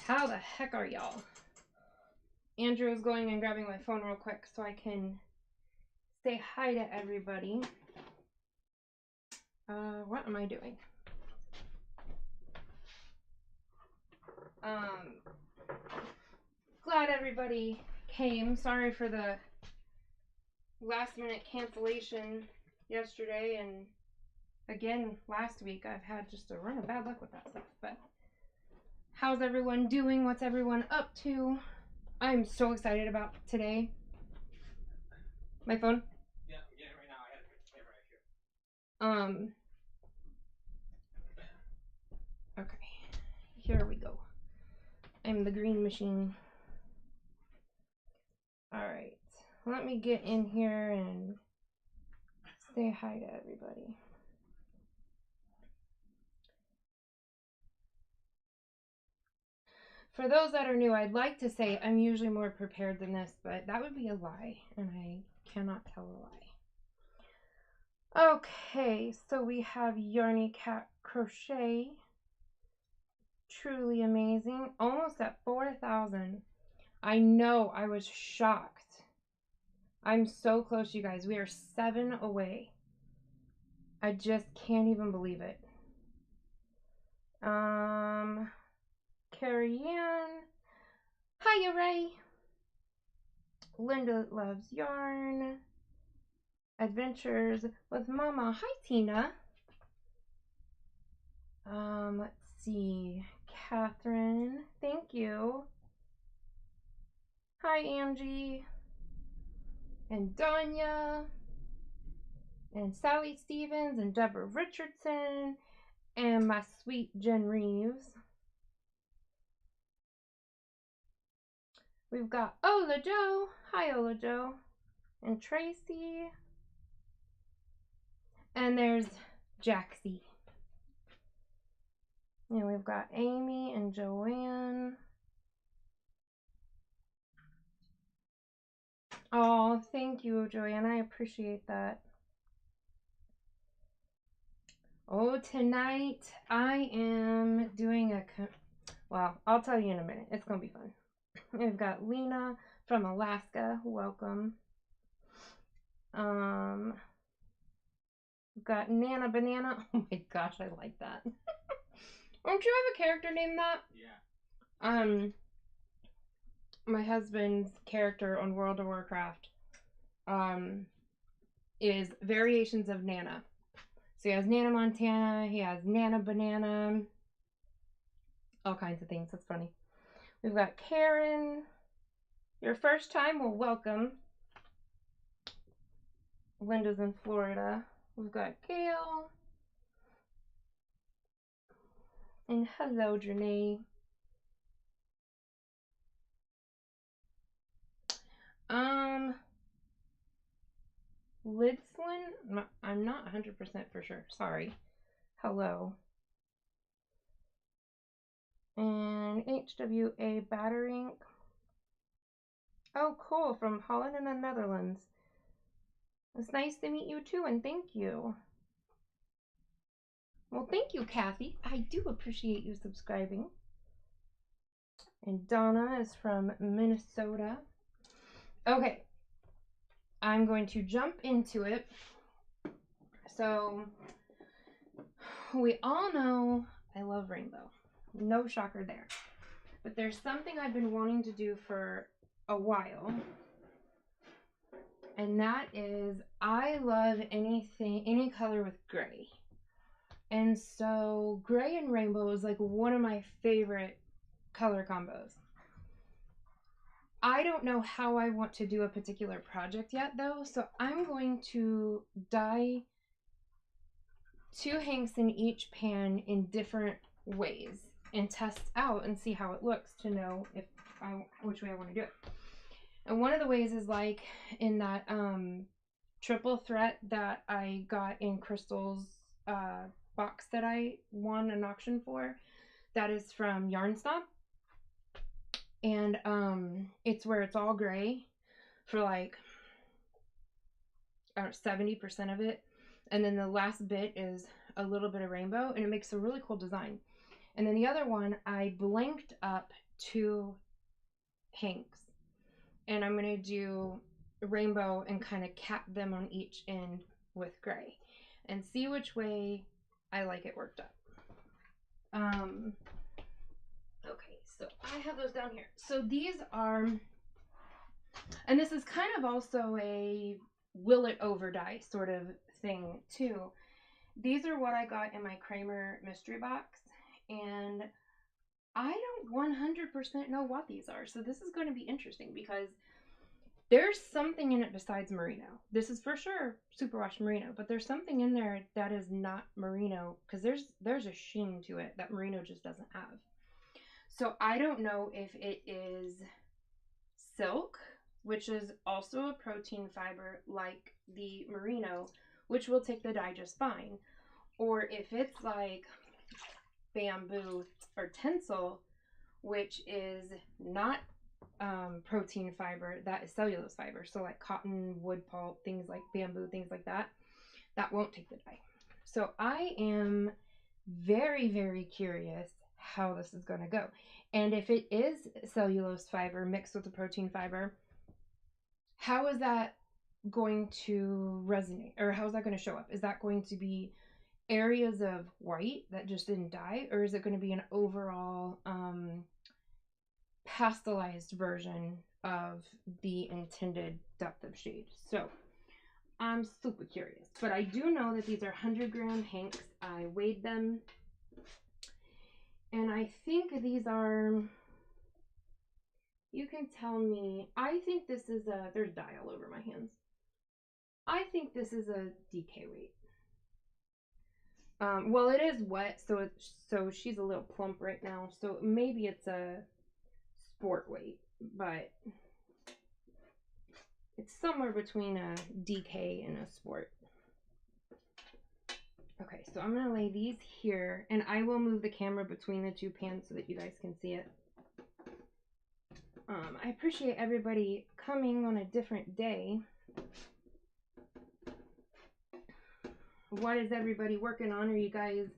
How the heck are y'all? Andrew is going and grabbing my phone real quick so I can say hi to everybody. What am I doing? Glad everybody came. Sorry for the last minute cancellation yesterday and again last week. I've had just a run of bad luck with that stuff. But how's everyone doing? What's everyone up to? I'm so excited about today. My phone? Yeah, I'm getting it right now. I had to put the camera right here. Okay. Here we go. I'm the green machine. Alright. Let me get in here and say hi to everybody. For those that are new, I'd like to say I'm usually more prepared than this, but that would be a lie, and I cannot tell a lie. Okay, so we have Yarny Cat Crochet. Truly amazing. Almost at 4,000. I know, I was shocked. I'm so close, you guys. We are 7 away. I just can't even believe it. Carrie Ann. Hiya, Ray. Linda Loves Yarn. Adventures with Mama. Hi, Tina. Let's see. Catherine. Thank you. Hi, Angie. And Danya. And Sally Stevens. And Deborah Richardson. And my sweet Jen Reeves. We've got Ola Joe. Hi, Ola Joe. And Tracy. And there's Jaxie. And we've got Amy and Joanne. Oh, thank you, Joanne. I appreciate that. Oh, tonight I am doing well, I'll tell you in a minute. It's going to be fun. We've got Lena from Alaska. Welcome. We've got Nana Banana. Oh my gosh, I like that. Don't you have a character named that? Yeah. My husband's character on World of Warcraft is variations of Nana. So he has Nana Montana, he has Nana Banana, all kinds of things. That's funny. We've got Karen. Your first time? Well, welcome. Linda's in Florida. We've got Gail. And hello, Janae. Lidslin? I'm not 100% for sure. Sorry. Hello. And HWA Battering. Oh, cool. From Holland and the Netherlands. It's nice to meet you too, and thank you. Well, thank you, Kathy. I do appreciate you subscribing. And Donna is from Minnesota. Okay. I'm going to jump into it. So, we all know I love rainbow. No shocker there. But there's something I've been wanting to do for a while. And that is, I love any color with gray. And so gray and rainbow is like one of my favorite color combos. I don't know how I want to do a particular project yet though, so I'm going to dye 2 hanks in each pan in different ways and test out and see how it looks to know which way I want to do it. And one of the ways is like in that triple threat that I got in Crystal's box that I won an auction for. That is from Yarn Stomp. And it's where it's all gray for like 70% of it. And then the last bit is a little bit of rainbow, and it makes a really cool design. And then the other one, I blanked up 2 hanks, and I'm going to do rainbow and kind of cap them on each end with gray and see which way I like it worked up. Okay, so I have those down here. So these are, and this is kind of also a will it over die sort of thing too. These are what I got in my Kramer mystery box, and I don't 100% know what these are. So this is going to be interesting because there's something in it besides merino. This is for sure superwash merino, but there's something in there that is not merino because there's a sheen to it that merino just doesn't have. So I don't know if it is silk, which is also a protein fiber like the merino, which will take the dye just fine, or if it's like bamboo or tencel, which is not protein fiber, that is cellulose fiber. So like cotton, wood pulp, things like bamboo, things like that, that won't take the dye. So I am very, very curious how this is going to go. And if it is cellulose fiber mixed with the protein fiber, how is that going to resonate? Or how is that going to show up? Is that going to be areas of white that just didn't dye? Or is it going to be an overall pastelized version of the intended depth of shade? So I'm super curious, but I do know that these are 100-gram hanks. I weighed them, and I think these are, you can tell me, I think this is a, there's dye all over my hands. I think this is a DK weight. Well, it is wet, so she's a little plump right now, so maybe it's a sport weight, but it's somewhere between a DK and a sport. Okay, so I'm gonna lay these here, and I will move the camera between the 2 pans so that you guys can see it. I appreciate everybody coming on a different day. What is everybody working on? Are you guys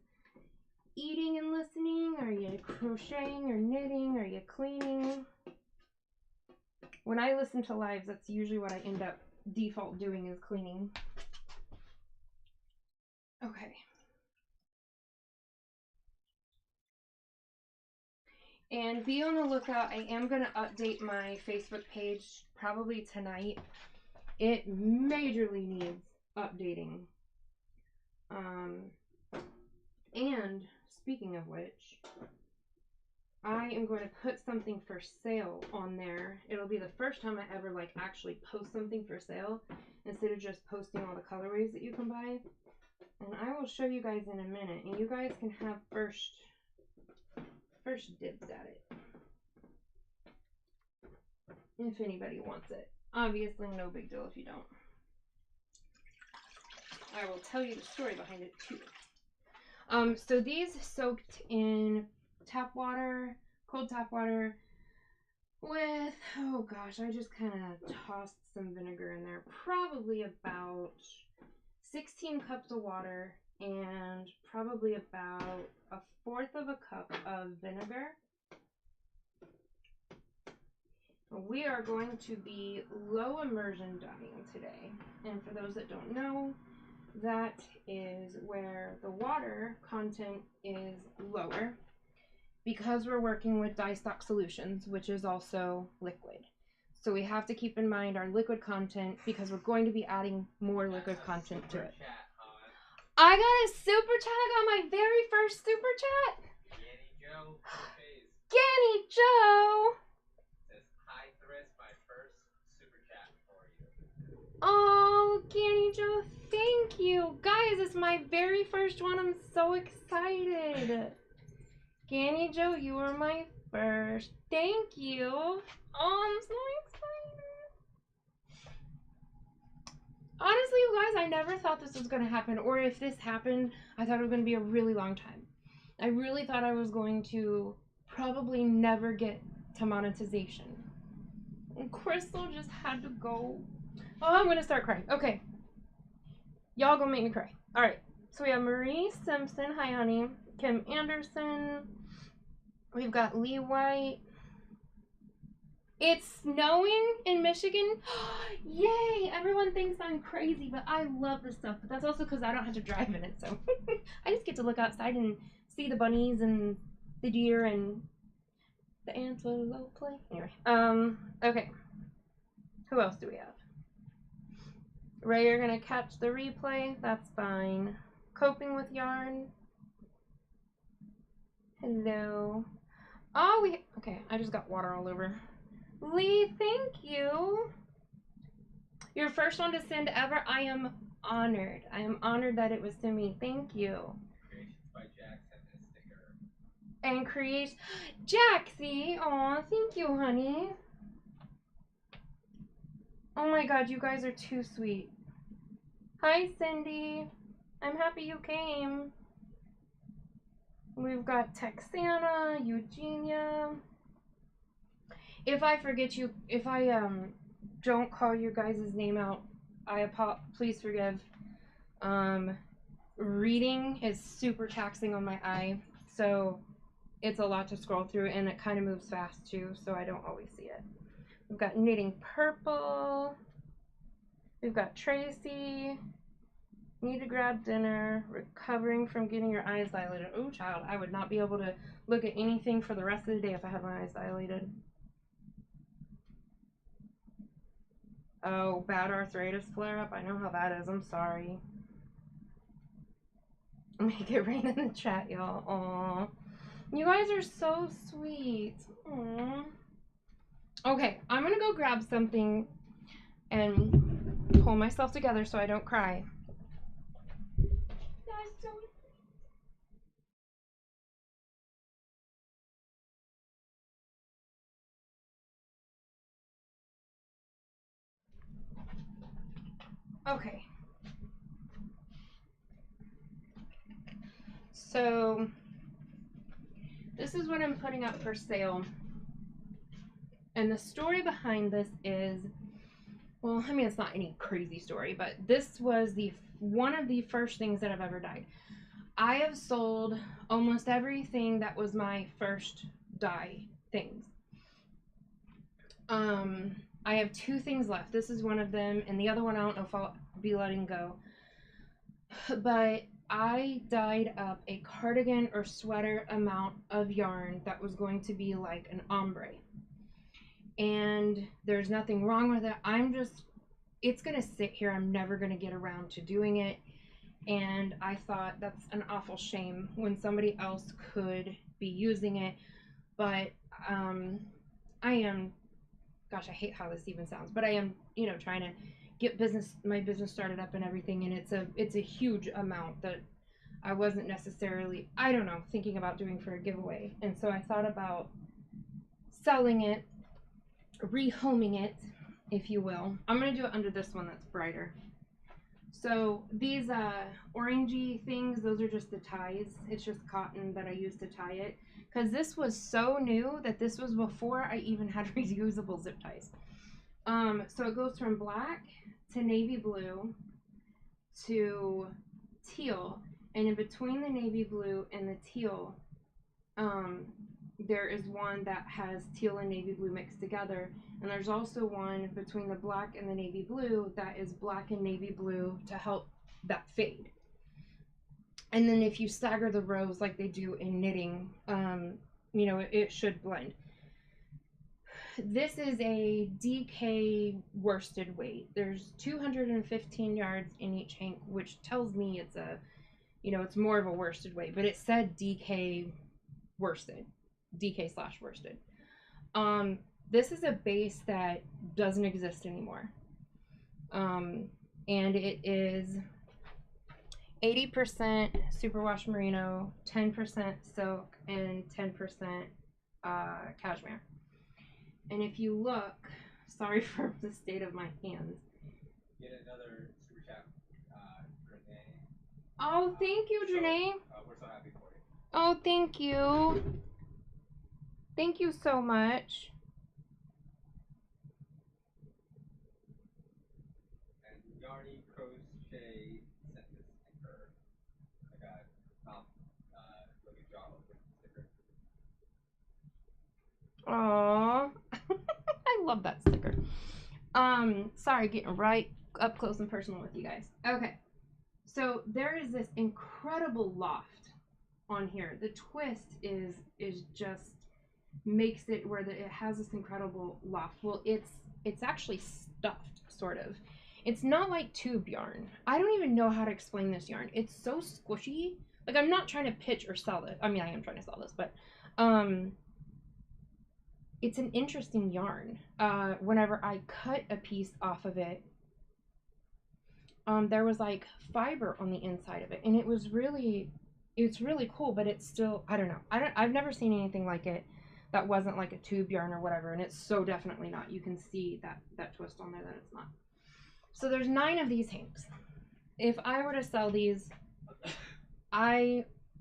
eating and listening? Are you crocheting or knitting? Are you cleaning? When I listen to lives, that's usually what I end up default doing, is cleaning. Okay. And be on the lookout. I am going to update my Facebook page probably tonight. It majorly needs updating. And speaking of which, I am going to put something for sale on there. It'll be the first time I ever like actually post something for sale instead of just posting all the colorways that you can buy. And I will show you guys in a minute, and you guys can have first dibs at it if anybody wants it. Obviously no big deal if you don't. I will tell you the story behind it too. So these soaked in tap water, cold tap water with, oh gosh, I just kind of tossed some vinegar in there. Probably about 16 cups of water and probably about 1/4 of a cup of vinegar. We are going to be low immersion dyeing today. And for those that don't know, that is where the water content is lower because we're working with dye stock solutions, which is also liquid. So we have to keep in mind our liquid content because we're going to be adding more liquid content to it. I got a super chat. I got my very first super chat. Ganny Joe. Ganny Joe. Says, hi, Thriss, my first super chat for you. Oh, Ganny Joe, thank you. Guys, it's my very first one. I'm so excited. Ganny Joe, you are my first. Thank you. Oh, I'm so excited. Honestly, you guys, I never thought this was going to happen. Or if this happened, I thought it was going to be a really long time. I really thought I was going to probably never get to monetization. And Crystal just had to go. Oh, I'm going to start crying. Okay. Y'all gonna make me cry. Alright. So we have Marie Simpson. Hi, honey. Kim Anderson. We've got Lee White. It's snowing in Michigan. Yay! Everyone thinks I'm crazy, but I love this stuff. But that's also because I don't have to drive in it, so I just get to look outside and see the bunnies and the deer and the antelope play. Anyway, okay. Who else do we have? Ray, you're gonna catch the replay. That's fine. Coping with yarn. Hello. Oh, okay, I just got water all over. Lee, thank you. Your first one to send ever. I am honored. I am honored that it was to me. Thank you. Creations by Jack sent a sticker. And create Jaxie. Aw, thank you, honey. Oh my god, you guys are too sweet. Hi, Cindy. I'm happy you came. We've got Texana, Eugenia. If I forget you, if I don't call your guys' name out, please forgive. Reading is super taxing on my eye, so it's a lot to scroll through, and it kind of moves fast too, so I don't always see it. We've got Knitting Purple. We've got Tracy. Need to grab dinner. Recovering from getting your eyes dilated. Oh, child, I would not be able to look at anything for the rest of the day if I had my eyes dilated. Oh, bad arthritis flare-up. I know how that is. I'm sorry. Make it rain in the chat, y'all. Aw. You guys are so sweet. Aww. Okay, I'm gonna go grab something and pull myself together so I don't cry. That's so okay. So this is what I'm putting up for sale. And the story behind this is, well, I mean, it's not any crazy story, but this was one of the first things that I've ever dyed. I have sold almost everything that was my first dye things. I have 2 things left. This is one of them, and the other one I don't know if I'll be letting go. But I dyed up a cardigan or sweater amount of yarn that was going to be like an ombre. And there's nothing wrong with it. It's gonna sit here. I'm never gonna get around to doing it. And I thought that's an awful shame when somebody else could be using it. But I am, gosh, I hate how this even sounds, but I am, trying to get my business started up and everything, and it's a huge amount that I wasn't necessarily, I don't know, thinking about doing for a giveaway. And so I thought about selling it, rehoming it, if you will. I'm gonna do it under this one that's brighter. So these orangey things, those are just the ties. It's just cotton that I used to tie it, because this was so new that this was before I even had reusable zip ties. So it goes from black to navy blue to teal, and in between the navy blue and the teal, there is one that has teal and navy blue mixed together, and there's also one between the black and the navy blue that is black and navy blue to help that fade. And then if you stagger the rows like they do in knitting, it should blend. This is a DK worsted weight. There's 215 yards in each hank, which tells me it's more of a worsted weight, but it said DK worsted, DK/worsted. This is a base that doesn't exist anymore. And it is 80% superwash merino, 10% silk, and 10% cashmere. And if you look, sorry for the state of my hands. Get another super chat, Renee. Oh, thank you, Renee. We're so happy for you. Oh, thank you. Thank you so much. And Yarny Crochet sent this sticker. I got top looking job with the sticker. Aww. I love that sticker. Sorry, getting right up close and personal with you guys. Okay, so there is this incredible loft on here. The twist is just makes it where it has this incredible loft. Well, it's actually stuffed, sort of. It's not like tube yarn. I don't even know how to explain this yarn. It's so squishy. Like, I'm not trying to pitch or sell it. I mean, I am trying to sell this, but it's an interesting yarn. Whenever I cut a piece off of it, there was like fiber on the inside of it, and it's really cool, but it's still, I don't know. I've never seen anything like it that wasn't like a tube yarn or whatever, and it's so definitely not. You can see that twist on there that it's not. So there's 9 of these hanks. If I were to sell these,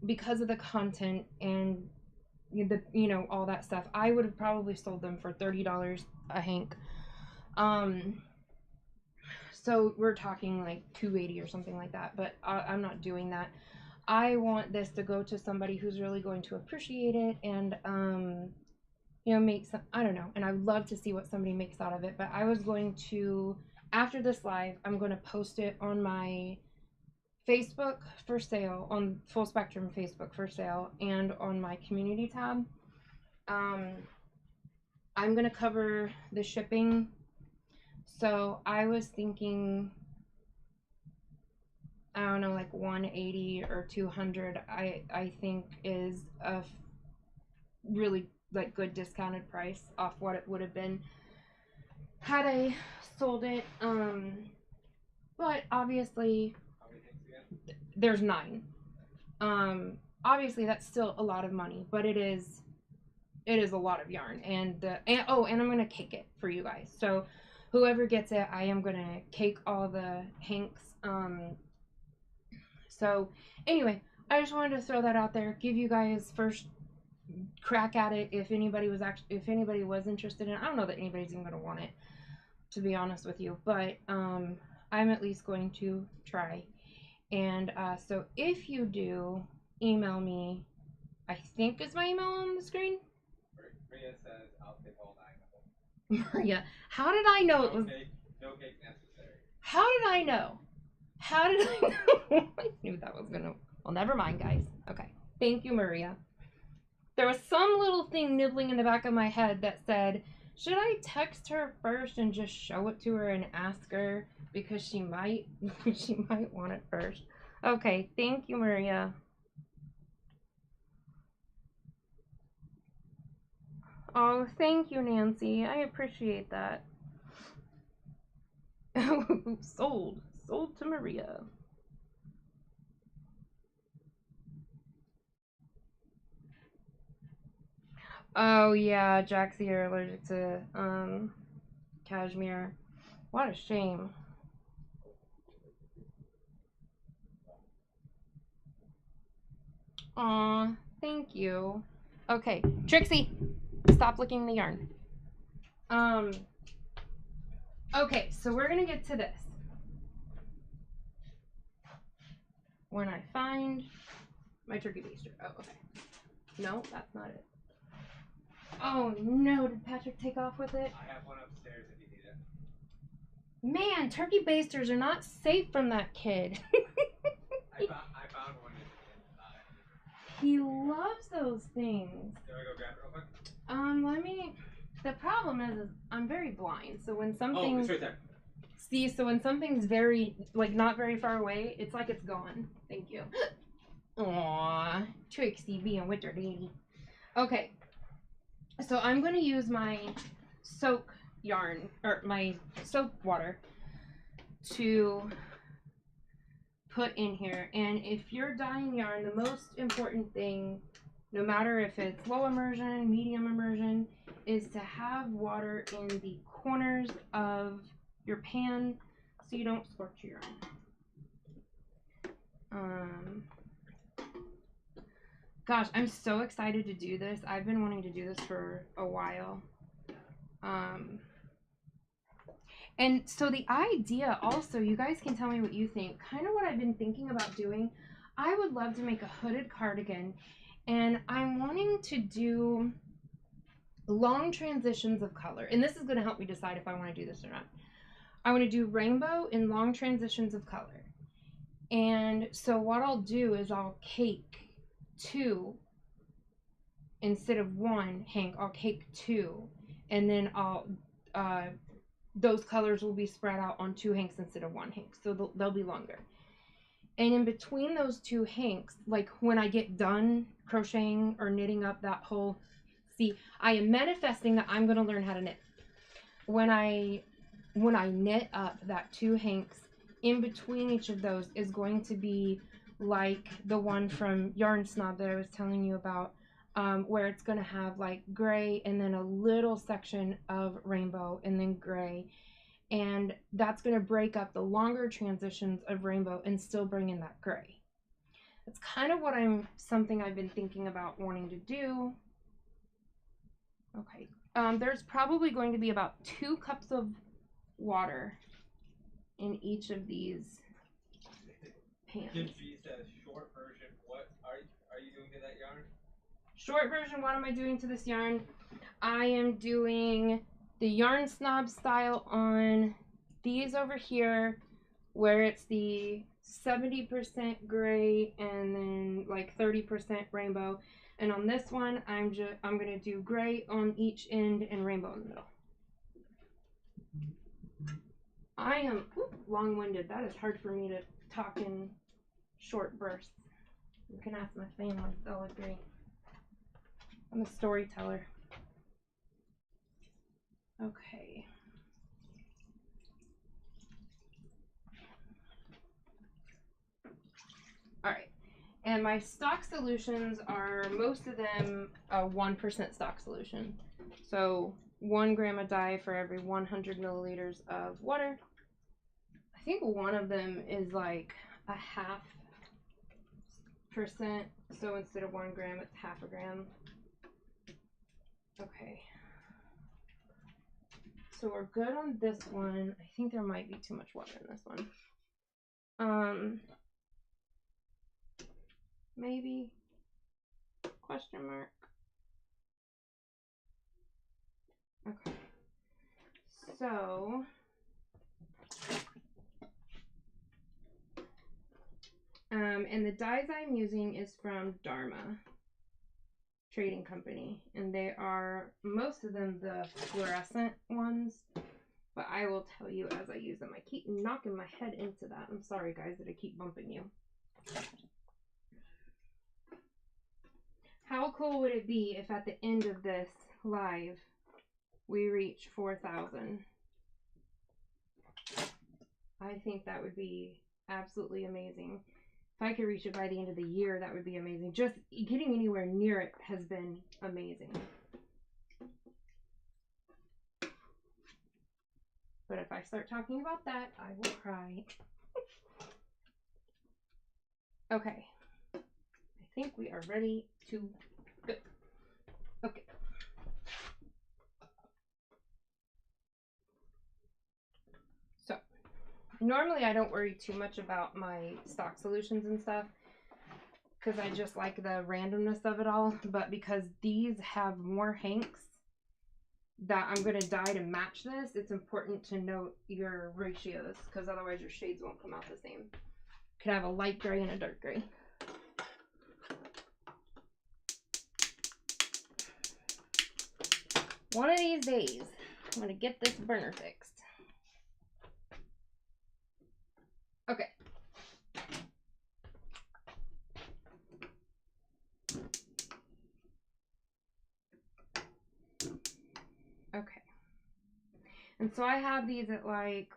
because of the content and all that stuff, I would have probably sold them for $30 a hank. So we're talking like $2.80 or something like that, but I'm not doing that. I want this to go to somebody who's really going to appreciate it and make some, I don't know, and I would love to see what somebody makes out of it. But I was going to, after this live, I'm going to post it on my Facebook for sale, on Full Spectrum Facebook for sale, and on my community tab. I'm going to cover the shipping. So I was thinking, I don't know, like 180 or 200, I think is a really like good discounted price off what it would have been had I sold it. But obviously there's 9. Obviously that's still a lot of money, but it is a lot of yarn, and I'm gonna cake it for you guys. So whoever gets it, I am gonna cake all the hanks. So anyway, I just wanted to throw that out there, give you guys first crack at it. If anybody was interested in it, I don't know that anybody's even gonna want it, to be honest with you, but I'm at least going to try. And so if you do, email me. I think is my email on the screen. Maria says, "I'll take all 9 of them." Maria, how did I know it was? No cake necessary. How did I know? How did I know? I knew that was gonna. Well, never mind, guys. Okay, thank you, Maria. There was some little thing nibbling in the back of my head that said, should I text her first and just show it to her and ask her, because she might want it first. Okay, thank you, Maria. Oh, thank you, Nancy. I appreciate that. Sold to Maria. Oh yeah, Jaxie, you're allergic to cashmere. What a shame. Aw, thank you. Okay, Trixie, stop licking the yarn. Okay, so we're gonna get to this. When I find my turkey baster. Oh, okay. No, that's not it. Oh no, did Patrick take off with it? I have one upstairs if you need it. Man, turkey basters are not safe from that kid. I found one in He loves those things. Do I go grab it real quick? Let me. The problem is I'm very blind, so when something. Oh, it's right there. See, so when something's very, like, not very far away, it's like it's gone. Thank you. Aww, Trixie being with her lady. Okay, so I'm going to use my soak yarn, or my soap water, to put in here. And if you're dyeing yarn, the most important thing, no matter if it's low immersion, medium immersion, is to have water in the corners of your pan so you don't scorch your yarn. Gosh, I'm so excited to do this. I've been wanting to do this for a while. And so the idea also, you guys can tell me what you think, kind of what I've been thinking about doing. I would love to make a hooded cardigan, and I'm wanting to do long transitions of color. And this is going to help me decide if I want to do this or not. I want to do rainbow in long transitions of color. And so what I'll do is I'll cake 2 instead of 1 hank. I'll cake 2, and then I'll those colors will be spread out on 2 hanks instead of 1 hank, so they'll be longer. And in between those 2 hanks, like when I get done crocheting or knitting up that whole, see, I am manifesting that I'm going to learn how to knit. When I knit up that 2 hanks, in between each of those is going to be like the one from Yarn Snob that I was telling you about, where it's going to have like gray and then a little section of rainbow and then gray. And that's going to break up the longer transitions of rainbow and still bring in that gray. That's kind of what something I've been thinking about wanting to do. Okay, there's probably going to be about 2 cups of water in each of these pans. Kimchi says short version. What are you doing to that yarn? Short version, what am I doing to this yarn? I am doing the Yarn Snob style on these over here, where it's the 70% gray and then like 30% rainbow. And on this one, I'm gonna do gray on each end and rainbow in the middle. I am long-winded. That is hard for me to talk in short bursts. You can ask my family; they'll agree. I'm a storyteller. Okay. All right. And my stock solutions are, most of them, a 1% stock solution. So 1 gram of dye for every 100 milliliters of water. I think one of them is like a 0.5%. So instead of 1 gram, it's 0.5 gram. Okay. So we're good on this one. I think there might be too much water in this one. Maybe? Question mark. Okay. So and the dyes I'm using is from Dharma Trading Company, and they are, most of them, the fluorescent ones, but I will tell you as I use them. I keep knocking my head into that. I'm sorry guys that I keep bumping you. How cool would it be if at the end of this live we reach 4,000? I think that would be absolutely amazing. If I could reach it by the end of the year, that would be amazing. Just getting anywhere near it has been amazing. But if I start talking about that, I will cry. Okay. I think we are ready to go. Okay. So, normally I don't worry too much about my stock solutions and stuff, because I just like the randomness of it all. But because these have more hanks that I'm going to dye to match this, it's important to note your ratios, because otherwise your shades won't come out the same. You could have a light gray and a dark gray. One of these days, I'm going to get this burner fixed. Okay. Okay. And so I have these at like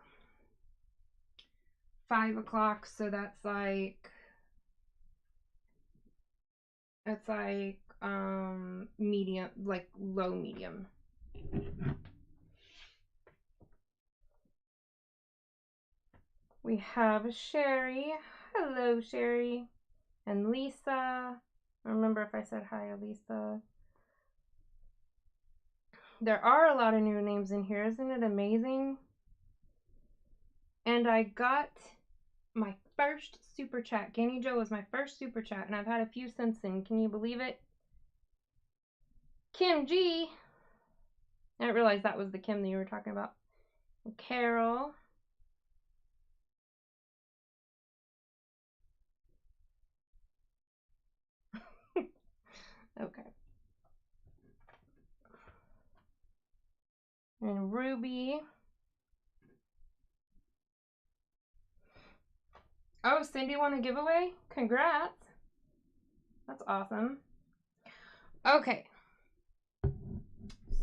5 o'clock, so that's like, medium, like low medium. We have Sherry. Hello, Sherry. And Lisa. I remember if I said hi, Lisa. There are a lot of new names in here. Isn't it amazing? And I got my first super chat. Ganny Joe was my first super chat, and I've had a few since then. Can you believe it? Kim G. I didn't realize that was the Kim that you were talking about. Carol. Okay. And Ruby. Oh, Cindy won a giveaway? Congrats. That's awesome. Okay.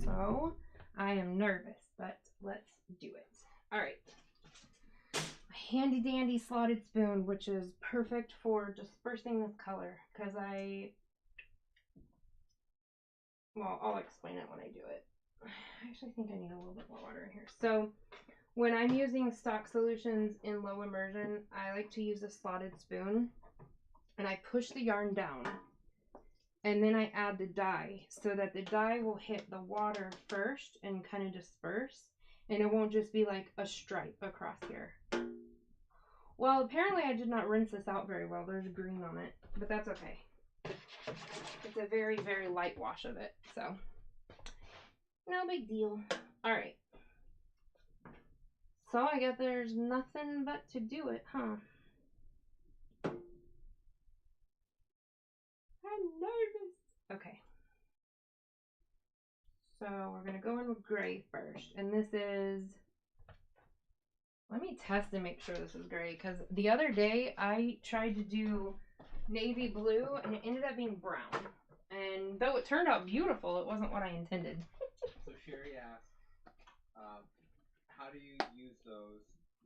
So, I am nervous, but let's do it. All right. A handy dandy slotted spoon, which is perfect for dispersing this color because well, I'll explain it when I do it. I actually think I need a little bit more water in here. So, when I'm using stock solutions in low immersion, I like to use a slotted spoon and I push the yarn down and then I add the dye so that the dye will hit the water first and kind of disperse and it won't just be like a stripe across here. Well, apparently I did not rinse this out very well. There's green on it, but that's okay. It's a very, very light wash of it, so no big deal. All right. So I guess there's nothing but to do it, huh? I'm nervous. Okay. So we're going to go in with gray first. And this is... Let me test and make sure this is gray. Because the other day I tried to do navy blue and it ended up being brown. And though it turned out beautiful, it wasn't what I intended. So Sherry asked, how do you use those?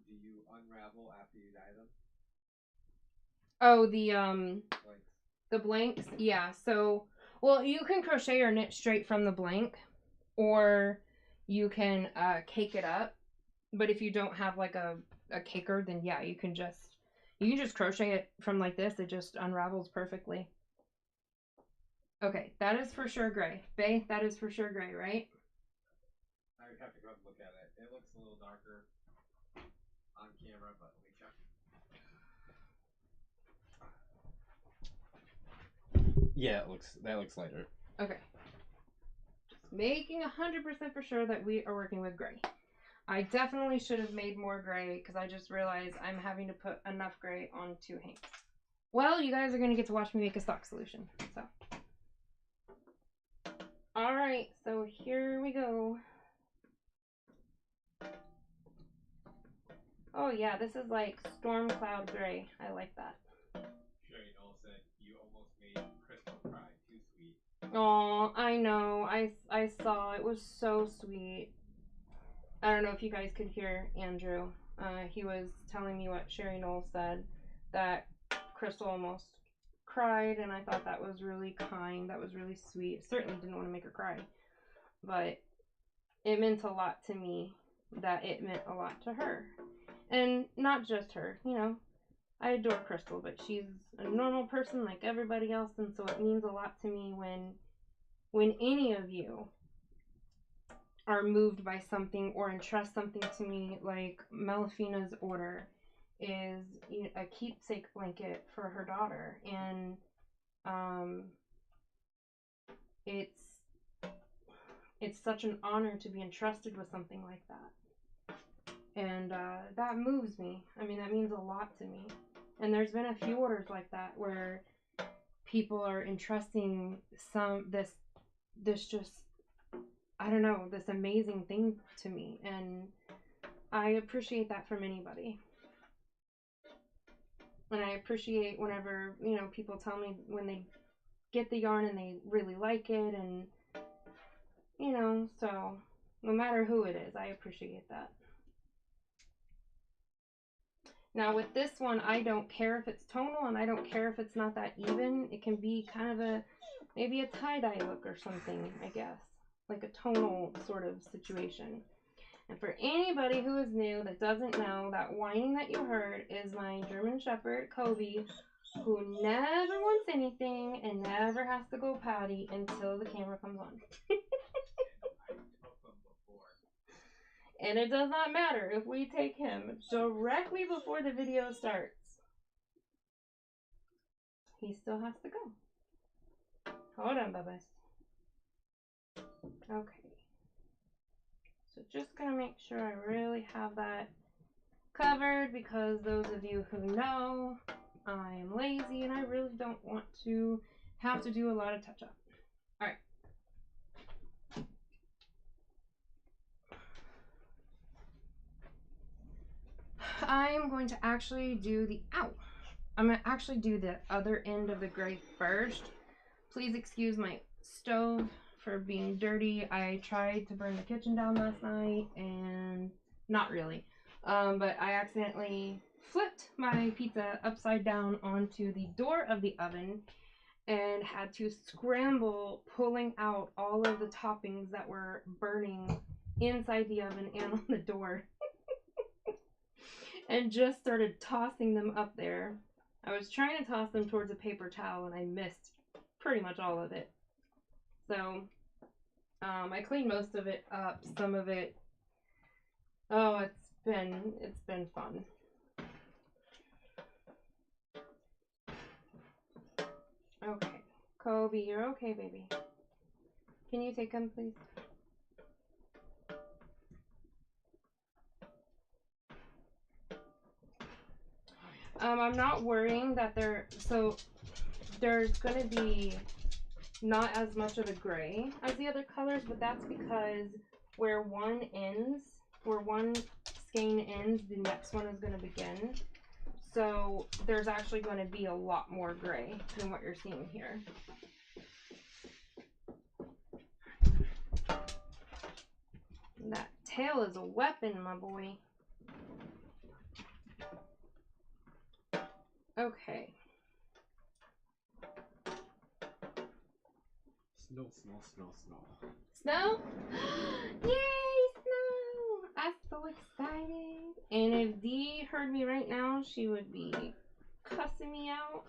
Do you unravel after you dye them? Oh, Blanks. the blanks? Yeah, so, well, you can crochet or knit straight from the blank, or you can cake it up. But if you don't have like a caker, then yeah, you can just crochet it from like this. It just unravels perfectly. Okay, that is for sure gray. Faye, that is for sure gray, right? I would have to go and look at it. It looks a little darker on camera, but let me check. Yeah, that looks lighter. Okay. Just making 100% for sure that we are working with gray. I definitely should have made more gray because I just realized I'm having to put enough gray on 2 hanks. Well, you guys are going to get to watch me make a stock solution. So, all right, so here we go. Oh yeah, this is like storm cloud gray. I like that. Sherry Noel said you almost made Crystal cry. Too sweet. Oh, I know. I saw. It was so sweet. I don't know if you guys could hear Andrew. He was telling me what Sherry Noel said, that Crystal almost cried, and I thought that was really kind. That was really sweet. Certainly didn't want to make her cry, but it meant a lot to me that it meant a lot to her. And not just her, you know. I adore Crystal, but she's a normal person like everybody else, and so it means a lot to me when any of you are moved by something or entrust something to me, like Melfina's order is a keepsake blanket for her daughter, and it's such an honor to be entrusted with something like that, and that moves me. I mean, that means a lot to me. And there's been a few orders like that where people are entrusting this just, I don't know, this amazing thing to me, and I appreciate that from anybody. And I appreciate whenever, you know, people tell me when they get the yarn and they really like it, and you know, so no matter who it is, I appreciate that. Now with this one, I don't care if it's tonal, and I don't care if it's not that even. It can be kind of maybe a tie-dye look or something, I guess. Like a tonal sort of situation. And for anybody who is new that doesn't know, that whining that you heard is my German Shepherd, Kobe, who never wants anything and never has to go potty until the camera comes on. And it does not matter if we take him directly before the video starts. He still has to go. Hold on, Bubba. Okay. just gonna make sure I really have that covered, because those of you who know, I am lazy and I really don't want to have to do a lot of touch up. All right. I'm going to actually do I'm going to actually do the other end of the gray first. Please excuse my stove for being dirty. I tried to burn the kitchen down last night, and not really. But I accidentally flipped my pizza upside down onto the door of the oven and had to scramble pulling out all of the toppings that were burning inside the oven and on the door. And just started tossing them up there. I was trying to toss them towards a paper towel and I missed pretty much all of it. So I cleaned most of it up. Some of it, oh, it's been fun. Okay, Kobe, you're okay, baby. Can you take them, please? I'm not worrying that there's gonna be not as much of the gray as the other colors, but that's because where one skein ends, the next one is gonna begin. So there's actually going to be a lot more gray than what you're seeing here. That tail is a weapon, my boy. Okay. Snow, snow, snow, snow. Snow? Yay, snow! I'm so excited. And if Dee heard me right now, she would be cussing me out.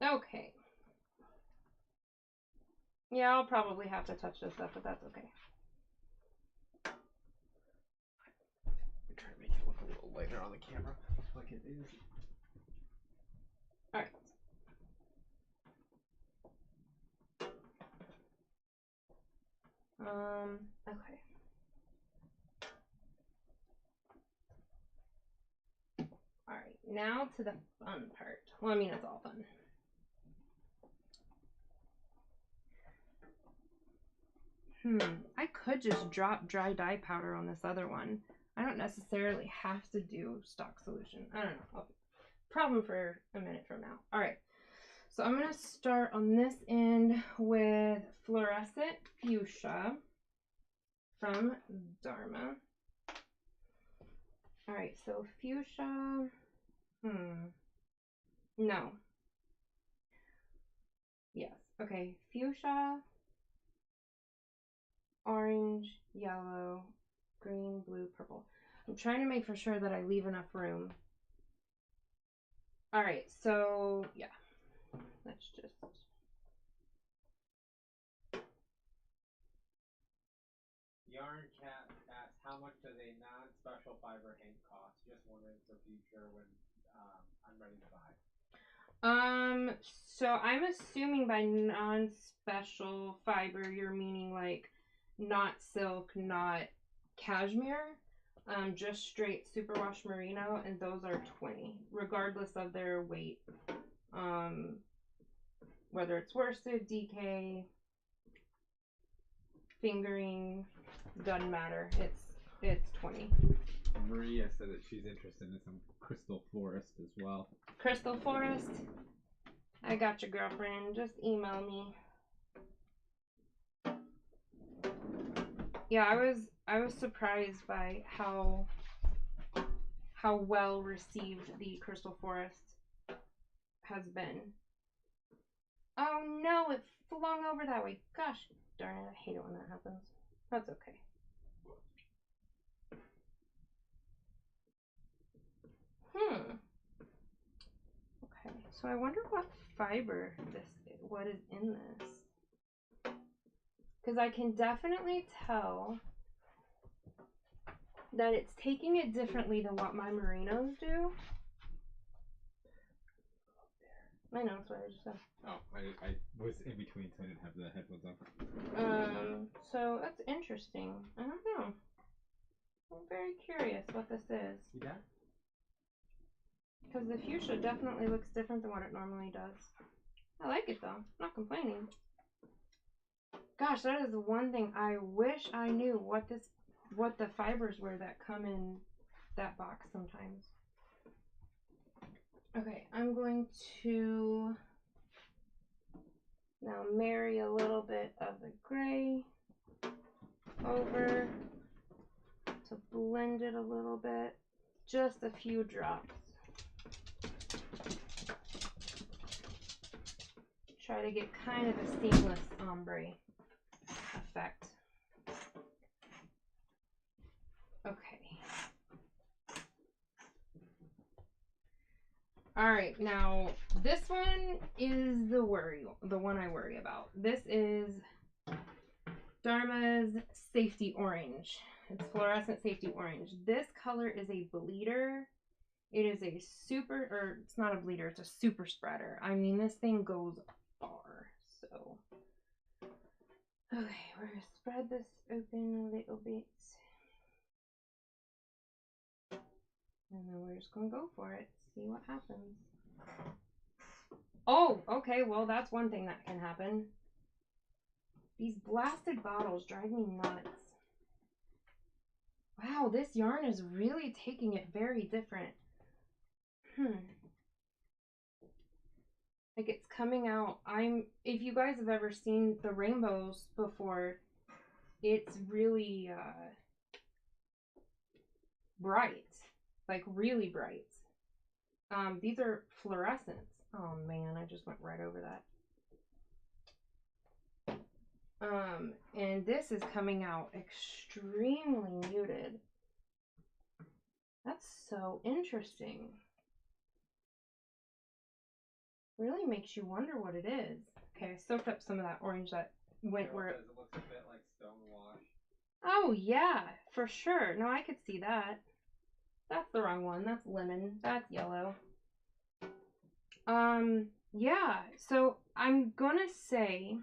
Okay. Yeah, I'll probably have to touch this up, but that's okay. I'm trying to make it look a little lighter on the camera, like it is. Alright. Okay. Alright, now to the fun part. Well, I mean, it's all fun. I could just drop dry dye powder on this other one. I don't necessarily have to do stock solution. I don't know. Problem for a minute from now. Alright, so I'm going to start on this end with Fluorescent Fuchsia from Dharma. Alright, so fuchsia, no. Yes, okay, fuchsia, orange, yellow, green, blue, purple. I'm trying to make for sure that I leave enough room. Alright, so yeah, let's just... Yarn Cat asks, how much does a non-special fiber hank cost? Just wondering for future when I'm ready to buy. So I'm assuming by non-special fiber, you're meaning like not silk, not cashmere, just straight superwash merino, and those are 20, regardless of their weight. Whether it's worsted, DK, fingering, doesn't matter. It's 20. Maria said that she's interested in some Crystal Forest as well. Crystal Forest? I got your girlfriend. Just email me. Yeah, I was surprised by how well received the Crystal Forest has been. Oh no, it flung over that way. Gosh darn it, I hate it when that happens. That's okay. Okay, so I wonder what fiber what is in this. Because I can definitely tell that it's taking it differently than what my merinos do. I know, that's what I just said. Oh, I was in between, so I didn't have the headphones on. So that's interesting. I don't know. I'm very curious what this is. You done? Because the fuchsia definitely looks different than what it normally does. I like it though. I'm not complaining. Gosh, that is the one thing I wish I knew what the fibers were that come in that box sometimes. Okay, I'm going to now marry a little bit of the gray over to blend it a little bit. Just a few drops. Try to get kind of a seamless ombre effect. Okay. All right, now this one is the one I worry about. This is Dharma's Safety Orange. It's fluorescent safety orange. This color is a bleeder. It is a super, or it's not a bleeder, it's a super spreader. I mean, this thing goes far. So, okay, we're gonna spread this open a little bit. And then we're just gonna go for it, see what happens. Oh, okay, well, that's one thing that can happen. These blasted bottles drive me nuts. Wow, this yarn is really taking it very different. Like it's coming out. If you guys have ever seen the rainbows before, it's really bright, like really bright. These are fluorescents. Oh man, I just went right over that. And this is coming out extremely muted. That's so interesting. Really makes you wonder what it is. Okay, I soaked up some of that orange that went where it looks a bit like Stonewash. Oh yeah, for sure. No, I could see that. That's the wrong one. That's lemon. That's yellow. Yeah. So I'm gonna say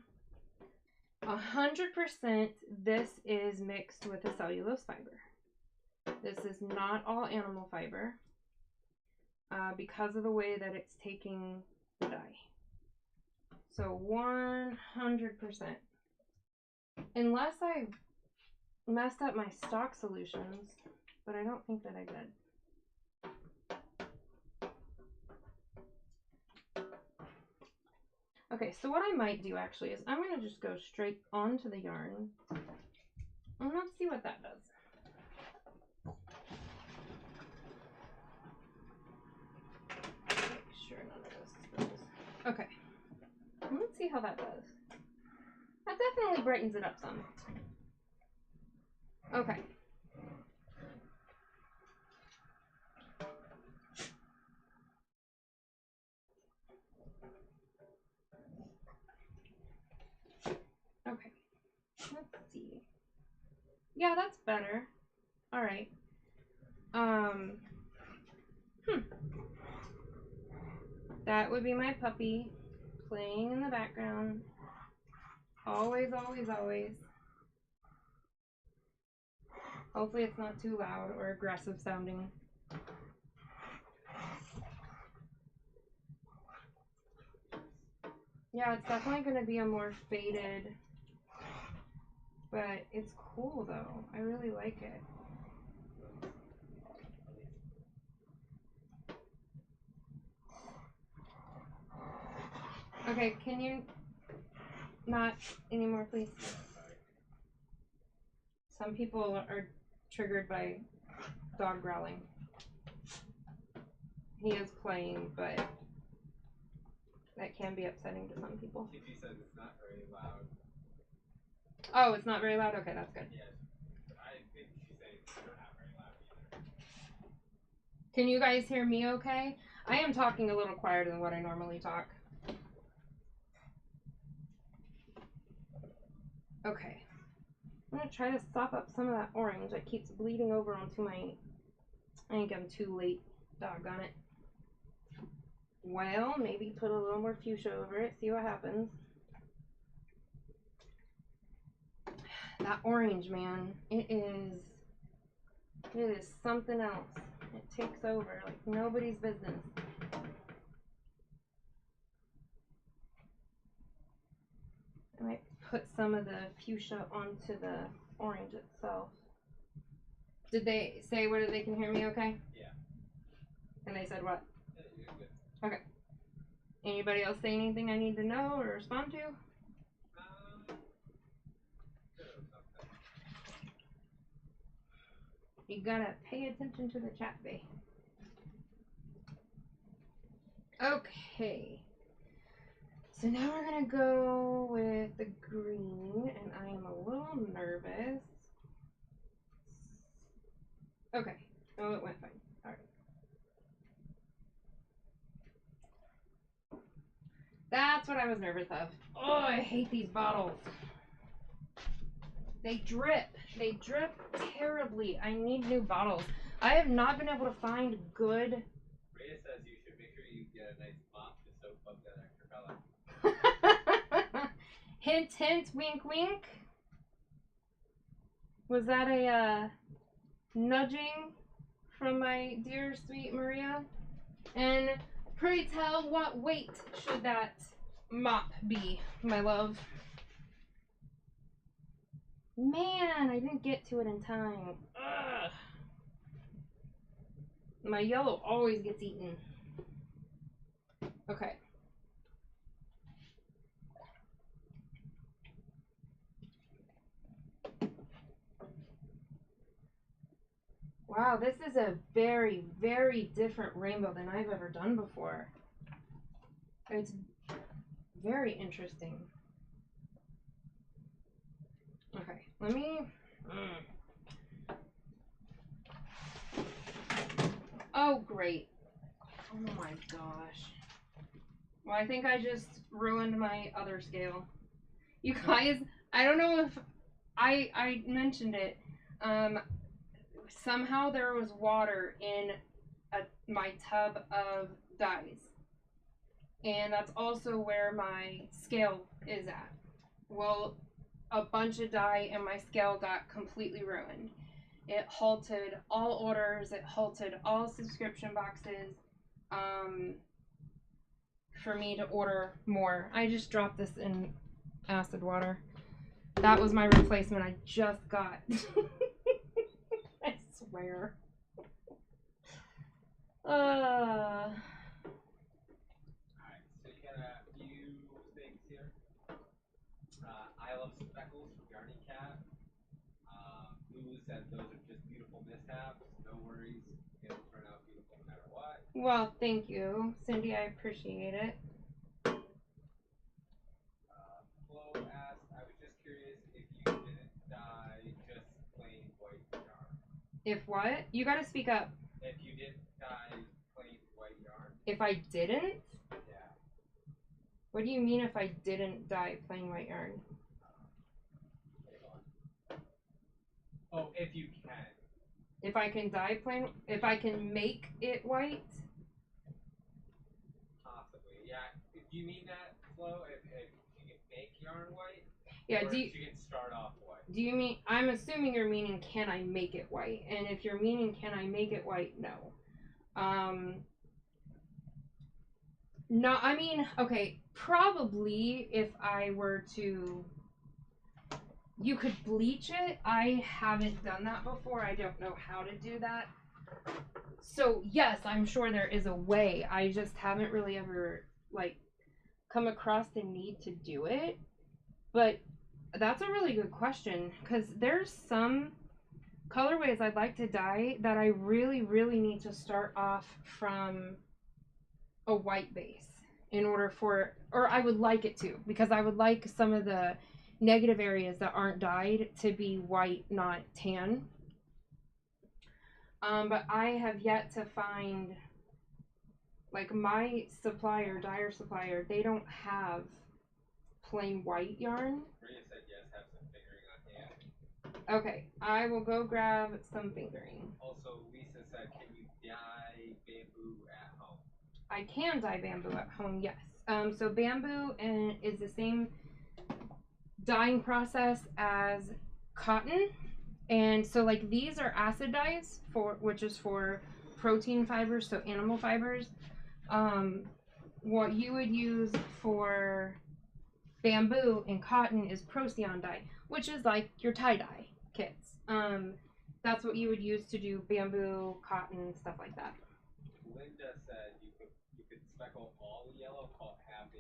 100% this is mixed with a cellulose fiber. This is not all animal fiber. Because of the way that it's taking the dye. So 100%. Unless I messed up my stock solutions, but I don't think that I did. Okay, so what I might do actually is I'm going to just go straight onto the yarn and let's see what that does. Make sure none of this spills. Okay, let's see how that does. That definitely brightens it up some. Okay. Okay, let's see. Yeah, that's better. All right. That would be my puppy playing in the background. Always, always, always. Hopefully it's not too loud or aggressive sounding. Yeah, it's definitely going to be a more faded, but it's cool though. I really like it. Okay, can you not anymore, please? Some people are triggered by dog growling. He is playing, but that can be upsetting to some people. Kitty says it's not very loud. Oh, it's not very loud? Okay, that's good. Yes. I think she's saying it's not very loud either. Can you guys hear me okay? I am talking a little quieter than what I normally talk. Okay. I'm going to try to sop up some of that orange that keeps bleeding over onto my... I think I'm too late. Doggone it. Well, maybe put a little more fuchsia over it, see what happens. That orange, man, it is something else. It takes over like nobody's business. I might put some of the fuchsia onto the orange itself. Did they say whether they can hear me okay? Yeah. And they said what? Yeah, you're good. Okay. Anybody else say anything I need to know or respond to? Something. You gotta pay attention to the chat, babe. Okay. So now we're gonna go with the green, and I am a little nervous. Okay. Oh, it went fine. Alright. That's what I was nervous of. Oh, I hate these bottles. They drip. They drip terribly. I need new bottles. I have not been able to find good. Rhea says you should make sure you get a nice mop to soak up that extra color. Hint, hint, wink, wink. Was that a nudging from my dear sweet Maria? And pray tell, what weight should that mop be, my love? Man, I didn't get to it in time. Ugh. My yellow always gets eaten. Okay. Wow, this is a very, very different rainbow than I've ever done before. It's very interesting. Okay, let me... Oh, great. Oh my gosh. Well, I think I just ruined my other scale. You guys, I don't know if I mentioned it. Somehow there was water in my tub of dyes. And that's also where my scale is at. Well, a bunch of dye and my scale got completely ruined. It halted all orders. It halted all subscription boxes for me to order more. I just dropped this in acid water. That was my replacement I just got. I swear. Alright, so you got a few things here. I love speckles from Yarny Cat. Lulu said those are just beautiful mishaps. No worries, it'll turn out beautiful no matter what. Well, thank you, Cindy. I appreciate it. Flo asked, I was just curious if you didn't dye just plain white yarn. If what? You gotta speak up. If you didn't dye plain white yarn. If I didn't? Yeah. What do you mean if I didn't dye plain white yarn? Oh, if you can. If I can dye plain, if I can make it white? Possibly, yeah. Do you mean that, Flo? If you can make yarn white? Yeah, or do you, if you can start off white? do you mean, I'm assuming you're meaning can I make it white? And if you're meaning can I make it white, no. No, I mean, okay, probably if I were to, you could bleach it. I haven't done that before. I don't know how to do that. So yes, I'm sure there is a way. I just haven't really ever like come across the need to do it. But that's a really good question because there's some colorways I'd like to dye that I really, really need to start off from a white base in order for, or I would like it to, because I would like some of the negative areas that aren't dyed to be white, not tan. But I have yet to find, like my supplier, dyer supplier, they don't have plain white yarn. Maria said yes, have some fingering on hand. Okay, I will go grab some fingering. Also, Lisa said, can you dye bamboo at home? I can dye bamboo at home, yes. So bamboo is the same dyeing process as cotton. And so like these are acid dyes which is for protein fibers, so animal fibers. What you would use for bamboo and cotton is Procyon dye, which is like your tie-dye kits. That's what you would use to do bamboo, cotton, stuff like that. Linda said you could speckle all the yellow, call it happy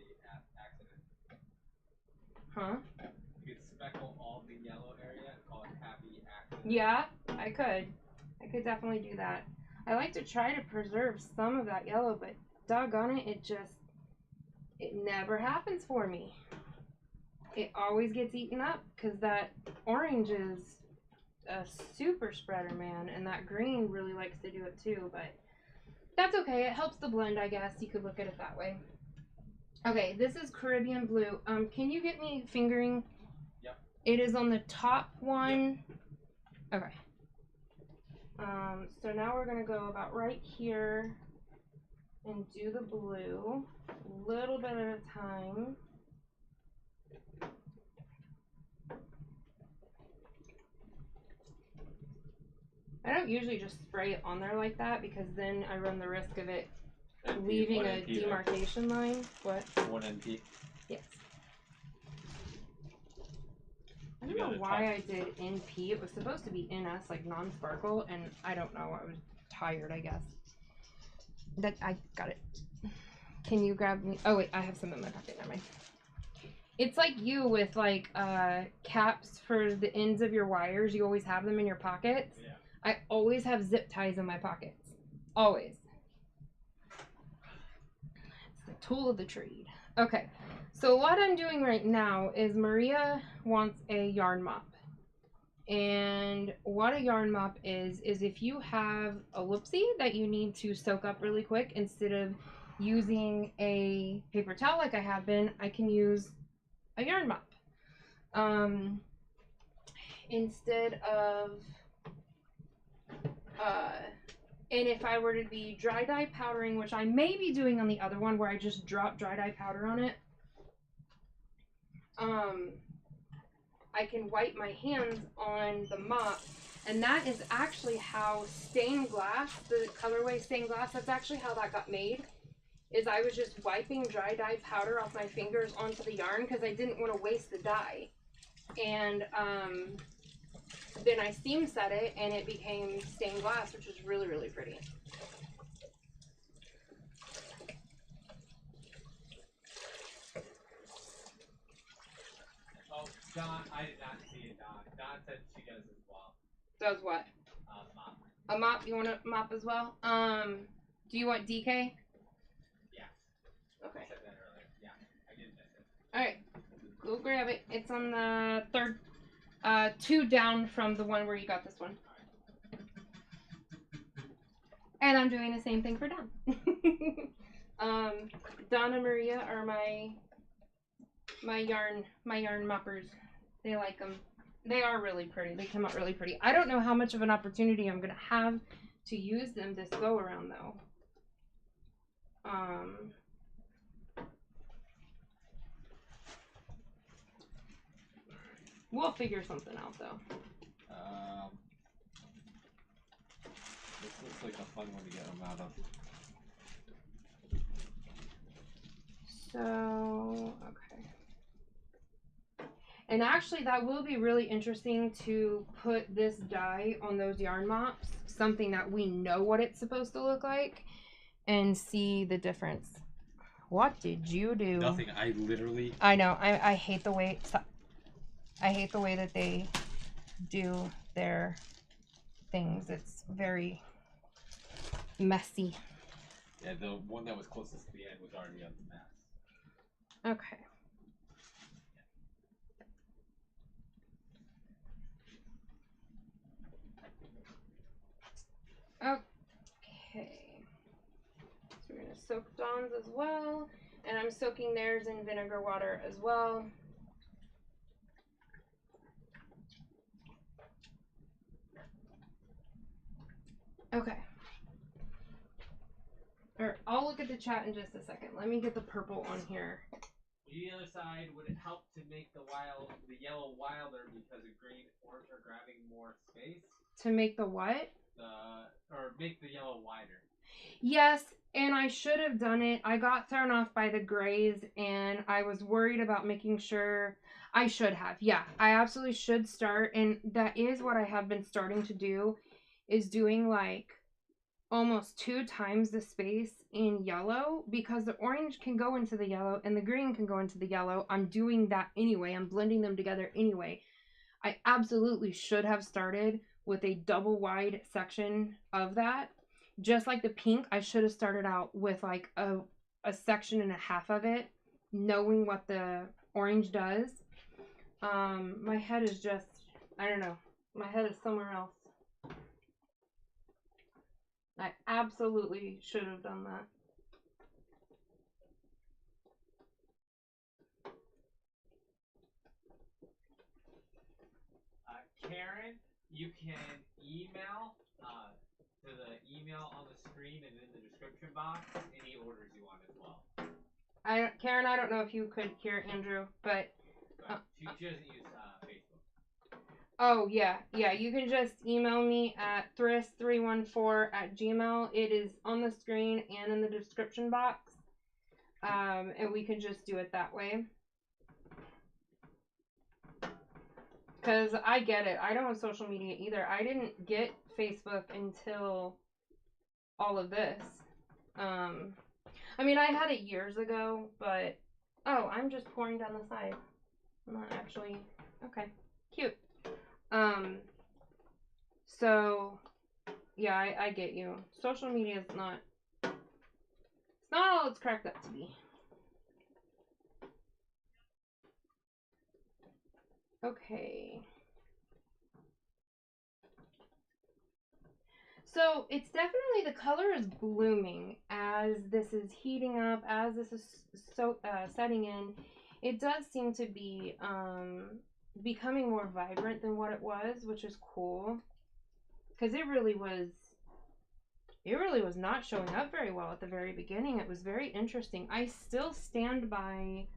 accident. Huh? You could speckle all the yellow area and call it happy accident. Yeah, I could. I could definitely do that. I like to try to preserve some of that yellow, but doggone it, it never happens for me. It always gets eaten up because that orange is a super spreader, man, and that green really likes to do it too, but that's okay. It helps the blend, I guess. You could look at it that way. Okay, this is Caribbean blue. Can you get me fingering? Yep. It is on the top one. Yep. Okay. So now we're gonna go about right here and do the blue, a little bit at a time. I don't usually just spray it on there like that because then I run the risk of it leaving a demarcation line. What? 1 NP. Yes. I don't know why I did NP. It was supposed to be NS, like non-sparkle, and I don't know. I was tired, I guess. I got it. Can you grab me? Oh wait, I have some in my pocket. Never mind. It's like you with like caps for the ends of your wires. You always have them in your pockets. Yeah. I always have zip ties in my pockets. Always. It's the tool of the trade. Okay. So what I'm doing right now is Maria wants a yarn mop. And what a yarn mop is if you have a whoopsie that you need to soak up really quick, instead of using a paper towel like I have been, I can use a yarn mop. Instead of, and if I were to be dry dye powdering, which I may be doing on the other one where I just drop dry dye powder on it, I can wipe my hands on the mop, and that is actually how stained glass, the colorway stained glass, that's actually how that got made, is I was just wiping dry dye powder off my fingers onto the yarn because I didn't want to waste the dye. And then I steam set it and it became stained glass, which was really, really pretty. Oh, Don, I did not see it, Don. Don said she does as well. Does what? Mop. A mop? You want a mop as well? Do you want DK? Yeah. Okay. I said that earlier. Yeah, I did miss it. Alright. Go grab it. It's on the third, 2 down from the one where you got this one. And I'm doing the same thing for Don. Don and Maria are my yarn moppers. They like them. They are really pretty. They come out really pretty. I don't know how much of an opportunity I'm gonna have to use them this go around though. We'll figure something out though. This looks like a fun one to get them out of. So, okay. And actually that will be really interesting to put this dye on those yarn mops, something that we know what it's supposed to look like, and see the difference. What did you do? Nothing. I literally. I know. I hate the way. I hate the way that they do their things. It's very messy. Yeah, the one that was closest to the end was already on the mess. Okay. Okay. So we're going to soak Dawn's as well. And I'm soaking theirs in vinegar water as well. Okay. Or I'll look at the chat in just a second. Let me get the purple on here. The other side, would it help to make the yellow wilder because the green and orange are grabbing more space? To make the what? Or make the yellow wider. Yes, and I should have done it. I got thrown off by the grays, and I was worried about making sure I should have. Yeah, I absolutely should start, and that is what I have been starting to do, is doing like almost 2 times the space in yellow, because the orange can go into the yellow and the green can go into the yellow. I'm doing that anyway. I'm blending them together anyway. I absolutely should have started with a double wide section of that. Just like the pink, I should have started out with like a section and a half of it, knowing what the orange does. My head is just, I don't know. My head is somewhere else. I absolutely should have done that. Karen, you can email to the email on the screen and in the description box any orders you want as well. Karen, I don't know if you could hear Andrew, but she doesn't use Facebook. Oh, yeah. You can just email me at thriss314@gmail. It is on the screen and in the description box. And we can just do it that way. Because I get it. I don't have social media either. I didn't get Facebook until all of this. I mean, I had it years ago, but... Oh, I'm just pouring down the side. I'm not actually... Okay. Cute. So, yeah, I get you. Social media is not... It's not all it's cracked up to be. Okay. So it's definitely, the color is blooming as this is heating up, as this is setting in. It does seem to be becoming more vibrant than what it was, which is cool. Because it really was not showing up very well at the very beginning. It was very interesting. I still stand by,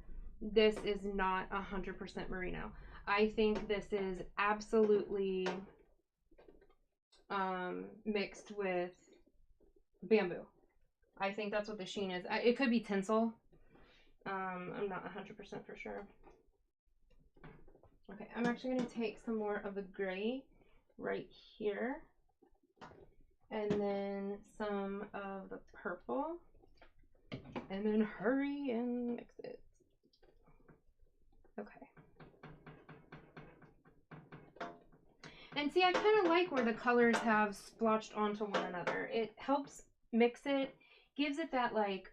this is not 100% merino. I think this is absolutely mixed with bamboo. I think that's what the sheen is. It could be tinsel. I'm not 100% for sure. Okay, I'm actually going to take some more of the gray right here. And then some of the purple. And then hurry and mix it. Okay. And see, I kind of like where the colors have splotched onto one another. It helps mix it, gives it that like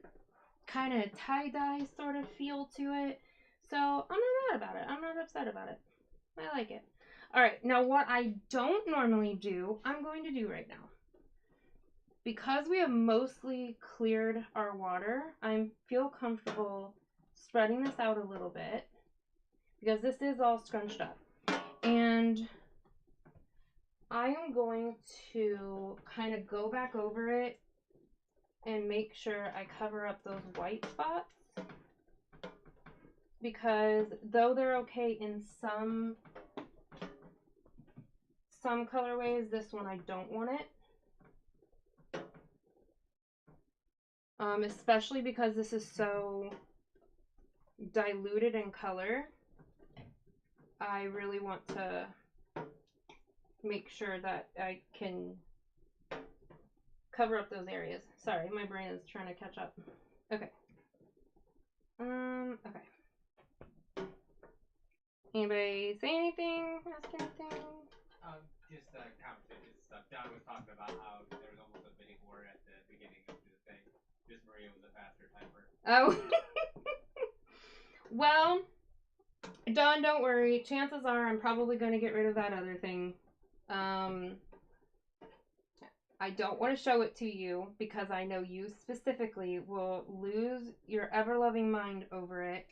kind of tie-dye sort of feel to it. So I'm not mad about it. I'm not upset about it. I like it. All right, now what I don't normally do, I'm going to do right now. Because we have mostly cleared our water, I feel comfortable spreading this out a little bit because this is all scrunched up. And I am going to kind of go back over it and make sure I cover up those white spots, because though they're okay in some colorways, this one I don't want it. Especially because this is so diluted in color. I really want to make sure that I can cover up those areas. Sorry, my brain is trying to catch up. Okay. Okay. Anybody say anything? Ask anything? Just conversation stuff. John was talking about how there was almost a bidding war at the beginning of the thing. Just Maria was a faster typer. Oh. Well, Dawn, don't worry. Chances are I'm probably going to get rid of that other thing. I don't want to show it to you because I know you specifically will lose your ever-loving mind over it.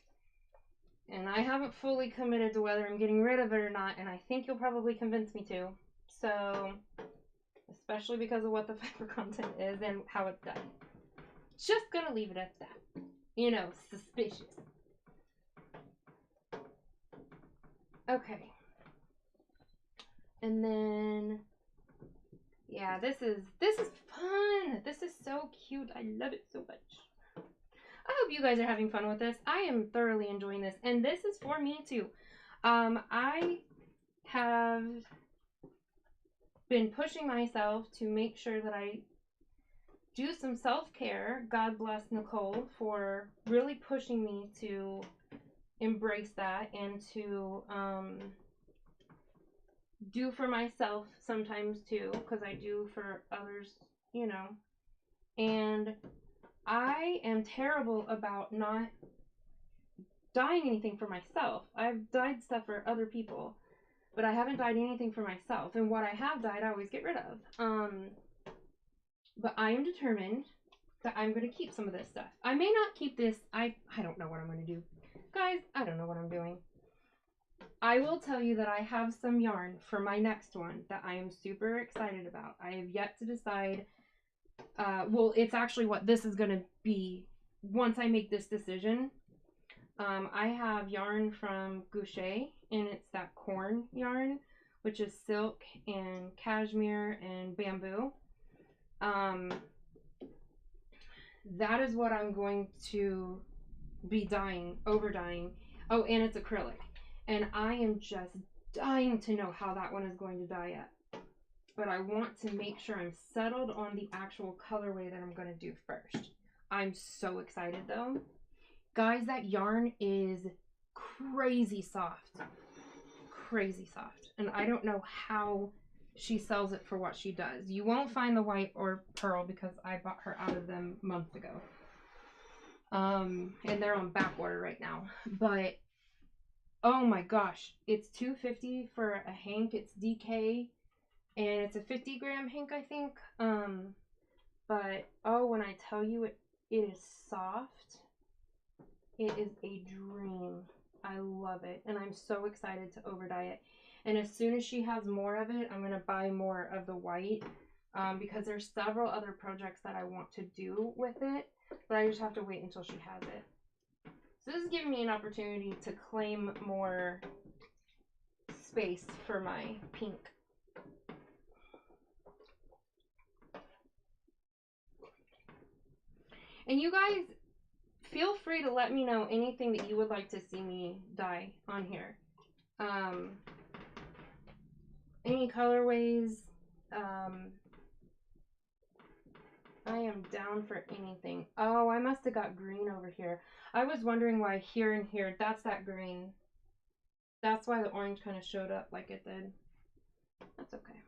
And I haven't fully committed to whether I'm getting rid of it or not, and I think you'll probably convince me to. So, especially because of what the fiber content is and how it's done. Just gonna leave it at that. You know, suspicious. Okay. And then, yeah, this is fun. This is so cute. I love it so much. I hope you guys are having fun with this. I am thoroughly enjoying this, and this is for me too. I have been pushing myself to make sure that I do some self-care. God bless Nicole for really pushing me to embrace that and to do for myself sometimes too, because I do for others, you know. And I am terrible about not dyeing anything for myself. I've dyed stuff for other people, but I haven't dyed anything for myself. And what I have dyed, I always get rid of. But I am determined that I'm going to keep some of this stuff. I may not keep this. I don't know what I'm going to do. Guys, I don't know what I'm doing. I will tell you that I have some yarn for my next one that I am super excited about. I have yet to decide. Well, it's actually what this is going to be once I make this decision. I have yarn from Goucher, and it's that corn yarn, which is silk and cashmere and bamboo. That is what I'm going to be dyeing, over dyeing. Oh, and it's acrylic. And I am just dying to know how that one is going to dye up. But I want to make sure I'm settled on the actual colorway that I'm going to do first. I'm so excited though. Guys, that yarn is crazy soft. Crazy soft. And I don't know how she sells it for what she does. You won't find the white or pearl because I bought her out of them months ago. And they're on back order right now. But oh my gosh, it's $2.50 for a hank. It's DK, and it's a 50-gram hank, I think. But oh, when I tell you it is soft, it is a dream. I love it, and I'm so excited to over dye it. And as soon as she has more of it, I'm gonna buy more of the white, because there's several other projects that I want to do with it, but I just have to wait until she has it. So this is giving me an opportunity to claim more space for my pink. And you guys, feel free to let me know anything that you would like to see me dye on here. Any colorways. I am down for anything. Oh, I must have got green over here. I was wondering why here and here, that's that green. That's why the orange kind of showed up like it did. That's okay.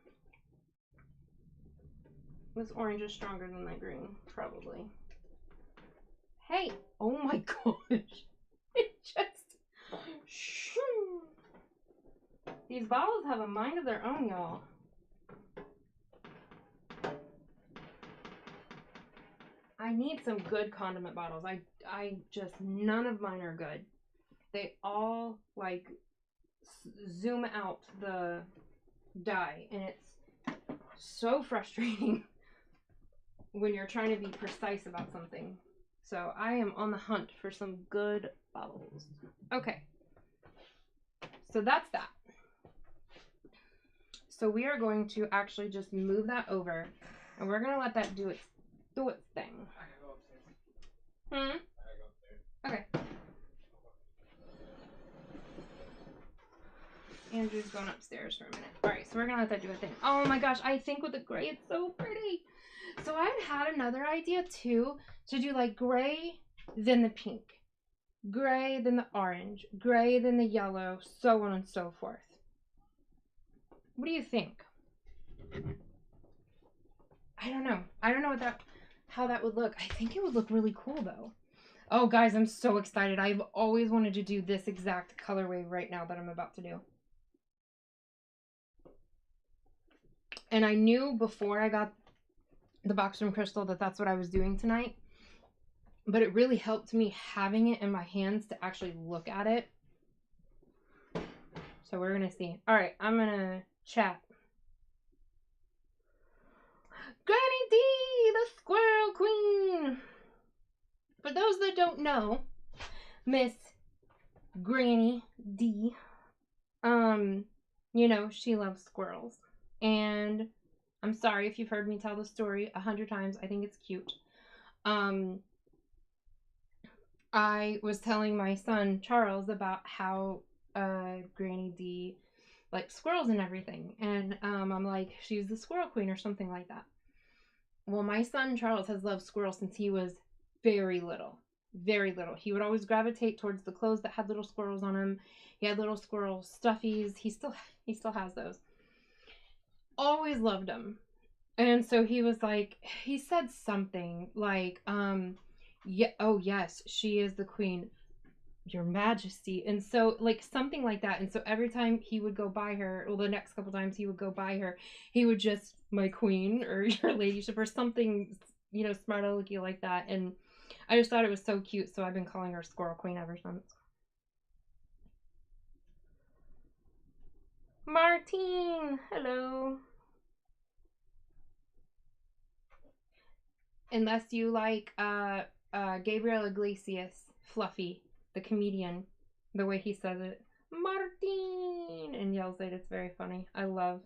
This orange is stronger than that green, probably. Hey, oh my gosh. It just... Shoo. These bottles have a mind of their own, y'all. I need some good condiment bottles. I just, none of mine are good. They all like zoom out the dye, and it's so frustrating when you're trying to be precise about something. So I am on the hunt for some good bottles. Okay. So that's that. So we are going to actually just move that over, and we're going to let that do its thing. I gotta go upstairs. Hmm? I gotta go upstairs. Okay. Andrew's going upstairs for a minute. Alright, so we're gonna let that do a thing. Oh my gosh, I think with the gray, it's so pretty. So I had another idea too, to do like gray, then the pink. Gray, then the orange. Gray, then the yellow, so on and so forth. What do you think? I don't know. I don't know how that would look. I think it would look really cool though. Oh guys, I'm so excited. I've always wanted to do this exact colorway right now that I'm about to do. And I knew before I got the box from Crystal that that's what I was doing tonight. But it really helped me having it in my hands to actually look at it. So we're going to see. All right, I'm going to chat. Granny D, the Squirrel Queen. for those that don't know, Miss Granny D, you know, she loves squirrels. And I'm sorry if you've heard me tell the story 100 times. I think it's cute. I was telling my son Charles about how Granny D likes squirrels and everything, and I'm like, she's the squirrel queen or something like that. Well, my son Charles has loved squirrels since he was very little. Very little. He would always gravitate towards the clothes that had little squirrels on them. He had little squirrel stuffies. He still has those. Always loved them. And so he was like, he said something like, yeah, oh yes, she is the queen, your majesty. And so like something like that. And so every time he would go by her, well, the next couple times he would go by her, he would just, my queen or your ladyship or something, you know, smart alecky like that. And I just thought it was so cute, so I've been calling her Squirrel Queen ever since. Martine, hello. Unless you like Gabriel Iglesias, Fluffy, the comedian, the way he says it, Martine, and yells it. It's very funny. I love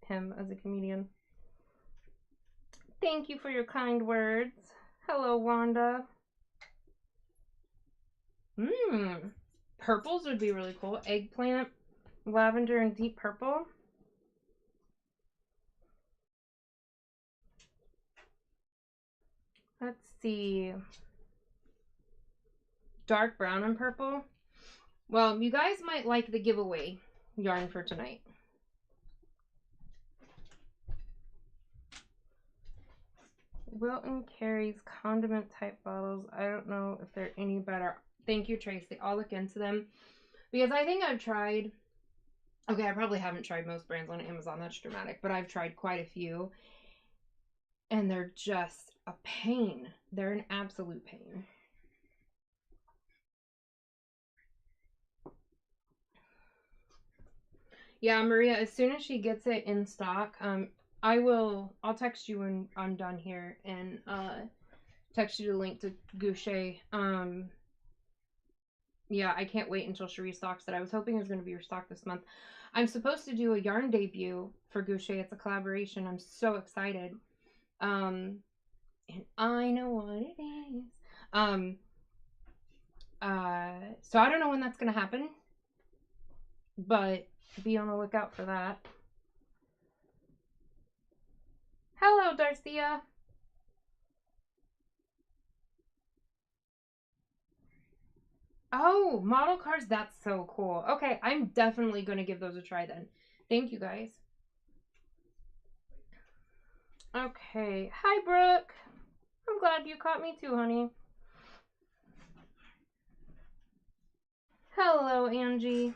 him as a comedian. Thank you for your kind words. Hello, Wanda. Purples would be really cool. Eggplant, lavender, and deep purple. Let's see. Dark brown and purple. Well, you guys might like the giveaway yarn for tonight. Wilton Carey's condiment type bottles. I don't know if they're any better. Thank you, Tracy. I'll look into them. Because I think I've tried... Okay, I probably haven't tried most brands on Amazon. That's dramatic. But I've tried quite a few. And they're just a pain. They're an absolute pain. Yeah, Maria, as soon as she gets it in stock, I'll text you when I'm done here and text you the link to Goucher. Yeah, I can't wait until she restocks it. I was hoping it was going to be restocked this month. I'm supposed to do a yarn debut for Goucher. It's a collaboration. I'm so excited. And I know what it is. So I don't know when that's going to happen, but be on the lookout for that. Hello, Darcia. Oh, model cars. That's so cool. Okay, I'm definitely going to give those a try then. Thank you, guys. Okay. Hi, Brooke. I'm glad you caught me too, honey. Hello, Angie.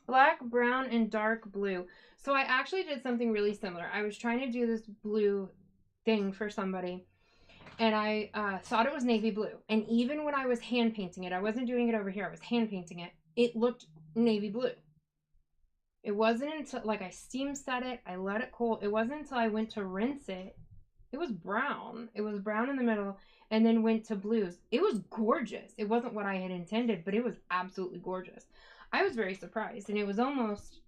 Black, brown, and dark blue. So I actually did something really similar. I was trying to do this blue thing for somebody, and I thought it was navy blue. And even when I was hand painting it, I wasn't doing it over here, I was hand painting it, it looked navy blue. It wasn't until, like, I steam set it, I let it cool. It wasn't until I went to rinse it, it was brown. It was brown in the middle, and then went to blues. It was gorgeous. It wasn't what I had intended, but it was absolutely gorgeous. I was very surprised, and it was almost,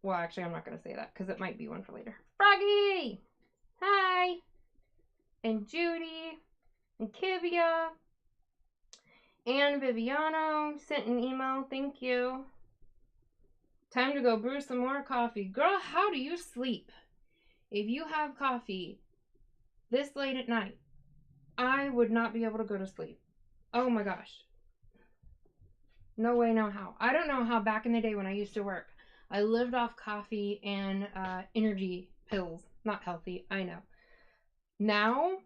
well, actually, I'm not going to say that, because it might be one for later. Froggy! Hi! And Judy, and Kivia, and Viviano sent an email. Thank you. Time to go brew some more coffee. Girl, how do you sleep? If you have coffee this late at night, I would not be able to go to sleep. Oh my gosh. No way, no how. I don't know how back in the day when I used to work, I lived off coffee and energy pills. Not healthy, I know. Now,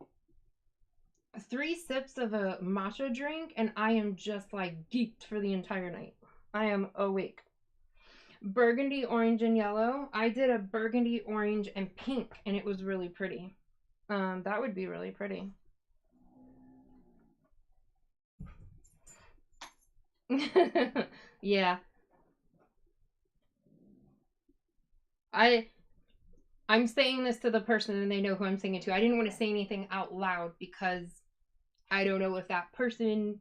3 sips of a matcha drink and I am just like geeked for the entire night. I am awake. Burgundy, orange, and yellow. I did a burgundy, orange, and pink, and it was really pretty. That would be really pretty. Yeah. I'm saying this to the person and they know who I'm saying it to. I didn't want to say anything out loud because I don't know if that person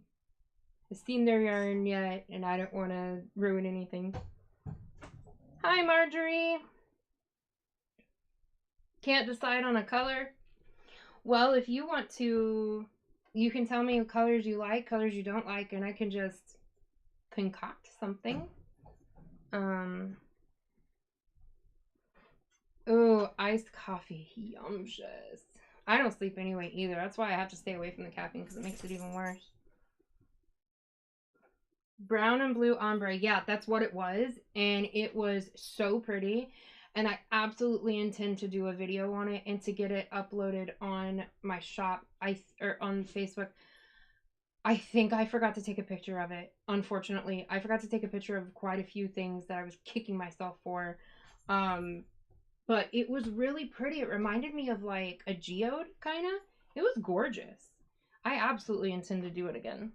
has seen their yarn yet and I don't want to ruin anything. Hi, Marjorie. Can't decide on a color? Well, if you want to, you can tell me colors you like, colors you don't like, and I can just concoct something. Oh, iced coffee. Yumptious. I don't sleep anyway either. That's why I have to stay away from the caffeine because it makes it even worse. Brown and blue ombre. Yeah, that's what it was. And it was so pretty. And I absolutely intend to do a video on it and to get it uploaded on my shop or on Facebook. I think I forgot to take a picture of it. Unfortunately, I forgot to take a picture of quite a few things that I was kicking myself for. But it was really pretty. It reminded me of like a geode, kind of. It was gorgeous. I absolutely intend to do it again.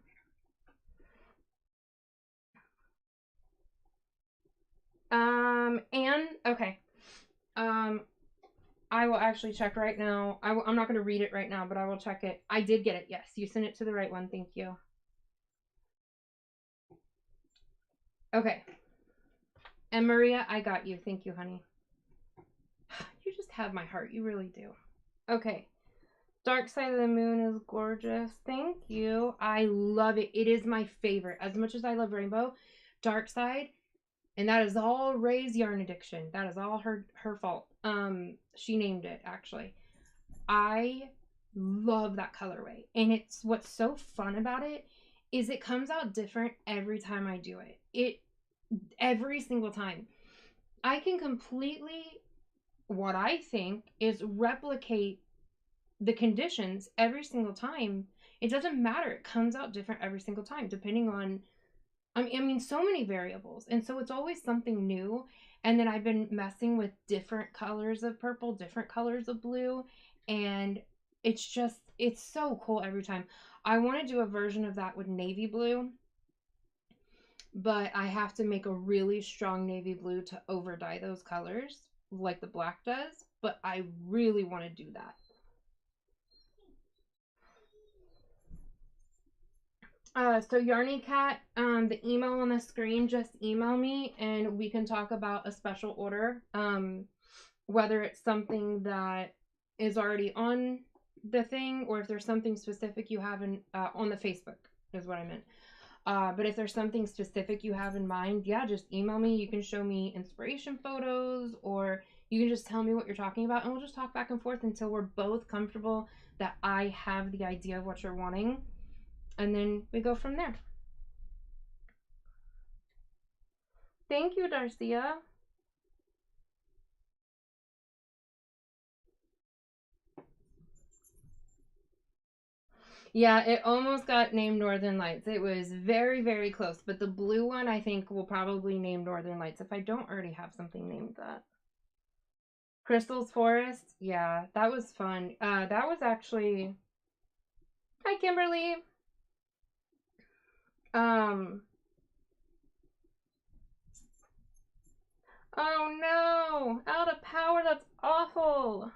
And okay. I will actually check right now. I'm not going to read it right now, but I will check it. I did get it. Yes, you sent it to the right one. Thank you. Okay. And Maria, I got you. Thank you, honey. You just have my heart. You really do. Okay. Dark Side of the Moon is gorgeous. Thank you. I love it. It is my favorite. As much as I love Rainbow, Dark Side, and that is all Ray's yarn addiction. That is all her fault. She named it, actually. I love that colorway. And it's what's so fun about it is it comes out different every time I do it. Every single time. I can completely, what I think is replicate the conditions every single time. It doesn't matter. It comes out different every single time, depending on, I mean, so many variables. And so it's always something new. And then I've been messing with different colors of purple, different colors of blue. And it's so cool every time. I want to do a version of that with navy blue. But I have to make a really strong navy blue to over dye those colors like the black does. But I really want to do that. So Yarny Cat, the email on the screen, just email me and we can talk about a special order. Whether it's something that is already on the thing or if there's something specific you have in on the Facebook is what I meant. But if there's something specific you have in mind, yeah, just email me. You can show me inspiration photos or you can just tell me what you're talking about and we'll just talk back and forth until we're both comfortable that I have the idea of what you're wanting. And then we go from there. Thank you, Darcia. Yeah, it almost got named Northern Lights. It was very, very close. But the blue one, I think, will probably name Northern Lights if I don't already have something named that. Crystal's Forest. Yeah, that was fun. That was actually... Hi, Kimberly. Oh no! Out of power, that's awful!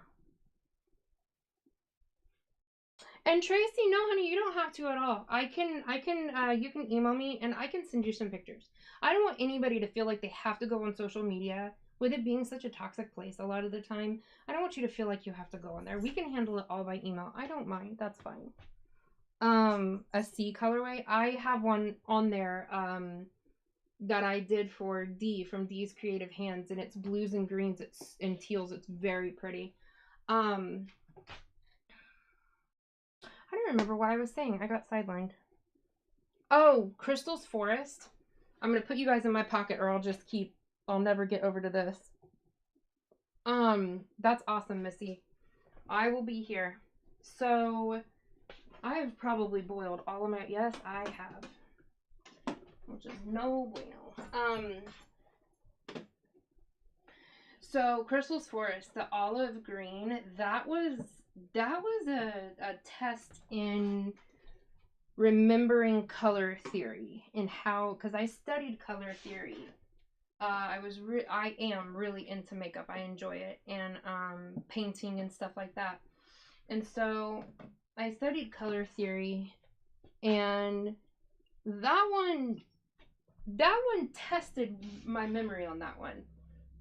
And Tracy, no honey, you don't have to at all. You can email me and I can send you some pictures. I don't want anybody to feel like they have to go on social media with it being such a toxic place a lot of the time. I don't want you to feel like you have to go on there. We can handle it all by email. I don't mind. That's fine. A C colorway. I have one on there, that I did for D from D's Creative Hands, and it's blues and greens, it's and teals. It's very pretty. I don't remember what I was saying. I got sidelined. Oh, Crystal's Forest. I'm going to put you guys in my pocket or I'll never get over to this. That's awesome, Missy. I will be here. So, I have probably boiled all of my, yes, I have. Which is no bueno. So, Crystal's Forest, the olive green, that was a test in remembering color theory and how, because I studied color theory I am really into makeup. I enjoy it, and painting and stuff like that. And so I studied color theory, and that one tested my memory on that one.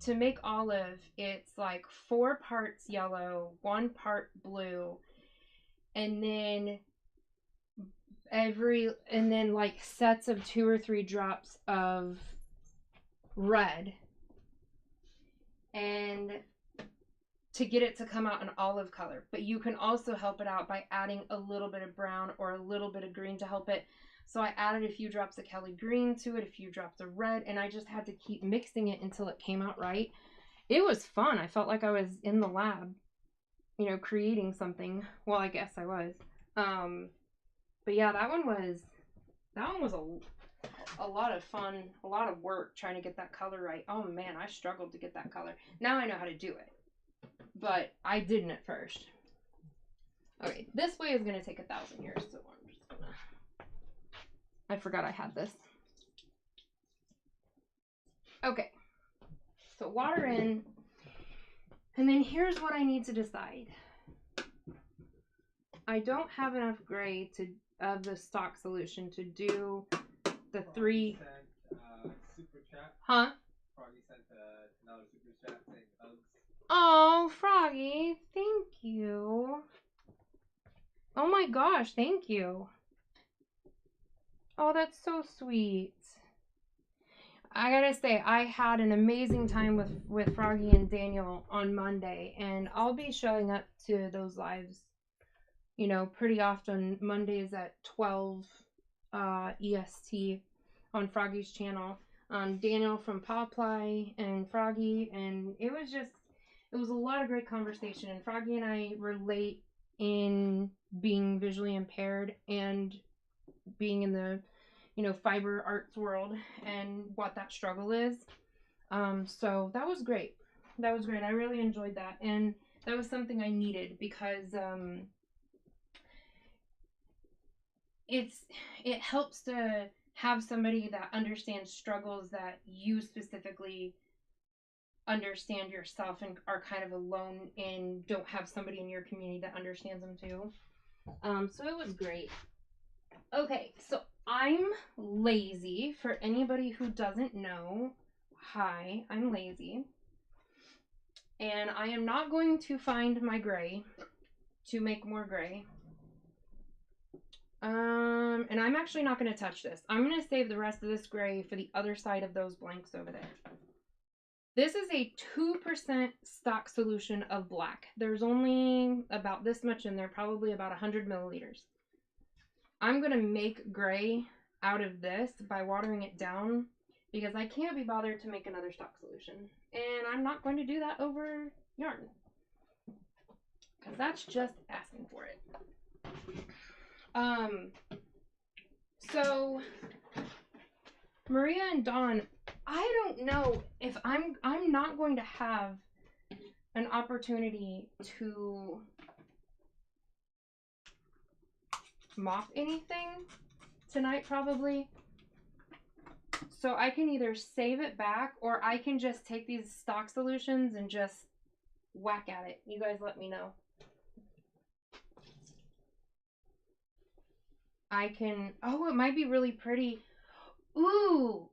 To make olive, it's like 4 parts yellow, 1 part blue, and then like sets of 2 or 3 drops of red, and to get it to come out an olive color. But you can also help it out by adding a little bit of brown or a little bit of green to help it. So I added a few drops of Kelly green to it, a few drops of red, and I just had to keep mixing it until it came out right. It was fun. I felt like I was in the lab, you know, creating something. Well, I guess I was. But yeah, that one was a lot of fun, a lot of work trying to get that color right. Oh man, I struggled to get that color. Now I know how to do it, but I didn't at first. Okay, this way is gonna take 1,000 years, so I'm just gonna. I forgot I had this. Okay, so water in, and then here's what I need to decide. I don't have enough gray of the stock solution to do the 3. Super chat. Huh? Froggy sent another super chat saying hugs. Oh, Froggy, thank you. Oh my gosh, thank you. Oh, that's so sweet. I gotta say, I had an amazing time with Froggy and Daniel on Monday, and I'll be showing up to those lives, you know, pretty often. Mondays at 12 EST on Froggy's channel. Daniel from Poply and Froggy, and it was a lot of great conversation. And Froggy and I relate in being visually impaired and being in the, you know, fiber arts world and what that struggle is. So that was great. That was great. I really enjoyed that, and that was something I needed because it helps to have somebody that understands struggles that you specifically understand yourself and are kind of alone and don't have somebody in your community that understands them too. So it was great. Okay, so I'm lazy. For anybody who doesn't know, hi, I'm lazy. And I am not going to find my gray to make more gray. And I'm actually not going to touch this. I'm going to save the rest of this gray for the other side of those blanks over there. This is a 2% stock solution of black. There's only about this much in there, probably about 100 milliliters. I'm going to make gray out of this by watering it down because I can't be bothered to make another stock solution. And I'm not going to do that over yarn because that's just asking for it. So Maria and Dawn, I don't know if I'm not going to have an opportunity to mop anything tonight probably. So I can either save it back or I can just take these stock solutions and just whack at it. You guys let me know. I can, oh, it might be really pretty. Ooh,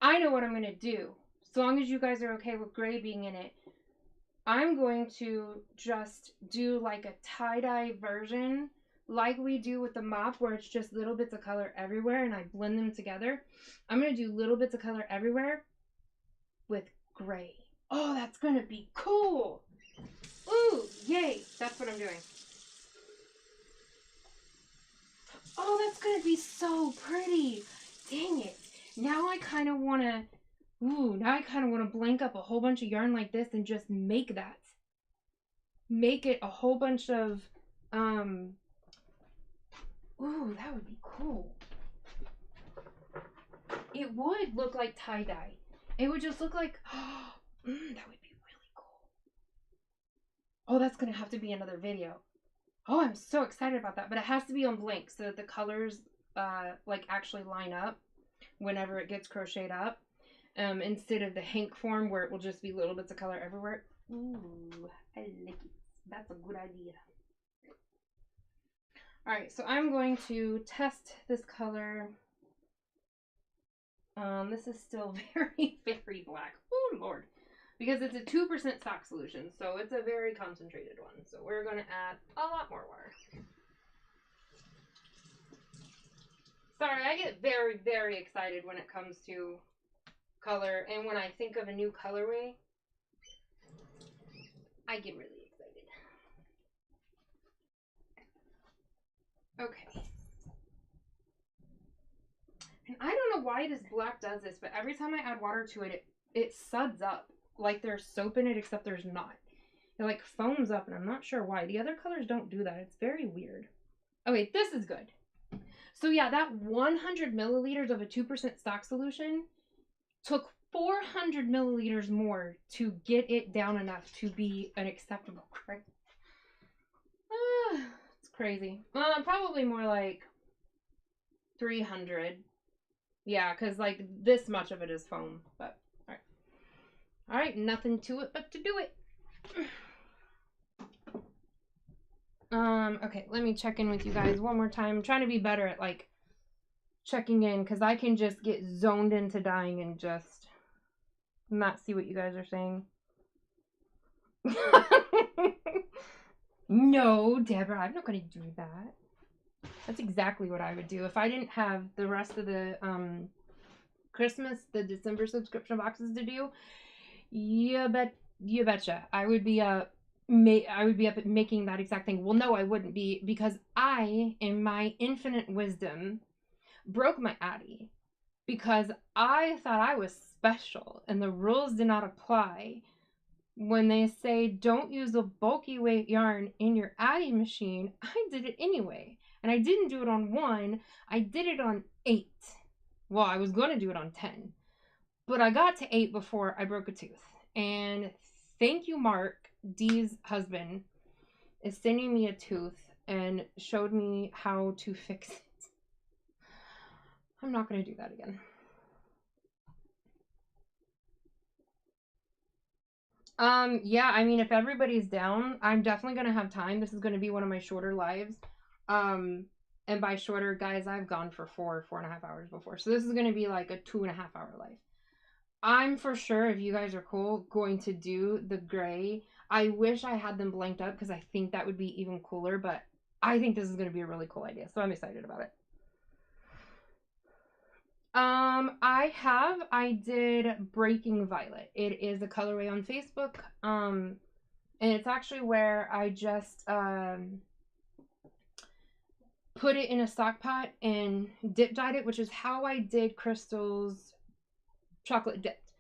I know what I'm going to do. As long as you guys are okay with gray being in it, I'm going to just do like a tie-dye version like we do with the mop where it's just little bits of color everywhere and I blend them together. I'm going to do little bits of color everywhere with gray. Oh, that's going to be cool. Ooh, yay. That's what I'm doing. Oh, that's going to be so pretty. Dang it. Now I kind of want to, blank up a whole bunch of yarn like this and just make that. Make it a whole bunch of, ooh, that would be cool. It would look like tie-dye. It would just look like, that would be really cool. Oh, that's going to have to be another video. Oh, I'm so excited about that. But it has to be on blank so that the colors like actually line up whenever it gets crocheted up. instead of the Hank form where it will just be little bits of color everywhere. Ooh, I like it. That's a good idea. All right, so I'm going to test this color. This is still very, very black. Oh, Lord. Because it's a 2% stock solution, so it's a very concentrated one. So we're going to add a lot more water. Sorry, I get very, very excited when it comes to color. And when I think of a new colorway, I get really excited. Okay. And I don't know why this black does this, but every time I add water to it, it suds up. Like there's soap in it, except there's not. It like foams up, and I'm not sure why. The other colors don't do that. It's very weird. Okay, this is good. So yeah, that 100 milliliters of a 2% stock solution took 400 milliliters more to get it down enough to be an acceptable grade. It's crazy. Probably more like 300. Yeah, because like this much of it is foam. But all right. All right, nothing to it but to do it. Okay, let me check in with you guys one more time. I'm trying to be better at like checking in because I can just get zoned into dying and just not see what you guys are saying. No, Deborah, I'm not going to do that. That's exactly what I would do if I didn't have the rest of the the December subscription boxes to do. You betcha. I would be up making that exact thing. Well, no, I wouldn't be, because I, in my infinite wisdom, broke my Addy because I thought I was special and the rules did not apply when they say don't use a bulky weight yarn in your Addy machine. I did it anyway, and I didn't do it on 1, I did it on 8. Well, I was going to do it on 10, but I got to 8 before I broke a tooth. And thank you, Mark, Dee's husband, is sending me a tooth and showed me how to fix it. I'm not going to do that again. Yeah, I mean, if everybody's down, I'm definitely going to have time. This is going to be one of my shorter lives. And by shorter, guys, I've gone for 4.5 hours before. So this is going to be like a 2.5 hour life. I'm for sure, if you guys are cool, going to do the gray. I wish I had them blanked up because I think that would be even cooler, but I think this is going to be a really cool idea, so I'm excited about it. I did Breaking Violet. It is a colorway on Facebook, and it's actually where I just put it in a stock pot and dip dyed it, which is how I did Crystal's chocolate dipped.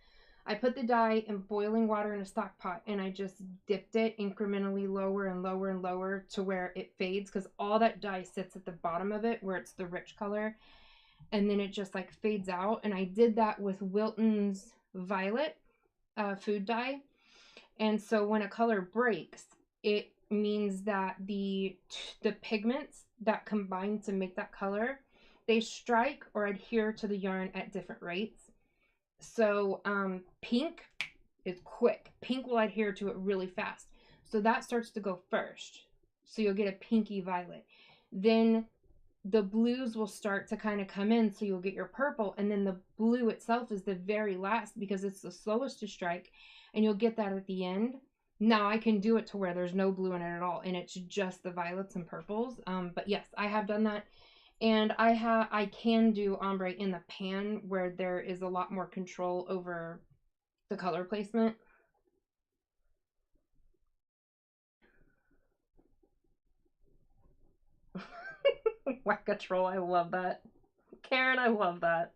I put the dye in boiling water in a stock pot, and I just dipped it incrementally lower and lower and lower to where it fades, because all that dye sits at the bottom of it where it's the rich color, and then it just like fades out. And I did that with Wilton's Violet food dye. And so when a color breaks, it means that the pigments that combine to make that color, they strike or adhere to the yarn at different rates. So pink is quick. Pink will adhere to it really fast. So that starts to go first. So you'll get a pinky violet. Then the blues will start to kind of come in, so you'll get your purple, and then the blue itself is the very last because it's the slowest to strike, and you'll get that at the end. Now I can do it to where there's no blue in it at all, and it's just the violets and purples. But yes, I have done that. And I can do ombre in the pan where there is a lot more control over the color placement. Whack a troll, I love that. Karen, I love that.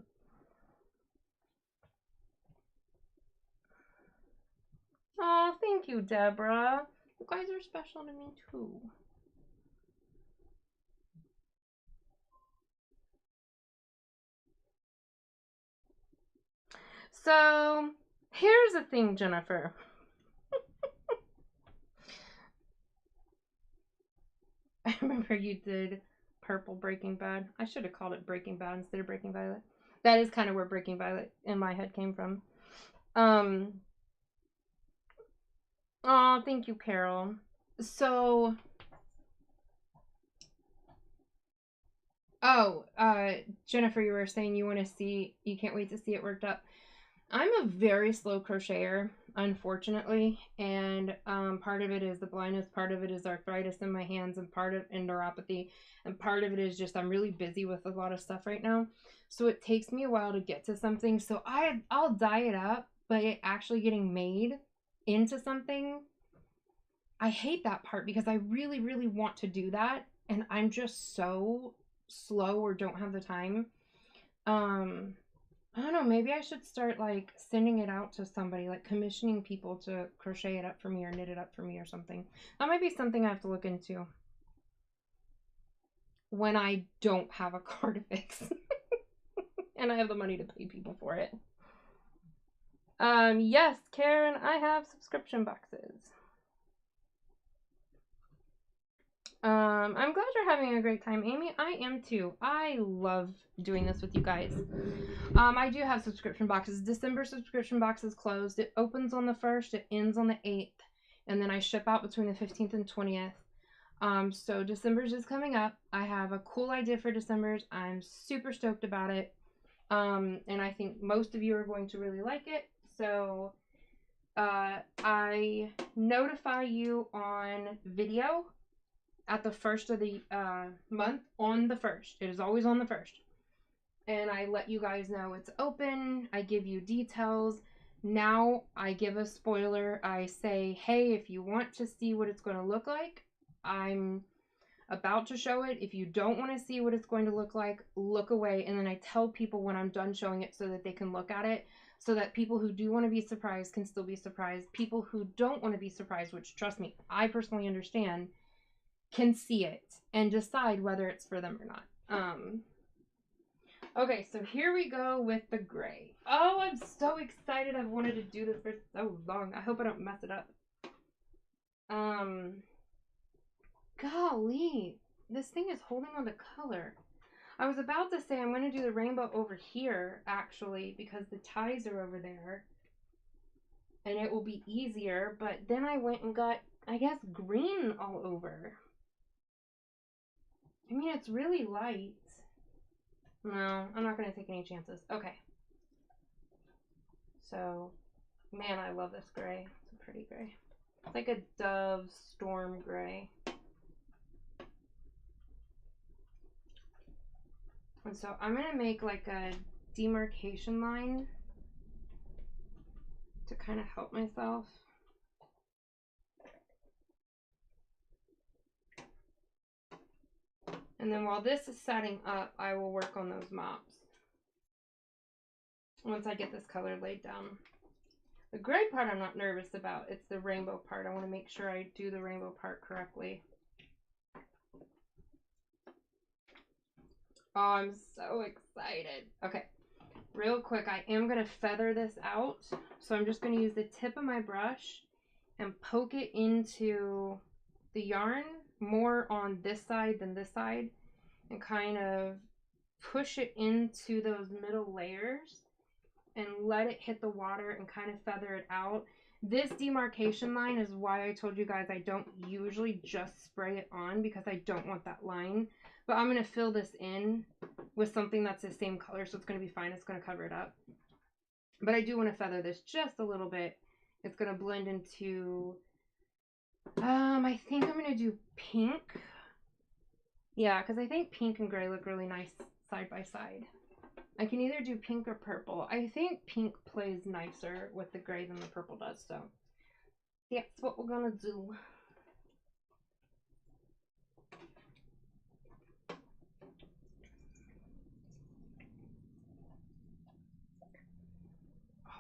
Oh, thank you, Deborah. You guys are special to me too. So, here's the thing, Jennifer. I remember you did purple Breaking Bad. I should have called it Breaking Bad instead of Breaking Violet. That is kind of where Breaking Violet in my head came from. Oh, thank you, Carol. So, Jennifer, you were saying you can't wait to see it worked up. I'm a very slow crocheter, unfortunately, and part of it is the blindness, part of it is arthritis in my hands, and neuropathy, and part of it is just I'm really busy with a lot of stuff right now, so it takes me a while to get to something. So I'll dye it up, but it actually getting made into something, I hate that part because I really, really want to do that, and I'm just so slow or don't have the time. I don't know, maybe I should start like sending it out to somebody, like commissioning people to crochet it up for me or knit it up for me or something. That might be something I have to look into when I don't have a car to fix and I have the money to pay people for it. Yes, Karen, I have subscription boxes. I'm glad you're having a great time, Amy. I am too. I love doing this with you guys. I do have subscription boxes. December subscription box is closed. It opens on the 1st, it ends on the 8th, and then I ship out between the 15th and 20th. So December's is coming up. I have a cool idea for December's. I'm super stoked about it. And I think most of you are going to really like it. So I notify you on video at the 1st of the month on the 1st. It is always on the 1st. And I let you guys know it's open. I give you details. Now I give a spoiler. I say, hey, if you want to see what it's going to look like, I'm about to show it. If you don't want to see what it's going to look like, look away. And then I tell people when I'm done showing it so that they can look at it, so that people who do want to be surprised can still be surprised. People who don't want to be surprised, which trust me, I personally understand, can see it and decide whether it's for them or not. Okay, so here we go with the gray. Oh, I'm so excited. I've wanted to do this for so long. I hope I don't mess it up. Golly, this thing is holding on to color. I was about to say I'm going to do the rainbow over here, actually, because the ties are over there. And it will be easier, but then I went and got, I guess, green all over. I mean, it's really light. No, I'm not going to take any chances. Okay. So, man, I love this gray. It's a pretty gray. It's like a dove storm gray. And so I'm going to make like a demarcation line to kind of help myself. And then while this is setting up, I will work on those mops once I get this color laid down. The gray part I'm not nervous about. It's the rainbow part. I want to make sure I do the rainbow part correctly. Oh, I'm so excited. Okay, real quick, I am going to feather this out. So I'm just going to use the tip of my brush and poke it into the yarn more on this side than this side and kind of push it into those middle layers and let it hit the water and kind of feather it out. This demarcation line is why I told you guys I don't usually just spray it on, because I don't want that line. But I'm going to fill this in with something that's the same color, so it's going to be fine. It's going to cover it up. But I do want to feather this just a little bit. It's going to blend into, I think I'm going to do pink. Yeah, because I think pink and gray look really nice side by side. I can either do pink or purple. I think pink plays nicer with the gray than the purple does, so that's what we're gonna do.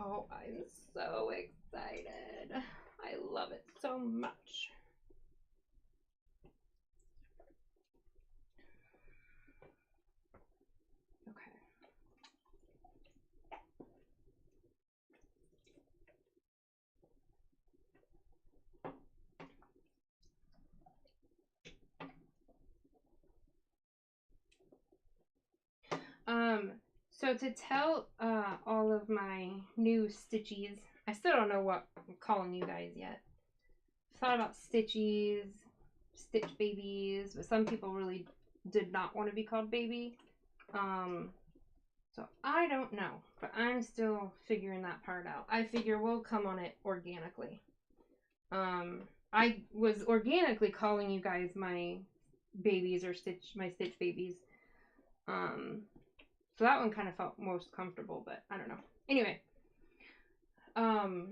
Oh, I'm so excited. I love it so much. So to tell all of my new Stitchies, I still don't know what I'm calling you guys yet. Thought about Stitchies, Stitch Babies, but some people really did not want to be called baby. So I don't know, but I'm still figuring that part out. I figure we'll come on it organically. I was organically calling you guys my babies or my Stitch babies. So that one kind of felt most comfortable, but I don't know. Anyway, to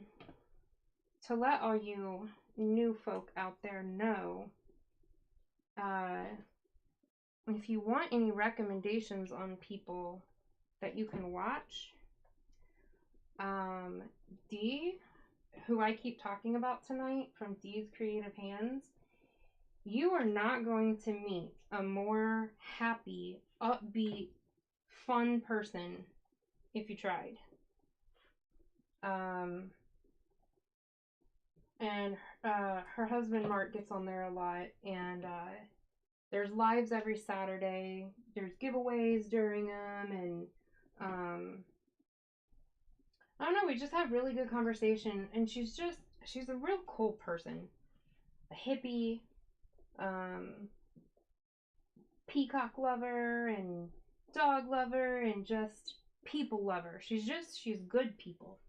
let all you new folk out there know, if you want any recommendations on people that you can watch, Dee, who I keep talking about tonight from Dee's Creative Hands, you are not going to meet a more happy, upbeat, fun person if you tried. And her husband Mark gets on there a lot, and there's lives every Saturday. There's giveaways during them, and I don't know, we just have really good conversation, and she's a real cool person. A hippie, peacock lover, and dog lover, and just people lover. She's good people.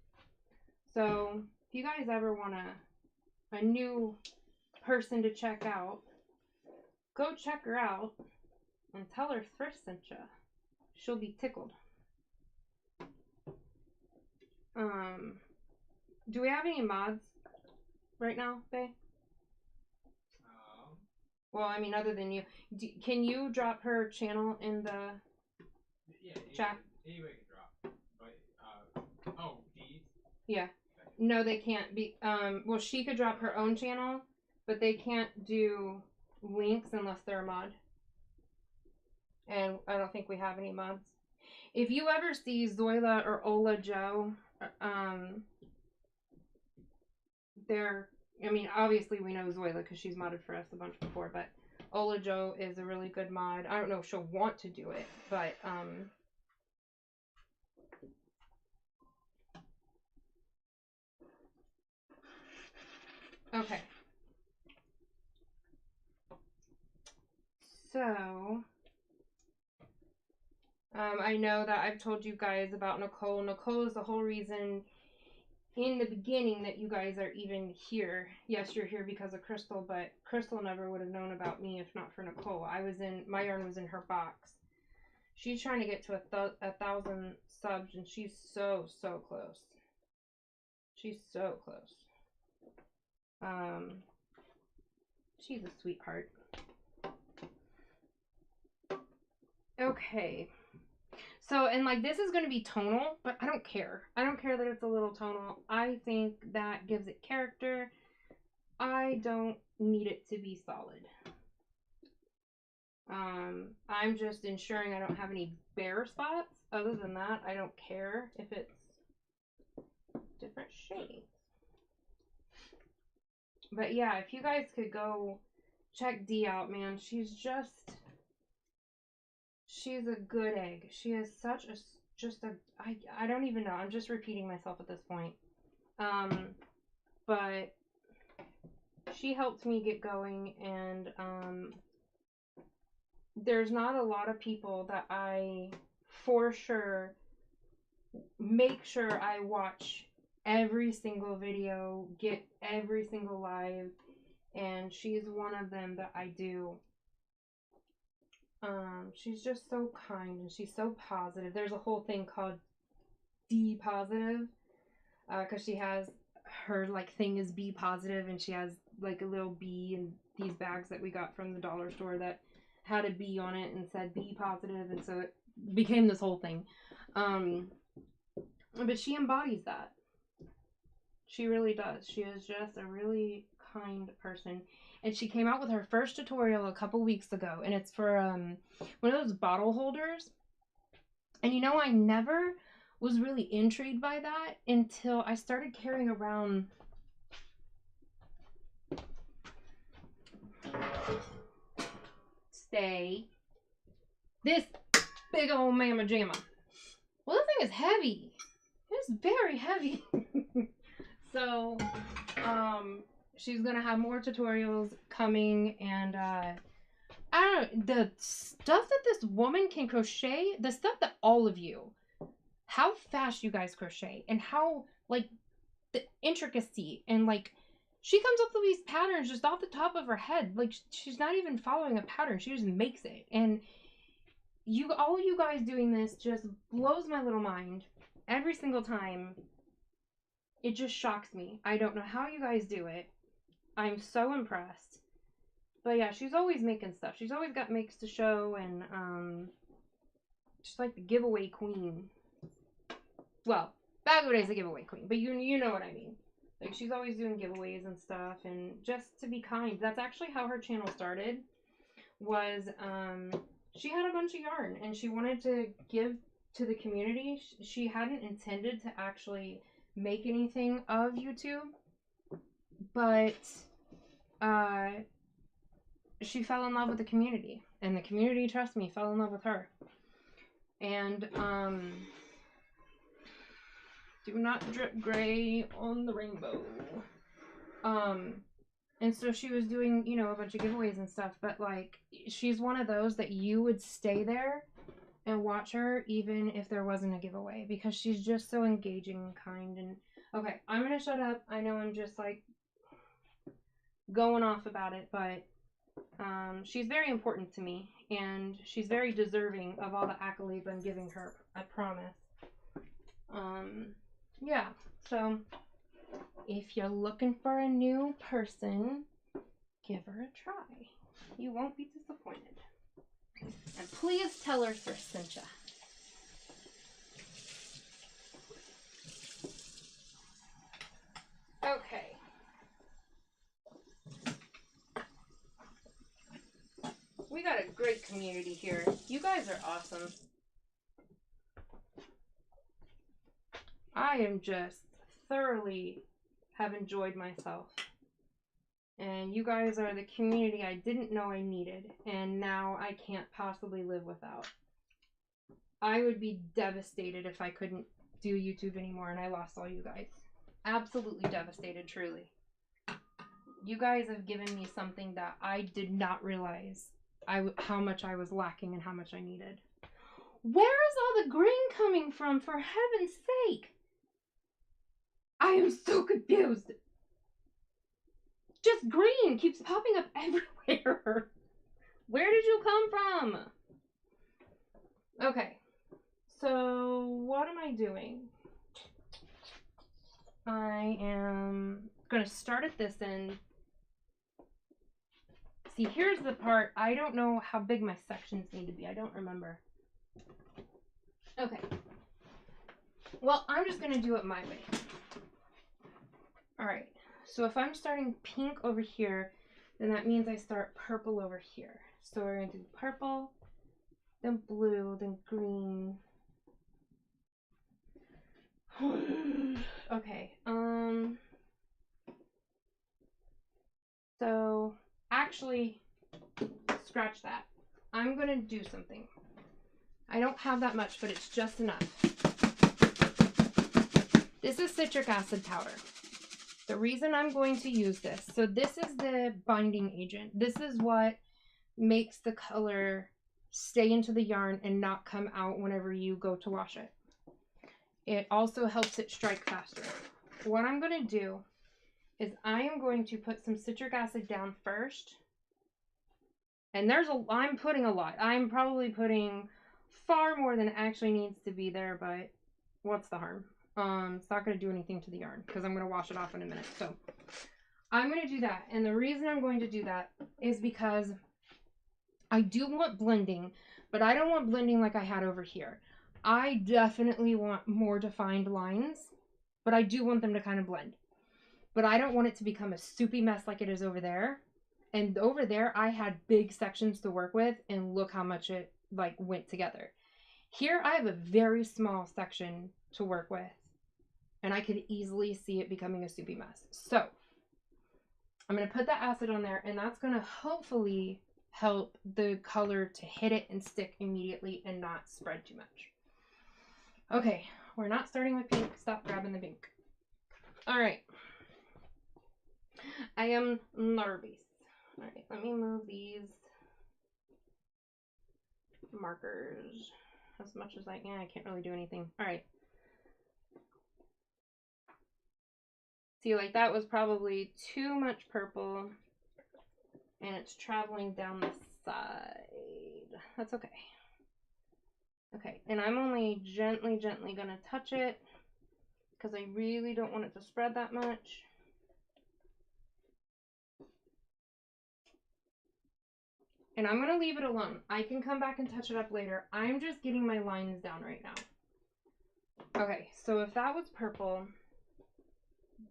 So if you guys ever want a new person to check out, go check her out and tell her Thrift sent ya. She'll be tickled. Do we have any mods right now, Faye? Well, I mean, other than you. Can you drop her channel in the chat? Anyway, can drop. But, Dee's? Yeah. No, they can't be. Well, she could drop her own channel, but they can't do links unless they're a mod. And I don't think we have any mods. If you ever see Zoila or Ola Joe, I mean, obviously we know Zoila because she's modded for us a bunch before, but Ola Joe is a really good mod. I don't know if she'll want to do it, but okay. So I know that I've told you guys about Nicole. Nicole is the whole reason in the beginning that you guys are even here. Yes, you're here because of Crystal, but Crystal never would have known about me if not for Nicole. My yarn was in her box. She's trying to get to 1,000 subs, and she's so close. She's so close. She's a sweetheart. Okay. So, and like, this is going to be tonal, but I don't care. I don't care that it's a little tonal. I think that gives it character. I don't need it to be solid. I'm just ensuring I don't have any bare spots. Other than that, I don't care if it's different shades. But yeah, if you guys could go check Dee out, man, she's a good egg. She is such I don't even know. I'm just repeating myself at this point. But she helped me get going, and there's not a lot of people that I for sure make sure I watch every single video, get every single live, and she's one of them that I do. She's just so kind, and she's so positive. There's a whole thing called D positive, because she has her like thing is B positive, and she has like a little bee in these bags that we got from the dollar store that had a bee on it and said B positive, and so it became this whole thing. But she embodies that. She really does. She is just a really kind person. And she came out with her first tutorial a couple weeks ago, and it's for one of those bottle holders. And you know, I never was really intrigued by that until I started carrying around this big old mamma jamma. Well, the thing is heavy. It's very heavy. So, she's gonna have more tutorials coming, and I don't know, the stuff that this woman can crochet, the stuff that all of you, how fast you guys crochet, and how, like, the intricacy, and, like, she comes up with these patterns just off the top of her head. Like, she's not even following a pattern, she just makes it. And all you guys doing this just blows my little mind every single time. It just shocks me. I don't know how you guys do it. I'm so impressed. But yeah, she's always making stuff. She's always got makes to show, and she's like the giveaway queen. Well, Baguday's a giveaway queen, but you know what I mean. Like, she's always doing giveaways and stuff, and just to be kind. That's actually how her channel started. Was she had a bunch of yarn, and she wanted to give to the community. She hadn't intended to actually make anything of YouTube, but she fell in love with the community, and the community, trust me, fell in love with her. And do not drip gray on the rainbow. And so she was doing, you know, a bunch of giveaways and stuff, but like, she's one of those that you would stay there and watch her even if there wasn't a giveaway, because she's just so engaging and kind. And okay, I'm gonna shut up. I know I'm just like going off about it, but she's very important to me, and she's very deserving of all the accolades I'm giving her, I promise. Yeah, so if you're looking for a new person, give her a try. You won't be disappointed. And please tell her Thrift sent ya. Okay. We got a great community here. You guys are awesome. I am just thoroughly have enjoyed myself. And you guys are the community I didn't know I needed, and now I can't possibly live without. I would be devastated if I couldn't do YouTube anymore and I lost all you guys. Absolutely devastated, truly. You guys have given me something that I did not realize how much I was lacking and how much I needed. Where is all the green coming from, for heaven's sake? I am so confused. Just green keeps popping up everywhere. Where did you come from? Okay. So, what am I doing? I am going to start at this end. See, here's the part. I don't know how big my sections need to be. I don't remember. Okay. Well, I'm just going to do it my way. Alright. So if I'm starting pink over here, then that means I start purple over here. So we're going to do purple, then blue, then green. Okay, so actually, scratch that. I'm gonna do something. I don't have that much, but it's just enough. This is citric acid powder. The reason I'm going to use this, so this is the binding agent. This is what makes the color stay into the yarn and not come out whenever you go to wash it. It also helps it strike faster. What I'm going to do is I am going to put some citric acid down first. And I'm putting a lot. I'm probably putting far more than actually needs to be there, but what's the harm? It's not going to do anything to the yarn because I'm going to wash it off in a minute. So I'm going to do that. And the reason I'm going to do that is because I do want blending, but I don't want blending like I had over here. I definitely want more defined lines, but I do want them to kind of blend. But I don't want it to become a soupy mess like it is over there. And over there, I had big sections to work with, and look how much it like went together. Here, I have a very small section to work with, and I could easily see it becoming a soupy mess. So I'm going to put that acid on there, and that's going to hopefully help the color to hit it and stick immediately and not spread too much. Okay, we're not starting with pink. Stop grabbing the pink. All right. I am nervous. All right, let me move these markers as much as I can. I can't really do anything. All right. See, like that was probably too much purple, and it's traveling down the side. That's okay. Okay, and I'm only gently gonna touch it because I really don't want it to spread that much. And I'm gonna leave it alone. I can come back and touch it up later. I'm just getting my lines down right now. Okay, so if that was purple,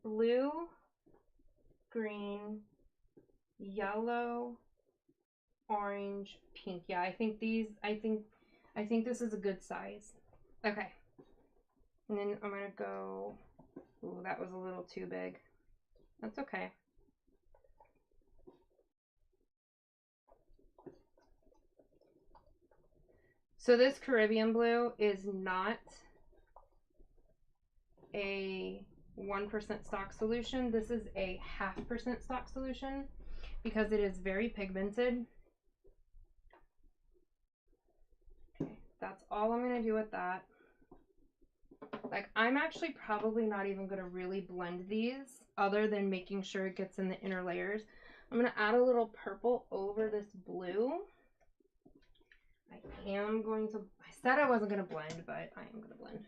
blue, green, yellow, orange, pink. Yeah, I think this is a good size. Okay. And then I'm gonna go, ooh, that was a little too big. That's okay. So this Caribbean blue is not a 1% stock solution. This is a 0.5% stock solution because it is very pigmented. Okay, that's all I'm gonna do with that. Like, I'm actually probably not even gonna really blend these other than making sure it gets in the inner layers. I'm gonna add a little purple over this blue. I said I wasn't gonna blend, but I am gonna blend.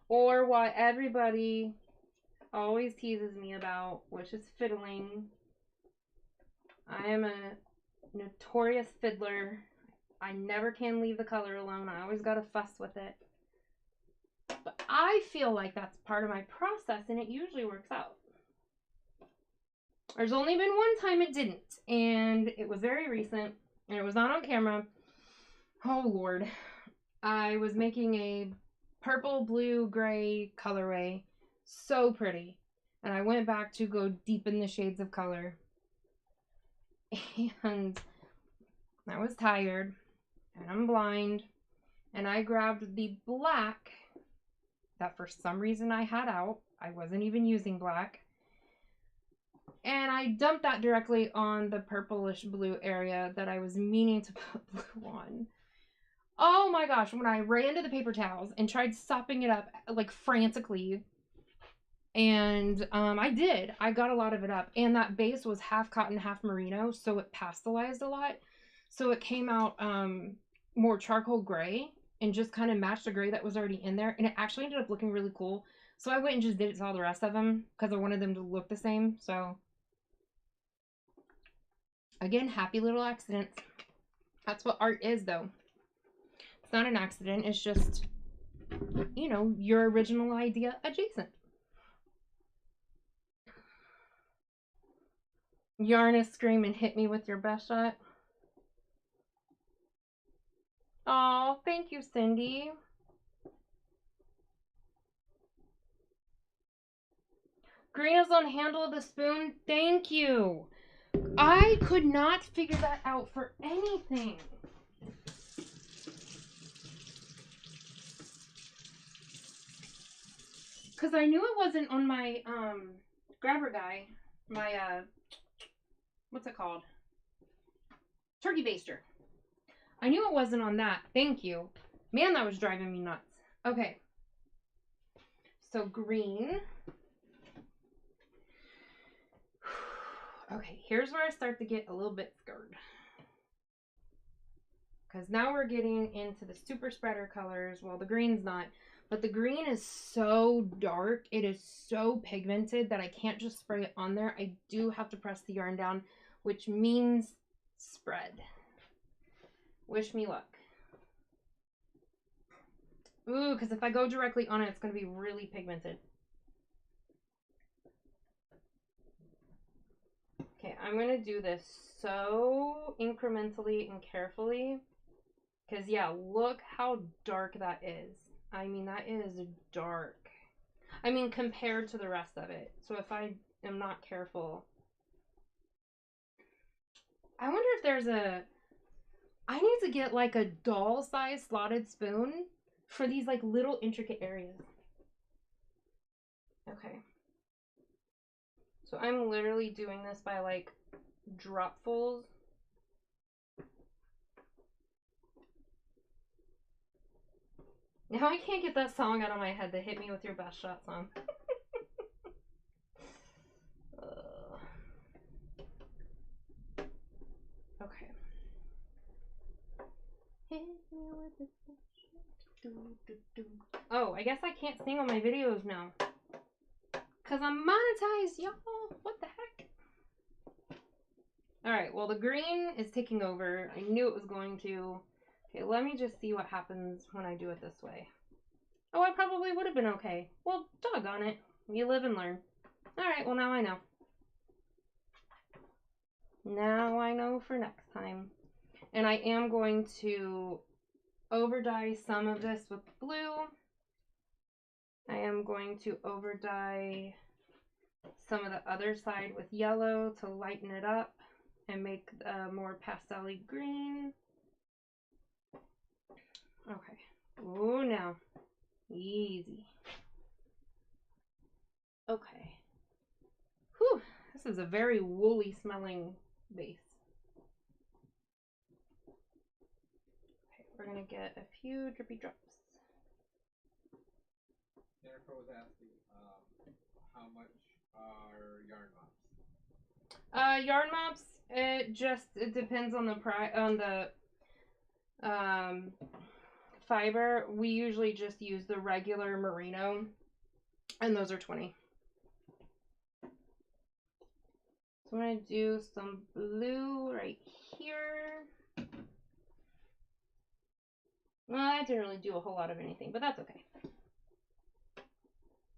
Or what everybody always teases me about, which is fiddling. I am a notorious fiddler. I never can leave the color alone. I always gotta fuss with it. But I feel like that's part of my process, and it usually works out. There's only been one time it didn't, and it was very recent, and it was not on camera. Oh, Lord. I was making a purple, blue, gray colorway. So pretty. And I went back to go deepen the shades of color. And I was tired, and I'm blind, and I grabbed the black that for some reason I had out. I wasn't even using black. And I dumped that directly on the purplish blue area that I was meaning to put blue on. Oh my gosh, when I ran to the paper towels and tried sopping it up like frantically, and I did. I got a lot of it up. And that base was half cotton, half merino, so it pastelized a lot. So it came out more charcoal gray and just kind of matched the gray that was already in there. And it actually ended up looking really cool. So I went and just did it to all the rest of them because I wanted them to look the same. So again, happy little accidents. That's what art is, though. It's not an accident. It's just, you know, your original idea adjacent. Yarn scream and hit me with your best shot. Oh, thank you, Cindy. Green is on handle of the spoon. Thank you. I could not figure that out for anything. Because I knew it wasn't on my grabber guy. My, what's it called? Turkey baster. I knew it wasn't on that. Thank you. Man, that was driving me nuts. Okay. So green. Okay, here's where I start to get a little bit scared. Because now we're getting into the super spreader colors. Well, the green's not. But the green is so dark. It is so pigmented that I can't just spray it on there. I do have to press the yarn down, which means spread. Wish me luck. Ooh, because if I go directly on it, it's going to be really pigmented. Okay, I'm going to do this so incrementally and carefully. Because, yeah, look how dark that is. I mean, that is dark. I mean, compared to the rest of it. So if I am not careful. I wonder if there's a... I need to get like a doll-sized slotted spoon for these like little intricate areas. Okay. So I'm literally doing this by like dropfuls. Now I can't get that song out of my head, the Hit Me With Your Best Shot song. Okay. Hit me with your best shot. Oh, I guess I can't sing on my videos now. Cause I'm monetized, y'all. What the heck? Alright, well the green is taking over. I knew it was going to. Okay, let me just see what happens when I do it this way. Oh, I probably would have been okay. Well, doggone it. You live and learn. Alright, well now I know. Now I know for next time. And I am going to over dye some of this with blue. I am going to over dye some of the other side with yellow to lighten it up and make more pastel-y green. Okay. Ooh, now. Easy. Okay. Whew. This is a very woolly smelling base. Okay, we're gonna get a few drippy drops. Jennifer was asking, how much are yarn mops? Yarn mops, it depends on the fiber. We usually just use the regular merino, and those are 20. So I'm gonna do some blue right here. Well, that didn't really do a whole lot of anything, but that's okay.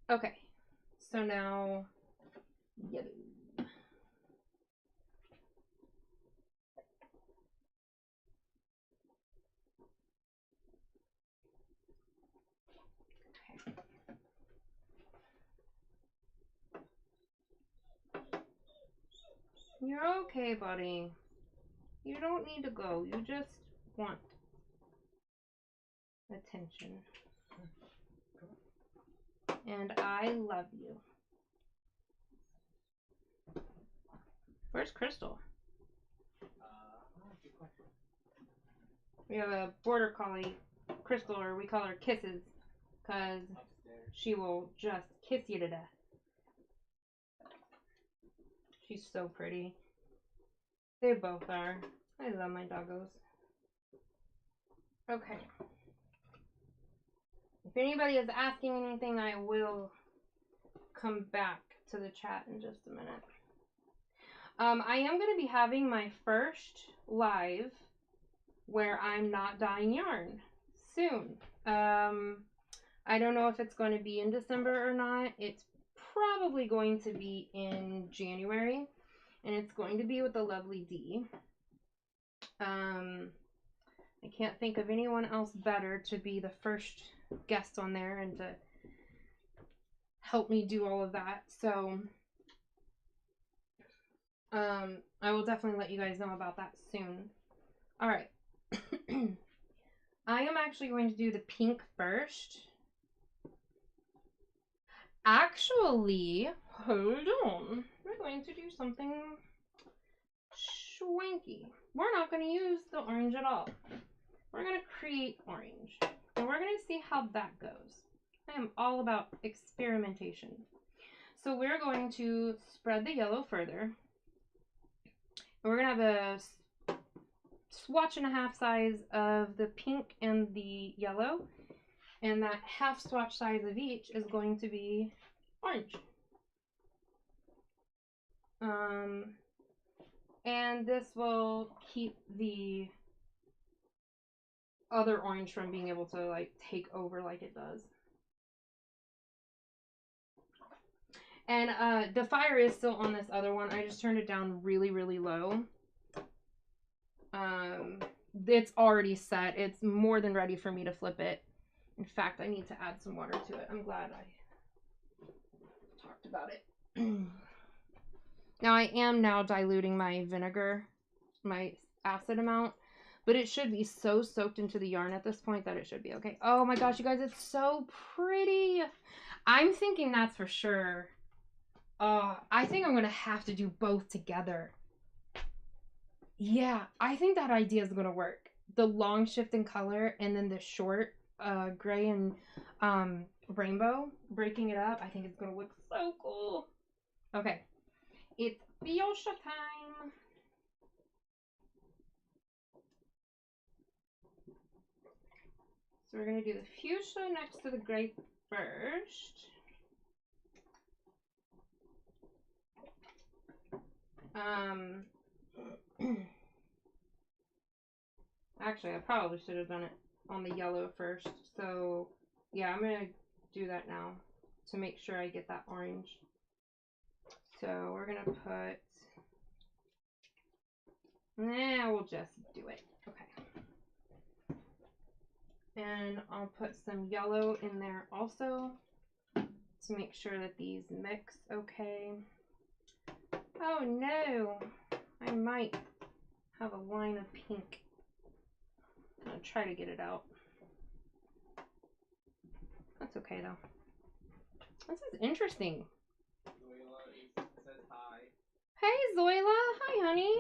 Okay, so now yellow. You're okay, buddy. You don't need to go. You just want attention. And I love you. Where's Crystal? Good question. We have a border collie, Crystal, or we call her Kisses, because Upstairs. she will just kiss you to death. She's so pretty. They both are. I love my doggos. Okay. If anybody is asking anything, I will come back to the chat in just a minute. I am going to be having my first live where I'm not dyeing yarn soon. I don't know if it's going to be in December or not. It's probably going to be in January, and it's going to be with the lovely Dee. I can't think of anyone else better to be the first guest on there and to help me do all of that. So I will definitely let you guys know about that soon. All right. I am actually going to do the pink first. Actually, hold on. We're going to do something swanky. We're not going to use the orange at all. We're going to create orange. And we're going to see how that goes. I am all about experimentation. So we're going to spread the yellow further. And we're going to have a swatch and a half size of the pink and the yellow. And that half swatch size of each is going to be orange. And this will keep the other orange from being able to like take over like it does. And the fire is still on this other one. I just turned it down really, really low. It's already set. It's more than ready for me to flip it. In fact, I need to add some water to it. I'm glad I talked about it. Now I am diluting my vinegar, my acid amount, But it should be so soaked into the yarn at this point that it should be okay. Oh my gosh, you guys, it's so pretty. I'm thinking that's for sure. I think I'm going to have to do both together. Yeah, I think that idea is going to work. The long shift in color and then the short gray and rainbow, breaking it up. I think it's going to look so cool. Okay, it's fuchsia time. So we're going to do the fuchsia next to the gray first. Actually, I probably should have done it on the yellow first. So, yeah, I'm going to do that now to make sure I get that orange. So, we're going to put... we'll just do it. Okay. And I'll put some yellow in there also to make sure that these mix okay. Oh no, I might have a line of pink. I'm gonna try to get it out. That's okay though. This is interesting. Zoila says hi. Hey Zoila, hi honey.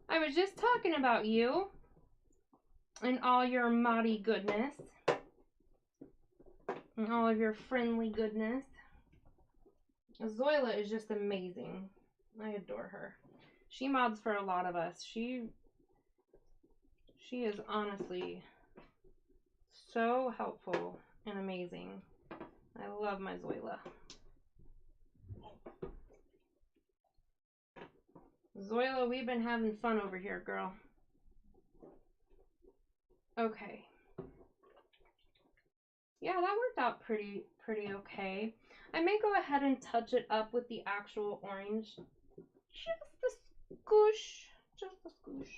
I was just talking about you and all your Madi goodness and all of your friendly goodness. Zoila is just amazing. I adore her. She mods for a lot of us. She is honestly so helpful and amazing. I love my Zoila. Zoila, we've been having fun over here, girl. Okay. Yeah, that worked out pretty okay. I may go ahead and touch it up with the actual orange. Just a scoosh. Just a scoosh.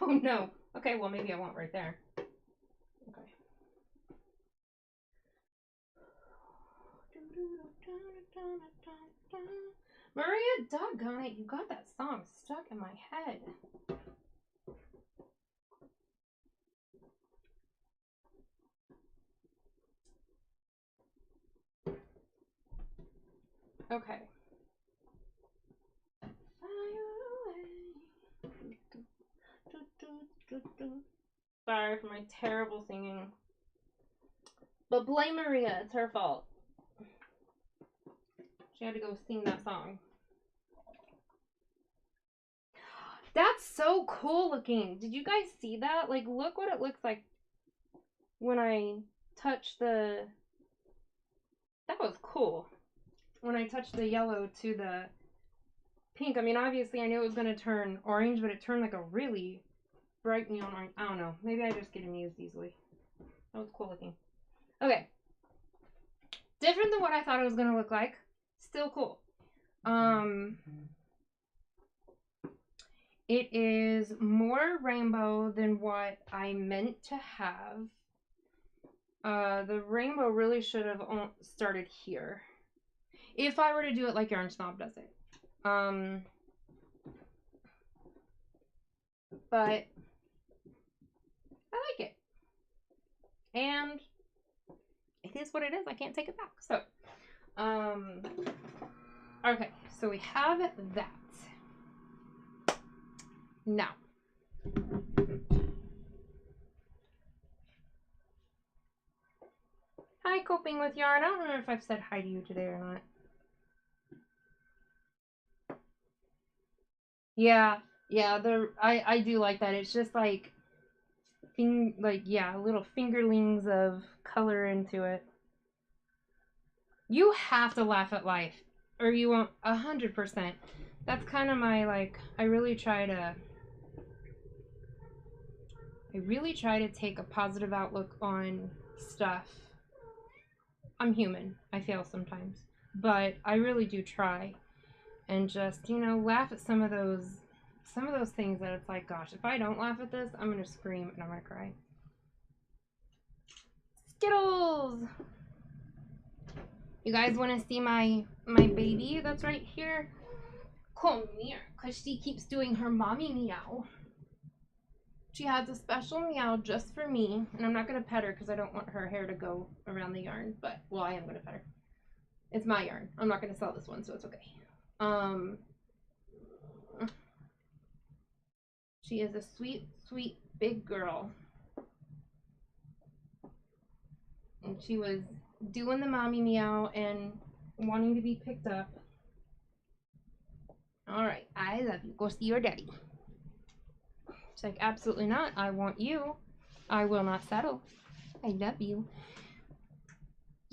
Oh no. Okay, well maybe I won't right there. Okay. Maria, doggone it, you got that song stuck in my head. Okay. Sorry for my terrible singing. But blame Maria, it's her fault. She had to go sing that song. That's so cool looking. Did you guys see that? Like, look what it looks like when I touch the... That was cool. When I touched the yellow to the pink. I mean, obviously I knew it was going to turn orange, but it turned like a really bright neon orange. I don't know. Maybe I just get amused easily. That was cool looking. Okay. Different than what I thought it was going to look like. Still cool. It is more rainbow than what I meant to have. The rainbow really should have started here. If I were to do it like Yarn Snob does it. But I like it. And it is what it is. I can't take it back. So, okay. So we have that. Now. Hi, Coping with Yarn. I don't remember if I've said hi to you today or not. Yeah, I do like that. It's just like little fingerlings of color into it. You have to laugh at life, or you won't. 100%. That's kind of my I really try to take a positive outlook on stuff. I'm human. I fail sometimes, but I really do try. And just, laugh at some of those things that it's like, gosh, if I don't laugh at this, I'm going to scream and I'm going to cry. Skittles! You guys want to see my baby that's right here? Come here, because she keeps doing her mommy meow. She has a special meow just for me, and I'm not going to pet her because I don't want her hair to go around the yarn, but, well, I am going to pet her. It's my yarn. I'm not going to sell this one, so it's okay. She is a sweet, sweet big girl. And she was doing the mommy meow and wanting to be picked up. Alright, I love you. Go see your daddy. She's like, absolutely not. I want you. I will not settle. I love you.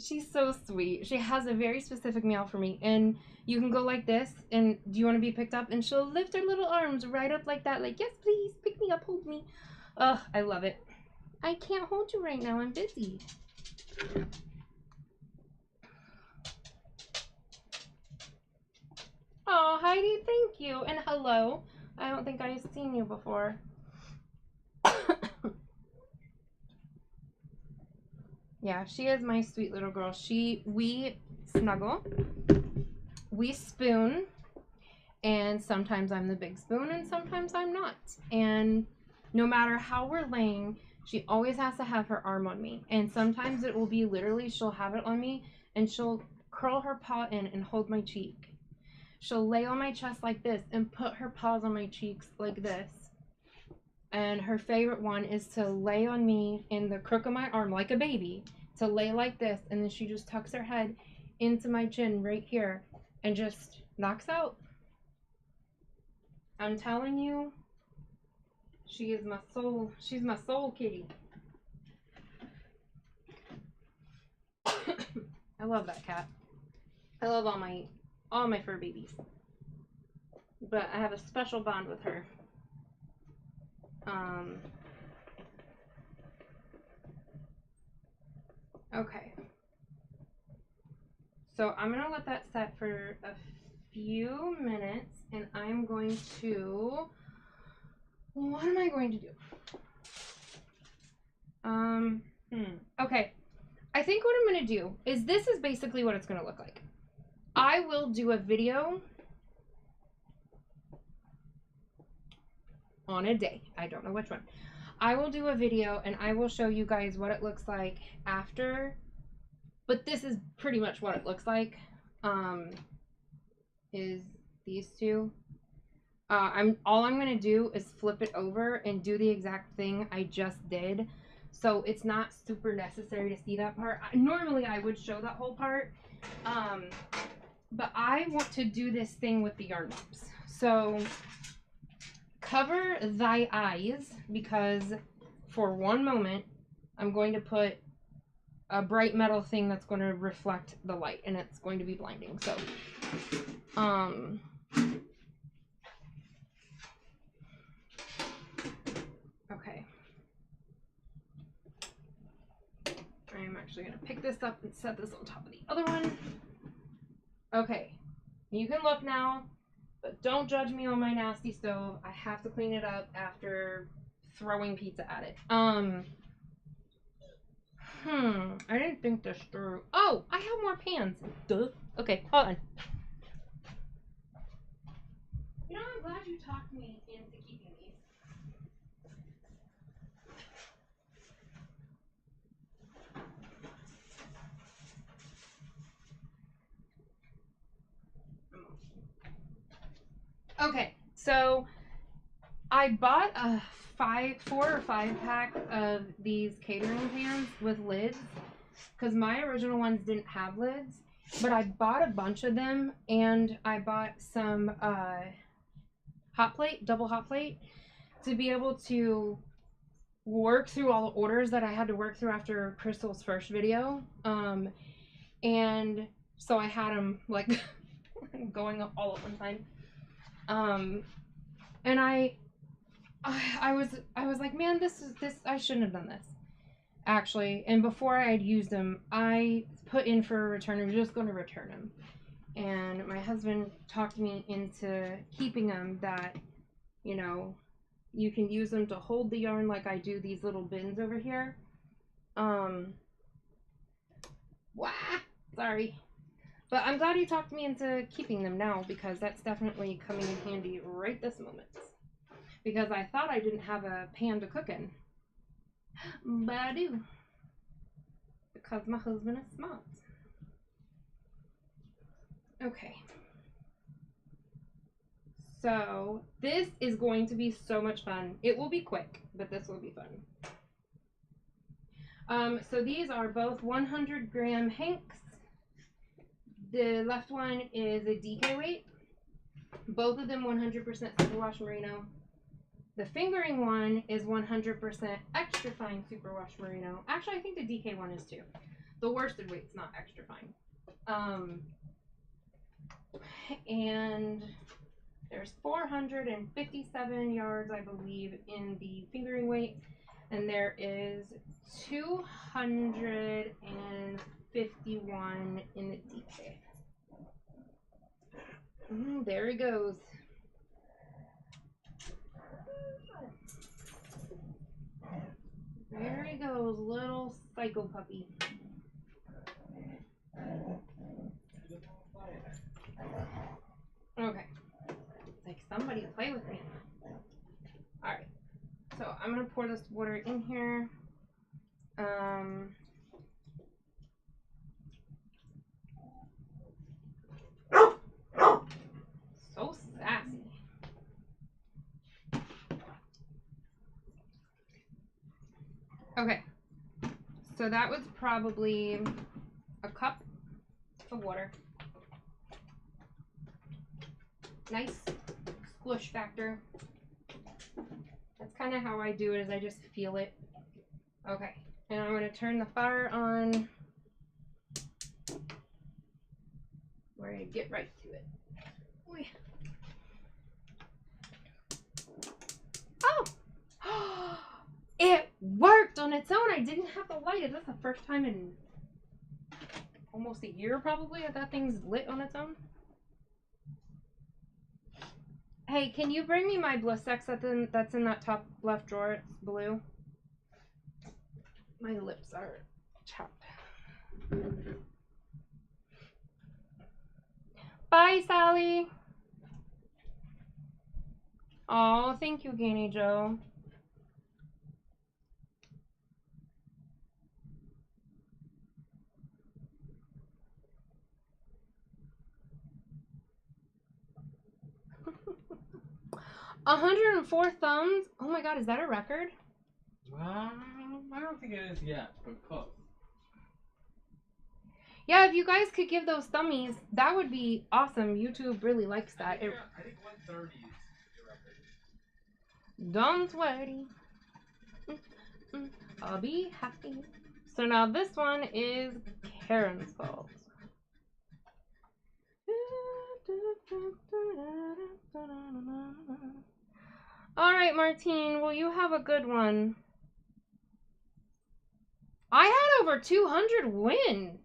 She's so sweet. She has a very specific meow for me. And you can go like this. And do you want to be picked up? And she'll lift her little arms right up like that. Like, yes, please. Pick me up. Hold me. Ugh, I love it. I can't hold you right now. I'm busy. Oh, Heidi, thank you. And hello. I don't think I've seen you before. Yeah, she is my sweet little girl. We snuggle, we spoon, and sometimes I'm the big spoon and sometimes I'm not. And no matter how we're laying, she always has to have her arm on me. And sometimes it will be literally, she'll have it on me and she'll curl her paw in and hold my cheek. She'll lay on my chest like this and put her paws on my cheeks like this. And her favorite one is to lay on me in the crook of my arm like a baby, to lay like this, and then she just tucks her head into my chin right here and just knocks out. I'm telling you, she is my soul. She's my soul kitty. I love that cat. I love all my fur babies. But I have a special bond with her. Okay. So I'm gonna let that set for a few minutes, and I'm going to, what am I going to do? Okay. I think what I'm gonna do is, this is basically what it's gonna look like. I will do a video on a day. I don't know which one. I will do a video and I will show you guys what it looks like after, but this is pretty much what it looks like. Is these two. All I'm gonna do is flip it over and do the exact thing I just did. So it's not super necessary to see that part. Normally I would show that whole part. But I want to do this thing with the yarn bumps. So cover thy eyes, because for one moment I'm going to put a bright metal thing that's going to reflect the light, and it's going to be blinding. So okay, I'm actually going to pick this up and set this on top of the other one. Okay, you can look now, but don't judge me on my nasty stove. I have to clean it up after throwing pizza at it. I didn't think this through. Oh, I have more pans. Duh. Okay, hold on. You know, I'm glad you talked me into keeping these. Okay, so I bought a 4 or 5 pack of these catering pans with lids, because my original ones didn't have lids, but I bought a bunch of them, and I bought some double hot plate, to be able to work through all the orders that I had to work through after Crystal's first video. And so I had them like going up all at one time. And I was like, man, this I shouldn't have done this, actually. And before I had used them, I put in for a return. I was just going to return them, and my husband talked me into keeping them. That, you know, you can use them to hold the yarn like I do these little bins over here. Sorry. But I'm glad you talked me into keeping them now because that's definitely coming in handy right this moment. Because I thought I didn't have a pan to cook in. But I do. Because my husband is smart. Okay. So this is going to be so much fun. It will be quick, but this will be fun. So these are both 100-gram Hanks. The left one is a DK weight. Both of them 100% superwash merino. The fingering one is 100% extra fine superwash merino. Actually, I think the DK one is too. The worsted weight's not extra fine. And there's 457 yards, I believe, in the fingering weight. And there is 251 in the DK. There he goes. There he goes, little psycho puppy. Okay. It's like somebody play with me. Alright. So I'm gonna pour this water in here. So sassy. Okay. So that was probably a cup of water. Nice squish factor. That's kind of how I do it, is I just feel it. Okay, and I'm going to turn the fire on. We're going to get right to it. Oy. Oh! It worked on its own. I didn't have to light it. That's the first time in almost a year probably that thing's lit on its own. Hey, can you bring me my Blistex that's in that top left drawer? It's blue. My lips are chapped. Bye, Sally. Oh, thank you, Ganey Joe. A 104 thumbs? Oh my god, is that a record? I don't think it is yet, but close. Yeah, if you guys could give those thummies, that would be awesome. YouTube really likes that. I think 130 is the record. Don't worry. I'll be happy. So now this one is Karen's fault. Alright, Martine, will you have a good one? I had over 200 win.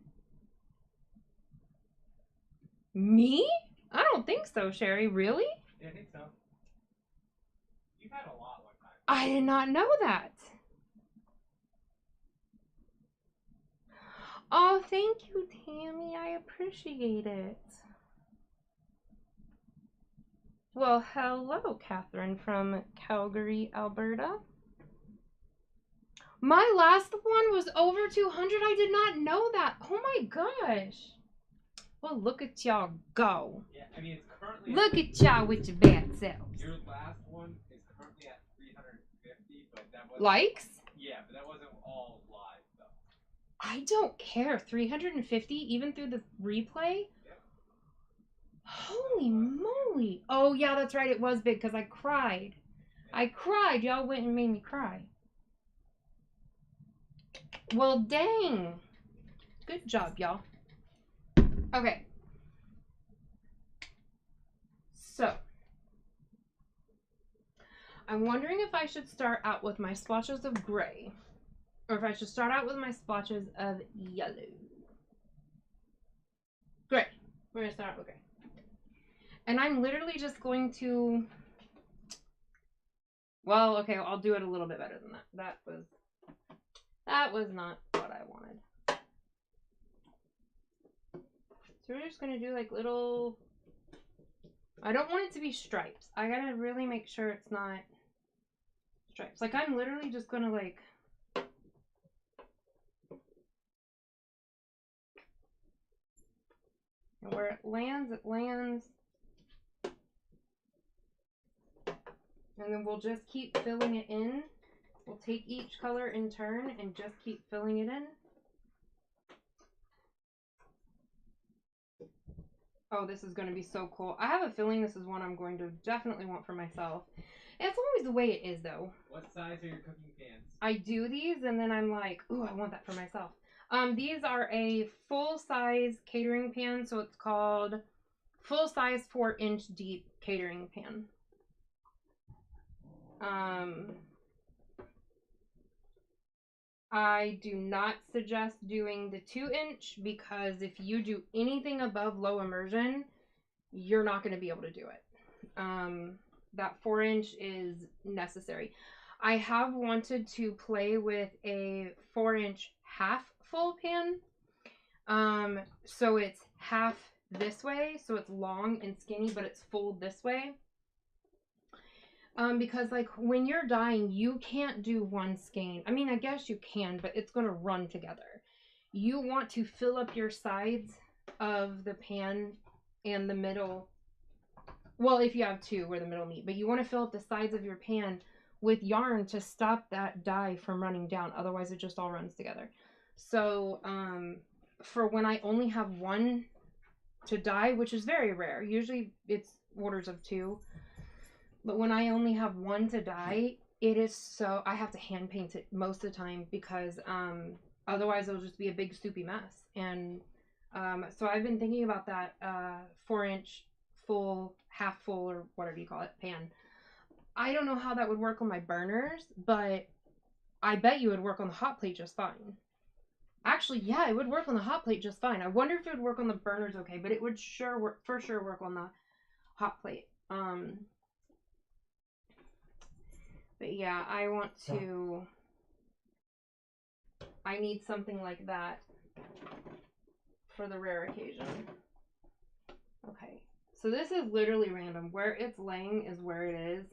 Me? I don't think so, Sherry. Really? Yeah, I think so. You've had a lot one time. I did not know that. Oh, thank you, Tammy. I appreciate it. Well, hello, Catherine from Calgary, Alberta. My last one was over 200. I did not know that. Oh my gosh. Well, look at y'all go. Yeah, I mean, it's currently... Look at y'all with your bad selves. Your last one is currently at 350, but that wasn't... Likes? Yeah, but that wasn't all live, though. I don't care. 350 even through the replay? Yep. Holy moly. Oh, yeah, that's right. It was big because I cried. I cried. Y'all went and made me cry. Well, dang. Good job, y'all. Okay. So. I'm wondering if I should start out with my splotches of gray. Or if I should start out with my splotches of yellow. Gray. We're going to start out with gray. And I'm literally just going to... Well, okay, I'll do it a little bit better than that. That was not what I wanted. So we're just gonna do like little, I don't want it to be stripes. I gotta really make sure it's not stripes. Like I'm literally just gonna like, and where it lands, it lands. And then we'll just keep filling it in. We'll take each color in turn and just keep filling it in. Oh, this is going to be so cool. I have a feeling this is one I'm going to definitely want for myself. It's always the way it is, though. What size are your cooking pans? I do these, and then I'm like, ooh, I want that for myself. These are a full-size catering pan, so it's called full-size 4-inch deep catering pan. I do not suggest doing the 2-inch because if you do anything above low immersion, you're not going to be able to do it. That 4-inch is necessary. I have wanted to play with a 4-inch half full pan. So it's half this way, so it's long and skinny, but it's full this way. Because like when you're dyeing, you can't do one skein. I mean, I guess you can, but it's going to run together. You want to fill up your sides of the pan and the middle. Well, if you have two where the middle meet, but you want to fill up the sides of your pan with yarn to stop that dye from running down. Otherwise, it just all runs together. So, for when I only have one to dye, which is very rare, usually it's orders of 2. But when I only have one to dye, it is so, I have to hand paint it most of the time because otherwise it'll just be a big soupy mess. And so I've been thinking about that 4-inch full, half full, or whatever you call it, pan. I don't know how that would work on my burners, but I bet you it would work on the hot plate just fine. Actually, yeah, it would work on the hot plate just fine. I wonder if it would work on the burners okay, but it would sure work, for sure work on the hot plate. But yeah, I want to, I need something like that for the rare occasion. Okay, so this is literally random. Where it's laying is where it is.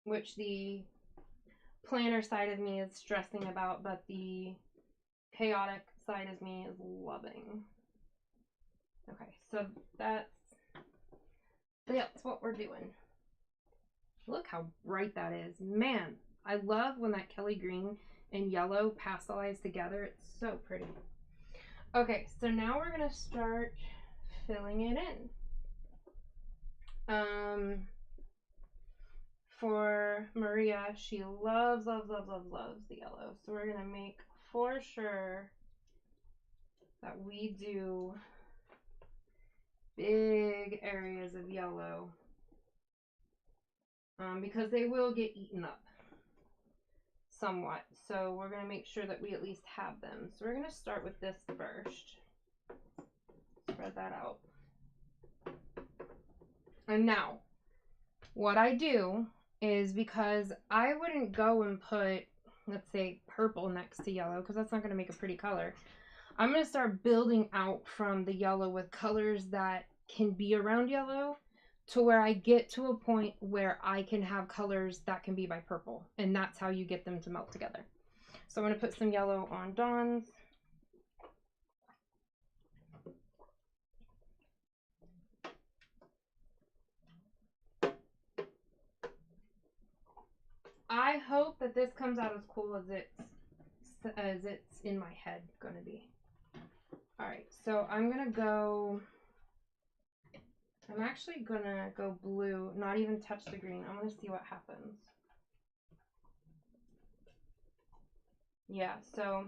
Which the planner side of me is stressing about, but the chaotic side of me is loving. Okay, so that's what we're doing. Look how bright that is. Man, I love when that Kelly green and yellow pastelize together. It's so pretty. Okay, so now we're going to start filling it in. For Maria, she loves the yellow. So we're going to make for sure that we do big areas of yellow. Because they will get eaten up somewhat. So we're going to make sure that we at least have them. So we're going to start with this first. Spread that out. And now, what I do is, because I wouldn't go and put, let's say, purple next to yellow, because that's not going to make a pretty color. I'm going to start building out from the yellow with colors that can be around yellow to where I get to a point where I can have colors that can be by purple. And that's how you get them to melt together. So I'm going to put some yellow on Dawn's. I hope that this comes out as cool as it's in my head going to be. All right, so I'm going to go, I'm actually going to go blue, not even touch the green. I want to see what happens. Yeah, so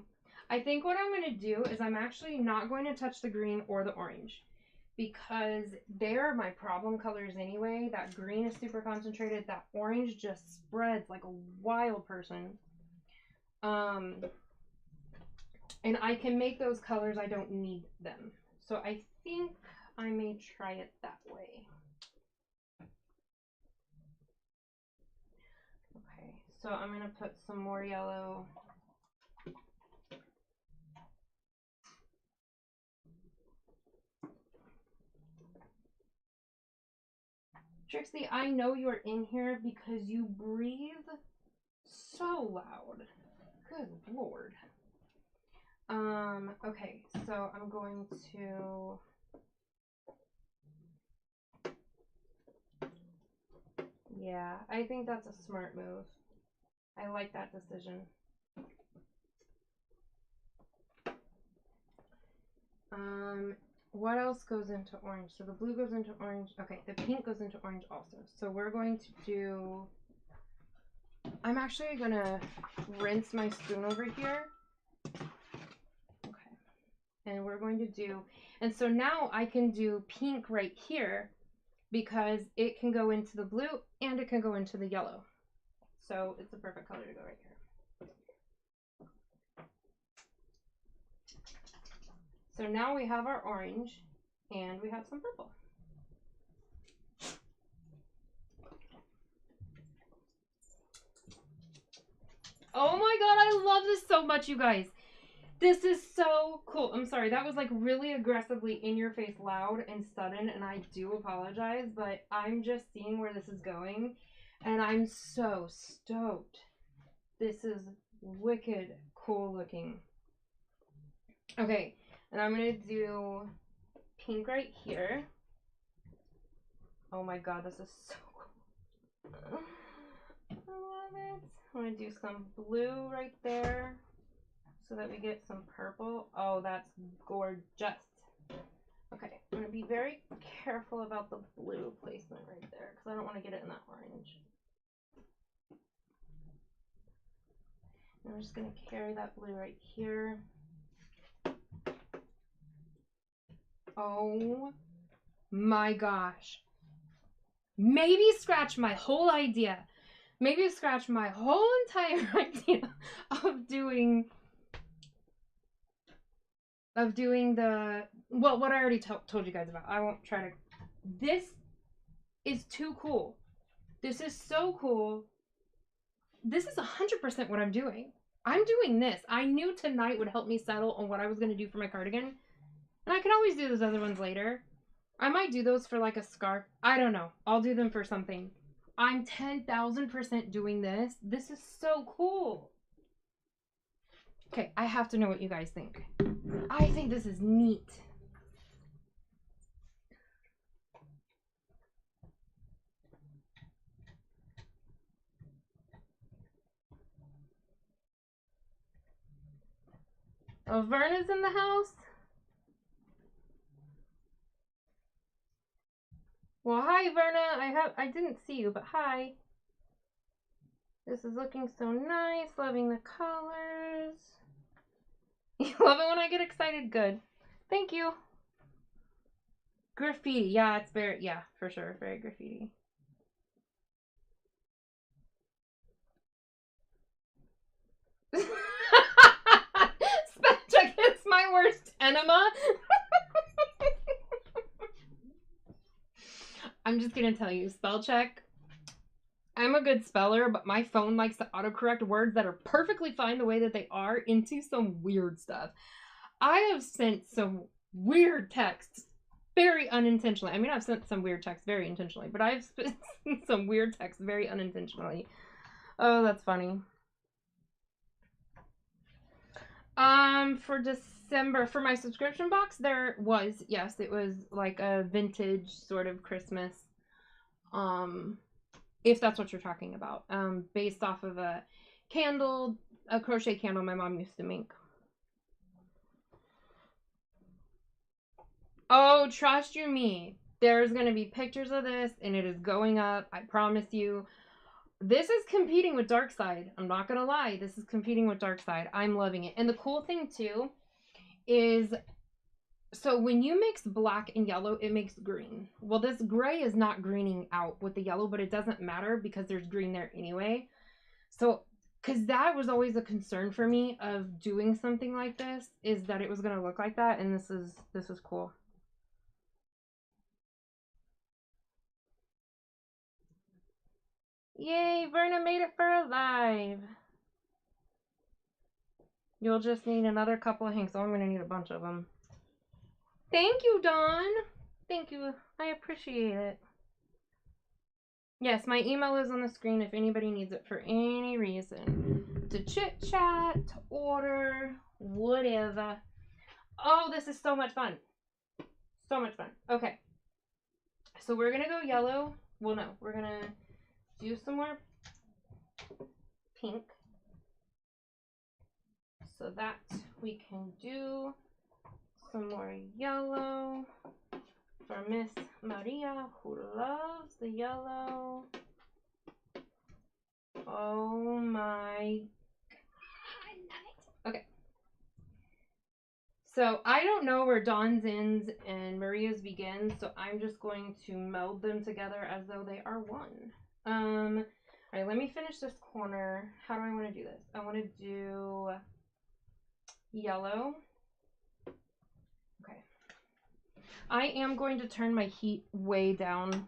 I think what I'm going to do is I'm actually not going to touch the green or the orange, because they are my problem colors anyway. That green is super concentrated. That orange just spreads like a wild person. And I can make those colors. I don't need them. So I think I may try it that way. Okay, so I'm going to put some more yellow Trixie, I know you're in here because you breathe so loud. Good lord. Okay, so I'm going to... Yeah, I think that's a smart move. I like that decision. What else goes into orange? So the blue goes into orange. Okay, the pink goes into orange also. So we're going to do... I'm actually gonna rinse my spoon over here. Okay. And we're going to do... And so now I can do pink right here because it can go into the blue and it can go into the yellow. So it's the perfect color to go right here. So now we have our orange and we have some purple. Oh my god, I love this so much, you guys. This is so cool. I'm sorry, that was like really aggressively in your face loud and sudden, and I do apologize, but I'm just seeing where this is going, and I'm so stoked. This is wicked cool looking. Okay, and I'm gonna do pink right here. Oh my god, this is so cool. I love it. I'm gonna do some blue right there so that we get some purple. Oh, that's gorgeous. Okay, I'm gonna be very careful about the blue placement right there because I don't want to get it in that orange. And I'm just gonna carry that blue right here. Oh my gosh. Maybe scratch my whole idea. Maybe scratch my whole entire idea of doing the, well, what I already told you guys about. I won't try to. This is too cool. This is so cool. This is 100% what I'm doing. I'm doing this. I knew tonight would help me settle on what I was going to do for my cardigan. And I can always do those other ones later. I might do those for like a scarf. I don't know. I'll do them for something. I'm 10,000% doing this. This is so cool. Okay, I have to know what you guys think. I think this is neat. Oh, Verna's in the house? Well, hi, Verna. I didn't see you, but hi. This is looking so nice. Loving the colors. You love it when I get excited? Good. Thank you. Graffiti. Yeah, it's very, yeah, for sure. Very graffiti. Spell check is my worst enema. I'm just gonna tell you, spell check. I'm a good speller, but my phone likes to autocorrect words that are perfectly fine the way that they are into some weird stuff. I have sent some weird texts very unintentionally. I mean, I've sent some weird texts very intentionally, but I've sent some weird texts very unintentionally. Oh, that's funny. For December, for my subscription box, there was, yes, it was like a vintage sort of Christmas, if that's what you're talking about, based off of a candle, a crochet candle my mom used to make. Oh, trust you me, there's gonna be pictures of this, and it is going up, I promise you. This is competing with Darkside. I'm not gonna lie. This is competing with Darkside. I'm loving it. And the cool thing too is, so when you mix black and yellow, it makes green. Well, this gray is not greening out with the yellow, but it doesn't matter because there's green there anyway. So, because that was always a concern for me of doing something like this, is that it was gonna look like that, and this is cool. Yay, Verna made it for a live. You'll just need another couple of hanks. Oh, I'm going to need a bunch of them. Thank you, Dawn. Thank you. I appreciate it. Yes, my email is on the screen if anybody needs it for any reason. To chit chat, to order, whatever. Oh, this is so much fun. So much fun. Okay. So we're going to go yellow. Well, no, we're going to do some more pink. So that we can do some more yellow for Miss Maria, who loves the yellow. Oh my God, I love it. Okay. So I don't know where Dawn's ends and Maria's begins, so I'm just going to meld them together as though they are one. All right, let me finish this corner. How do I want to do this? I want to do yellow. Okay. I am going to turn my heat way down.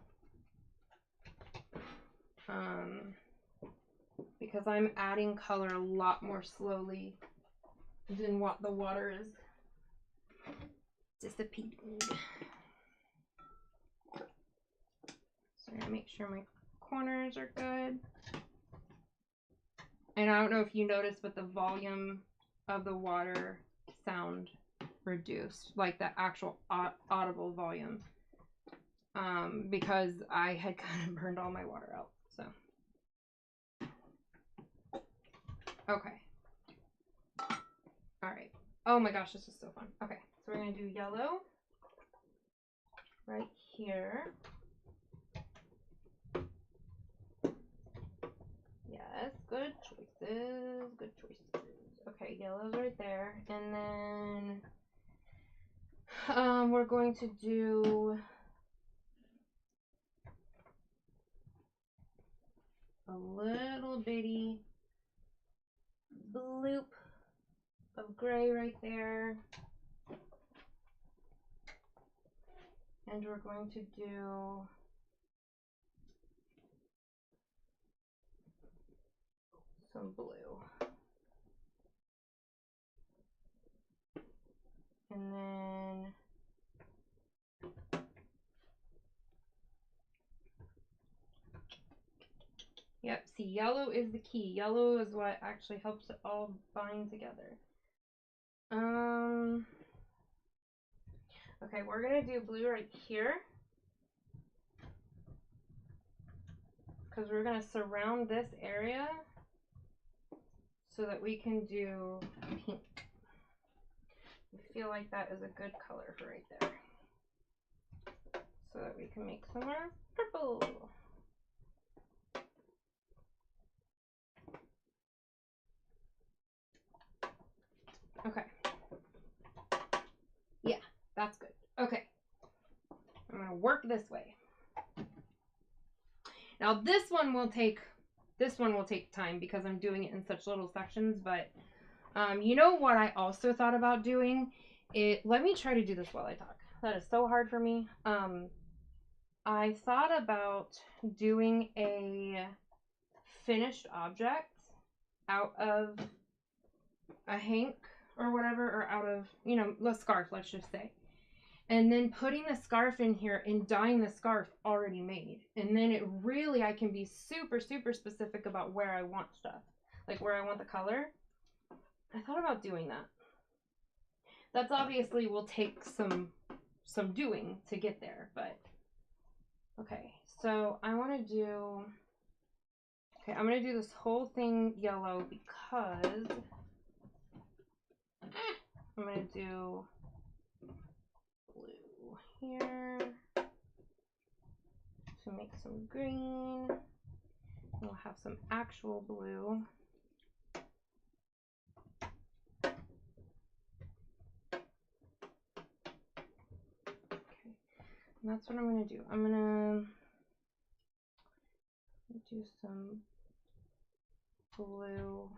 Because I'm adding color a lot more slowly than what the water is dissipating. So I'm gonna make sure my corners are good. And I don't know if you noticed, but the volume of the water sound reduced, like the actual audible volume, because I had kind of burned all my water out. So okay. All right. Oh my gosh, this is so fun. Okay, so we're gonna do yellow right here. Yes, good choices, good choices. Okay, yellow's right there. And then we're going to do a little bitty bloop of gray right there. And we're going to do some blue. And then yep, see, yellow is the key. Yellow is what actually helps it all bind together. Okay, we're gonna do blue right here, because we're gonna surround this area so that we can do pink. I feel like that is a good color for right there. So that we can make some more purple. Okay. Yeah, that's good. Okay. I'm gonna work this way. Now this one will take time because I'm doing it in such little sections, but you know what I also thought about doing? Let me try to do this while I talk. That is so hard for me. I thought about doing a finished object out of a hank or whatever, or out of, you know, a scarf, let's just say. And then putting the scarf in here and dyeing the scarf already made. And then it really, I can be super, super specific about where I want stuff. Like where I want the color. I thought about doing that. That's obviously will take some doing to get there, but okay. So I want to do, okay, I'm going to do this whole thing yellow because I'm going to do blue here to make some green. We'll have some actual blue. Okay, and that's what I'm going to do. I'm going to do some blue.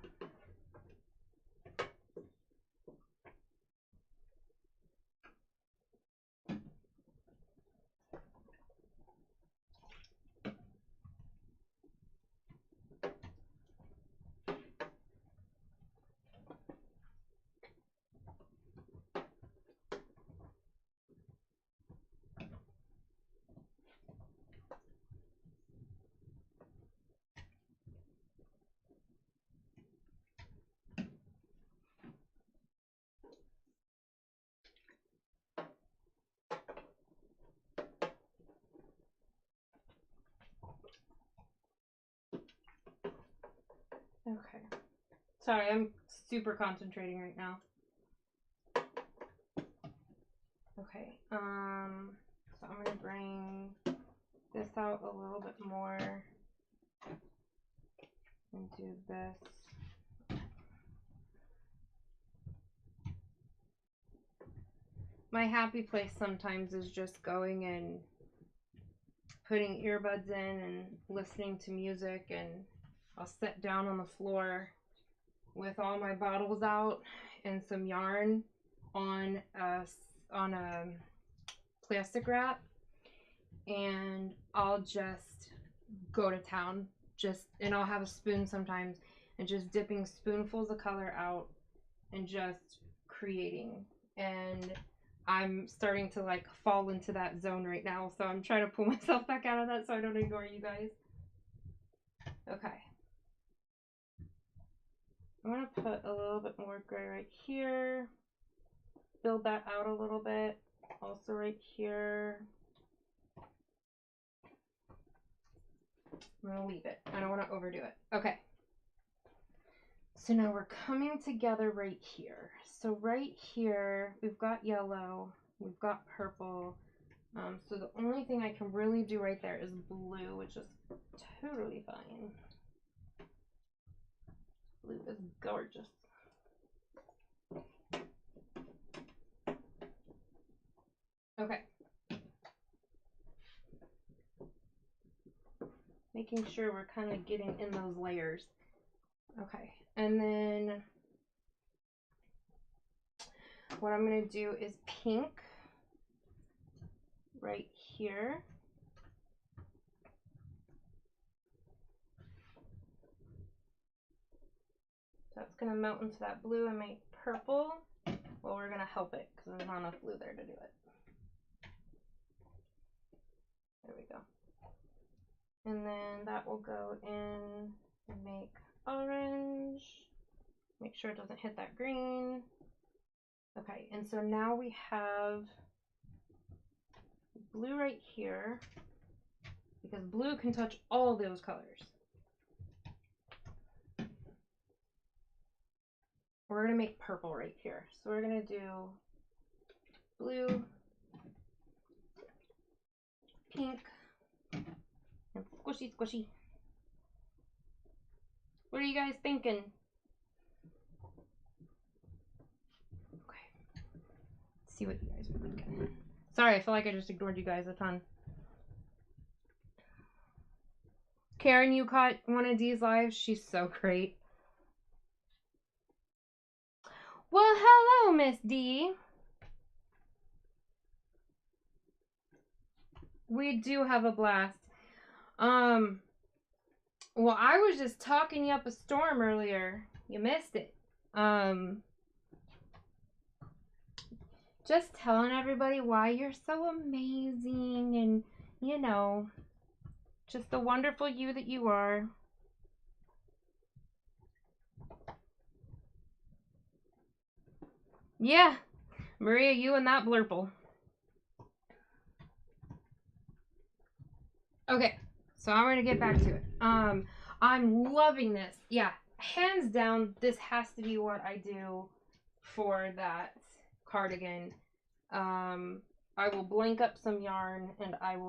Sorry, I'm super concentrating right now. Okay, so I'm gonna bring this out a little bit more and do this. My happy place sometimes is just going and putting earbuds in and listening to music, and I'll sit down on the floor with all my bottles out and some yarn on a plastic wrap, and I'll just go to town, and I'll have a spoon sometimes and just dipping spoonfuls of color out and just creating. And I'm starting to like fall into that zone right now, so I'm trying to pull myself back out of that so I don't ignore you guys. Okay. I'm gonna put a little bit more gray right here. Build that out a little bit. Also right here. I'm gonna leave it. I don't want to overdo it. Okay. So now we're coming together right here. So right here, we've got yellow, we've got purple. So the only thing I can really do right there is blue, which is totally fine. Blue is gorgeous. Okay. Making sure we're kind of getting in those layers. Okay. And then what I'm going to do is pink right here. That's going to melt into that blue and make purple. Well, we're going to help it because there's not enough blue there to do it. There we go. And then that will go in and make orange. Make sure it doesn't hit that green. Okay, and so now we have blue right here, because blue can touch all those colors. We're gonna make purple right here. So we're gonna do blue, pink, and squishy squishy. What are you guys thinking? Okay. Let's see what you guys are thinking. Sorry, I feel like I just ignored you guys a ton. Karen, you caught one of Dee's lives. She's so great. Well, hello, Miss D. We do have a blast. Well, I was just talking you up a storm earlier. You missed it. Just telling everybody why you're so amazing and, you know, just the wonderful you that you are. Yeah, Maria, you and that blurple. Okay, so I'm gonna get back to it. I'm loving this. Yeah, hands down, this has to be what I do for that cardigan. I will blank up some yarn and I'm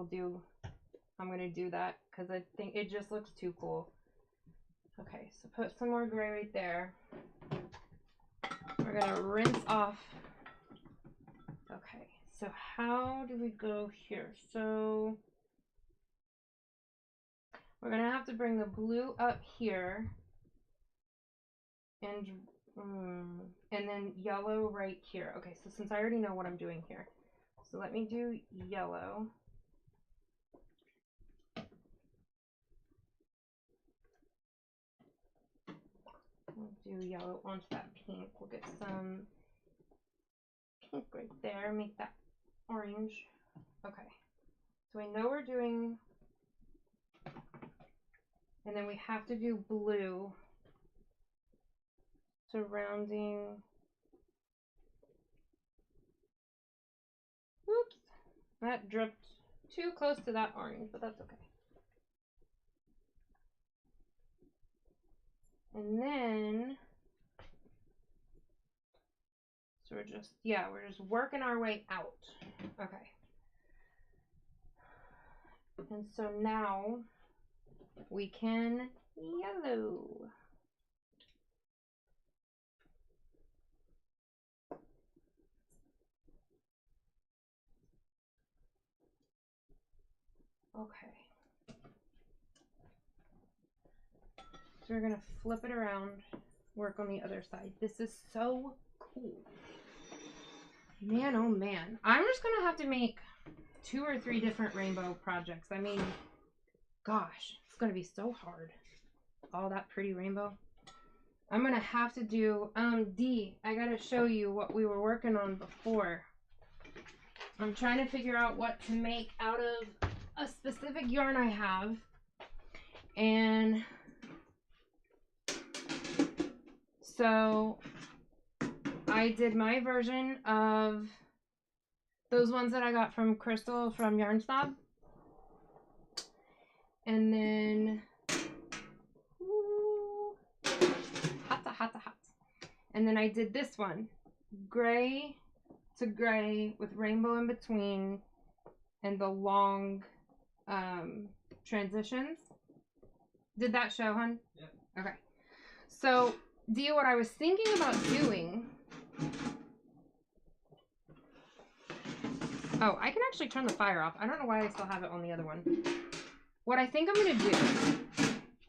gonna do that because I think it just looks too cool. Okay, so put some more gray right there. We're gonna rinse off. Okay, so how do we go here? So we're gonna have to bring the blue up here and then yellow right here. Okay, so since I already know what I'm doing here, so let me do yellow. We'll do yellow onto that pink. We'll get some pink right there, make that orange. Okay, so I know we're doing, and then we have to do blue surrounding. Whoops, that dripped too close to that orange, but that's okay. And then So we're just working our way out. Okay. And so now we can yellow. Okay. So we're gonna flip it around, work on the other side. This is so cool. Man, oh man. I'm just gonna have to make 2 or 3 different rainbow projects. I mean, gosh, it's gonna be so hard. All that pretty rainbow. I'm gonna have to do, D, I gotta show you what we were working on before. I'm trying to figure out what to make out of a specific yarn I have. And so I did my version of those ones that I got from Crystal from Yarn Snob. And then, ooh, hot. And then I did this one, gray to gray with rainbow in between and the long transitions. Did that show, hun? Yeah. Okay. So, Dia, what I was thinking about doing. Oh, I can actually turn the fire off. I don't know why I still have it on the other one. What I think I'm going to do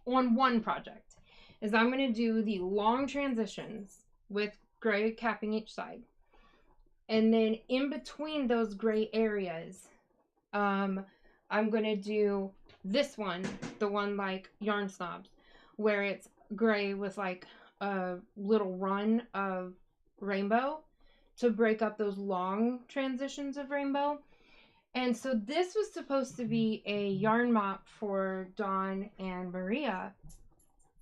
on one project is I'm going to do the long transitions with gray capping each side. And then in between those gray areas, I'm going to do this one, the one like Yarn Snobs, where it's gray with like a little run of rainbow to break up those long transitions of rainbow. And so this was supposed to be a yarn mop for Dawn and Maria,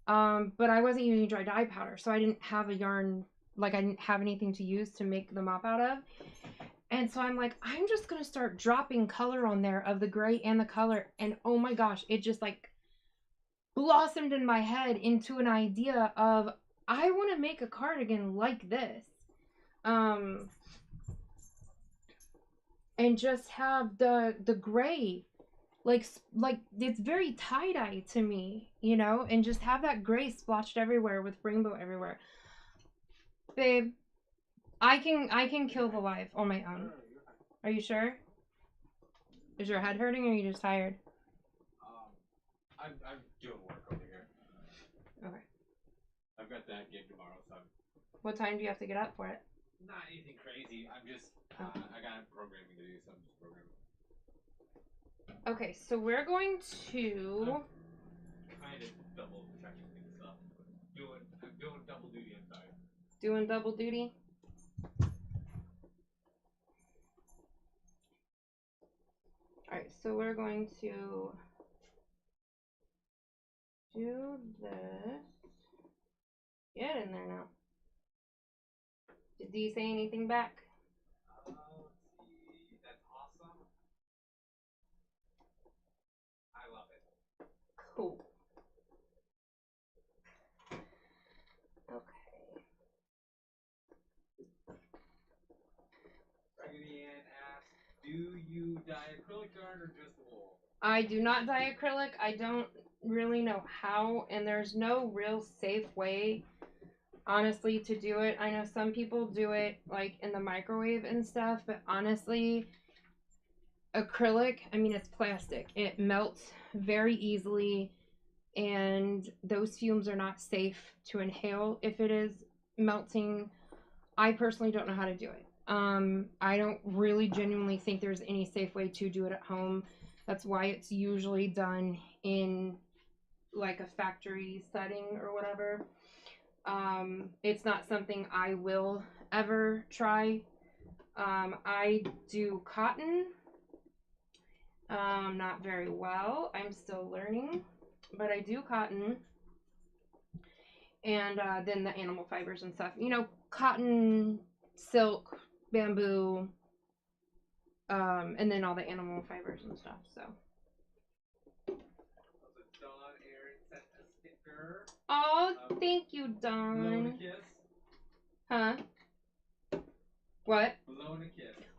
but I wasn't using dry dye powder, so I didn't have a yarn, like I didn't have anything to use to make the mop out of. And so I'm like, I'm just going to start dropping color on there of the gray and the color. And oh my gosh, it just like blossomed in my head into an idea of, I want to make a cardigan like this. And just have the gray, like it's very tie-dye to me, you know, and just have that gray splotched everywhere with rainbow everywhere. Babe, I can kill the live on my own. Are you sure? Is your head hurting or are you just tired? I'm doing work over here. Okay. I've got that gig tomorrow, so What time do you have to get up for it? not anything crazy. I'm just I got programming to do, so I'm just programming. Okay, so we're going to Kind of double checking stuff. I'm doing double duty inside. doing double duty. Alright, so we're going to do this. Get in there now. Did D say anything back? Let's see. That's awesome. I love it. Cool. Okay. Raggedy Ann asks, do you dye acrylic yarn or just wool? I do not dye acrylic. I don't really know how, and there's no real safe way, honestly, to do it. I know some people do it like in the microwave and stuff, but honestly, acrylic, I mean, it's plastic. It melts very easily, and those fumes are not safe to inhale if it is melting. I personally don't know how to do it. I don't really genuinely think there's any safe way to do it at home. That's why it's usually done in like a factory setting or whatever. It's not something I will ever try. I do cotton. Not very well. I'm still learning, but I do cotton. And then the animal fibers and stuff. You know, cotton, silk, bamboo, and then all the animal fibers and stuff. So. Dawn Aaron sent a sticker. Oh, thank you, Dawn. Kiss. Huh?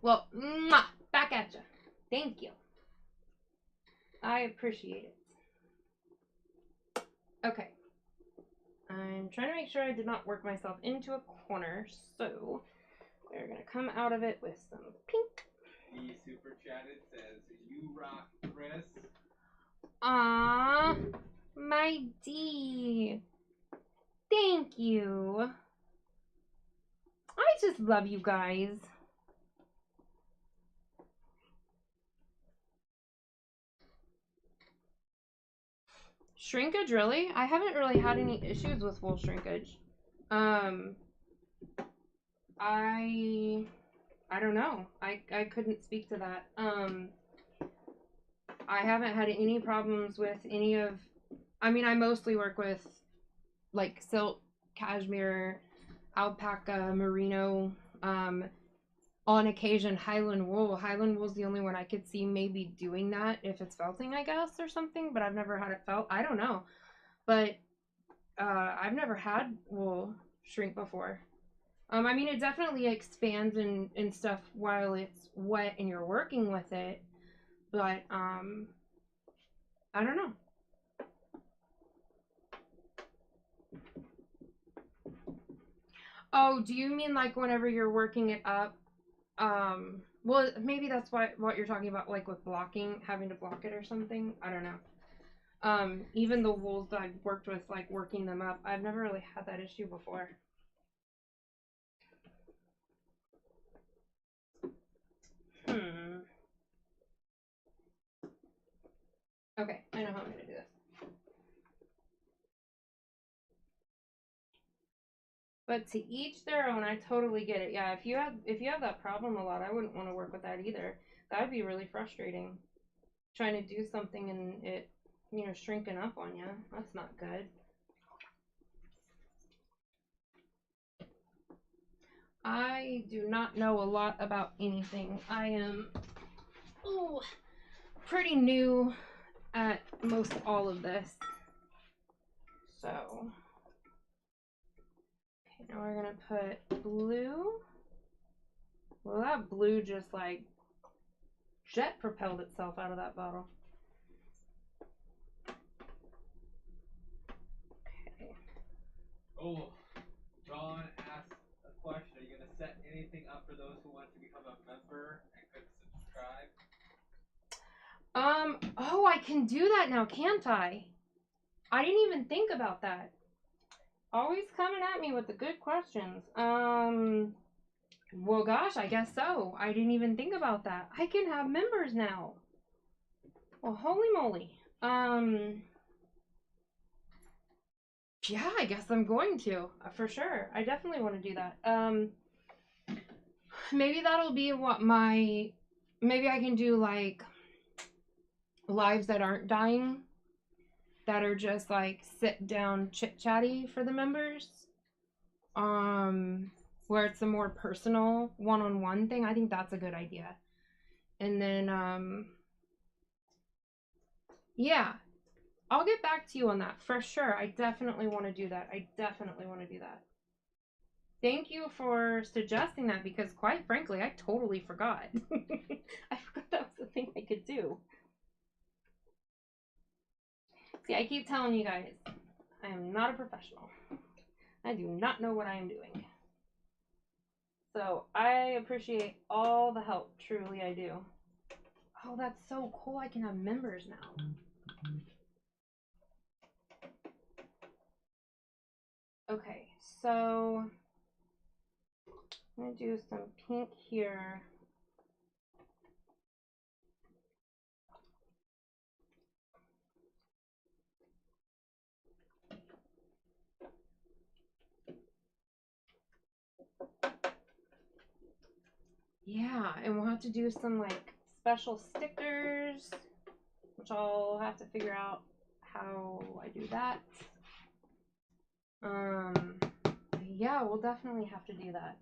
Well, mwah, back at you. Thank you. I appreciate it. Okay. I'm trying to make sure I did not work myself into a corner, so we're gonna come out of it with some pink. The super chatted says, "You rock, Chris." Aww, my D. Thank you. I just love you guys. Shrinkage, really? I haven't really had any issues with wool shrinkage. I don't know. I couldn't speak to that. I haven't had any problems with any of. I mean, I mostly work with like silk, cashmere, alpaca, merino. On occasion, Highland wool. Highland wool's the only one I could see maybe doing that if it's felting, I guess, or something. But I've never had it felt. I don't know, but I've never had wool shrink before. I mean, it definitely expands and stuff while it's wet and you're working with it, but I don't know. Oh, do you mean like whenever you're working it up? Well, maybe that's what you're talking about, like with blocking, having to block it or something. I don't know. Even the wools that I've worked with, like working them up, I've never really had that issue before. Okay, I know how I'm gonna do this. But to each their own. I totally get it. Yeah, if you have that problem a lot, I wouldn't want to work with that either. That would be really frustrating. Trying to do something and it, shrinking up on you. That's not good. I do not know a lot about anything. I am pretty new at most all of this. So, okay, now we're gonna put blue. Well, that blue just like jet propelled itself out of that bottle. Okay. Oh, John asked a question. Are you gonna set anything up for those who want to become a member and could subscribe? Oh, I can do that now, can't I? I didn't even think about that. Always coming at me with the good questions. Well, gosh, I guess so. I didn't even think about that. I can have members now. Well, holy moly. Yeah, I guess I'm going to, for sure. I definitely want to do that. Maybe that'll be maybe I can do like lives that aren't dying, that are just like sit down chit chatty for the members. Where it's a more personal one-on-one thing. I think that's a good idea. And then yeah, I'll get back to you on that for sure. I definitely want to do that. Thank you for suggesting that, because quite frankly, I totally forgot. I forgot that was the thing I could do. See, I keep telling you guys, I am not a professional. I do not know what I am doing. So I appreciate all the help. Truly, I do. Oh, that's so cool. I can have members now. Okay, so I'm going to do some pink here. Yeah, and we'll have to do some like special stickers, which I'll have to figure out how I do that. Yeah, we'll definitely have to do that.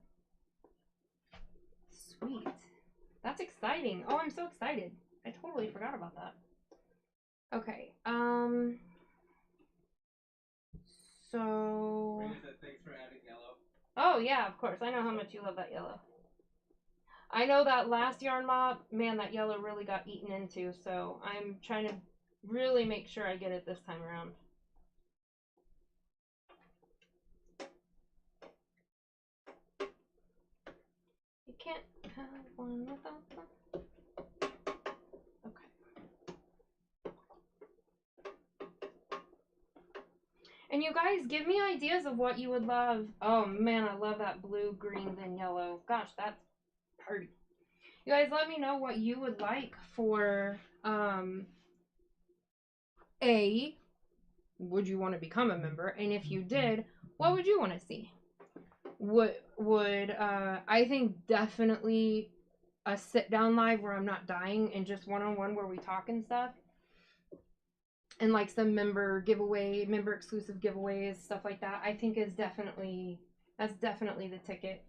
Sweet. That's exciting. Oh, I'm so excited. I totally forgot about that. Okay, so... Thanks for adding yellow. Oh, yeah, of course. I know how much you love that yellow. I know that last yarn mop, man, that yellow really got eaten into, so I'm trying to really make sure I get it this time around. You can't have one without the... Okay. And you guys, give me ideas of what you would love. Oh man, I love that blue, greens, and yellow. Gosh, that's pretty. You guys, let me know what you would like for, A, would you want to become a member? And if you did, what would you want to see? I think definitely a sit-down live where I'm not dying and just one-on-one where we talk and stuff. And like some member exclusive giveaways, stuff like that, I think is definitely, that's definitely the ticket.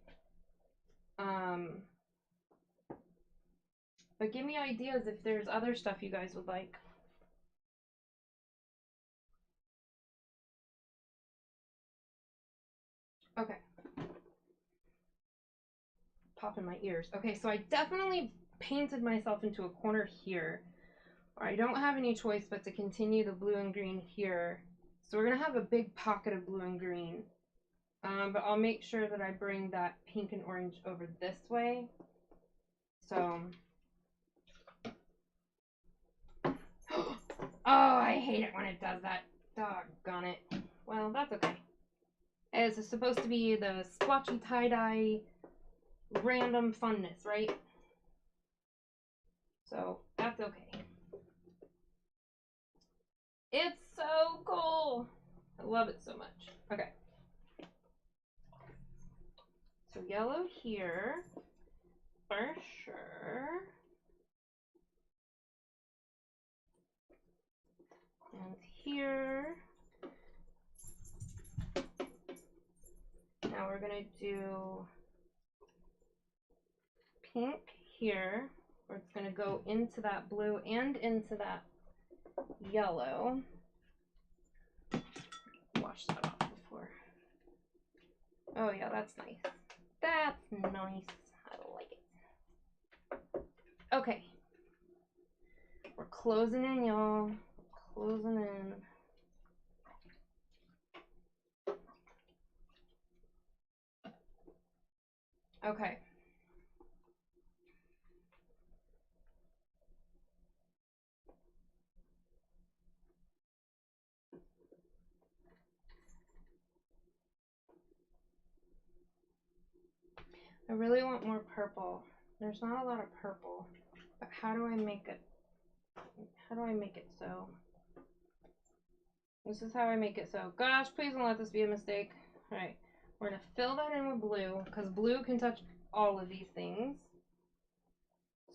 But give me ideas if there's other stuff you guys would like. Okay. Pop in my ears. Okay, so I definitely painted myself into a corner here. Or I don't have any choice but to continue the blue and green here. So we're going to have a big pocket of blue and green. But I'll make sure that I bring that pink and orange over this way. So... Oh, I hate it when it does that. Doggone it. Well, that's okay. It's supposed to be the splotchy tie-dye random funness, right? So, that's okay. It's so cool. I love it so much. Okay. So yellow here, for sure. And here. Now we're gonna do pink here, where it's gonna go into that blue and into that yellow. Wash that off before. Oh yeah, that's nice. That's nice. I like it. Okay. We're closing in, y'all. Closing in. Okay. I really want more purple. There's not a lot of purple. But how do I make it? How do I make it so? This is how I make it so. Gosh, please don't let this be a mistake. Alright. We're going to fill that in with blue, because blue can touch all of these things.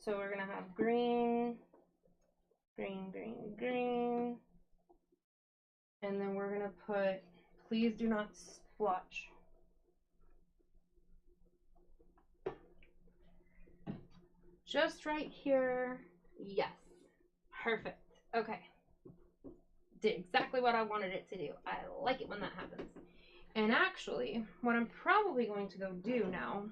So we're going to have green, green, green, green. And then we're going to put, please do not splotch. Just right here. Yes. Perfect. Okay. Did exactly what I wanted it to do. I like it when that happens. And actually, what I'm probably going to go do now,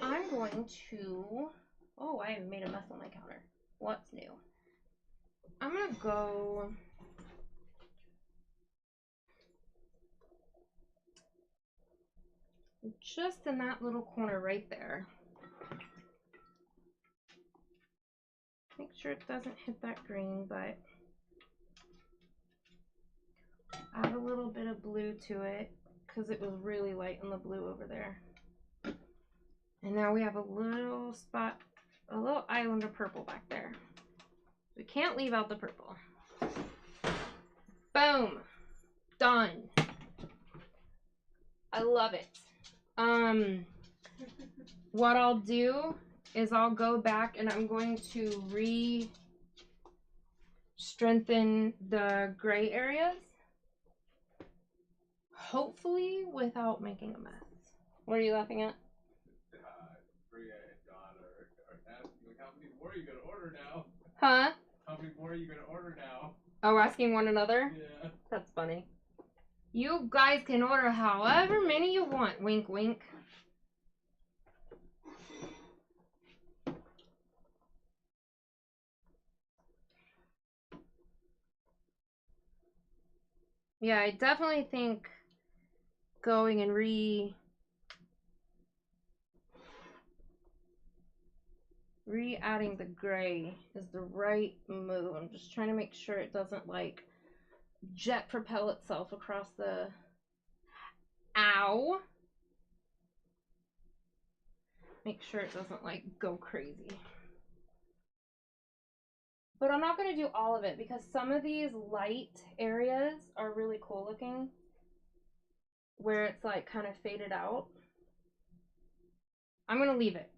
I'm going to, oh, I made a mess on my counter. What's new? I'm going to go just in that little corner right there. Make sure it doesn't hit that green, but add a little bit of blue to it because it was really light on the blue over there. And now we have a little spot, a little island of purple back there. We can't leave out the purple. Boom. Done. I love it. What I'll do is I'll go back and I'm going to strengthen the gray areas. Hopefully without making a mess. What are you laughing at? Bria and John are asking, like, how many more are you going to order now? Huh? How many more are you going to order now? Oh, asking one another? Yeah. That's funny. You guys can order however many you want. Wink, wink. Yeah, I definitely think going and re-adding the gray is the right move. I'm just trying to make sure it doesn't like jet propel itself across the... Ow! Make sure it doesn't like go crazy. But I'm not going to do all of it because some of these light areas are really cool looking where it's like kind of faded out. I'm going to leave it.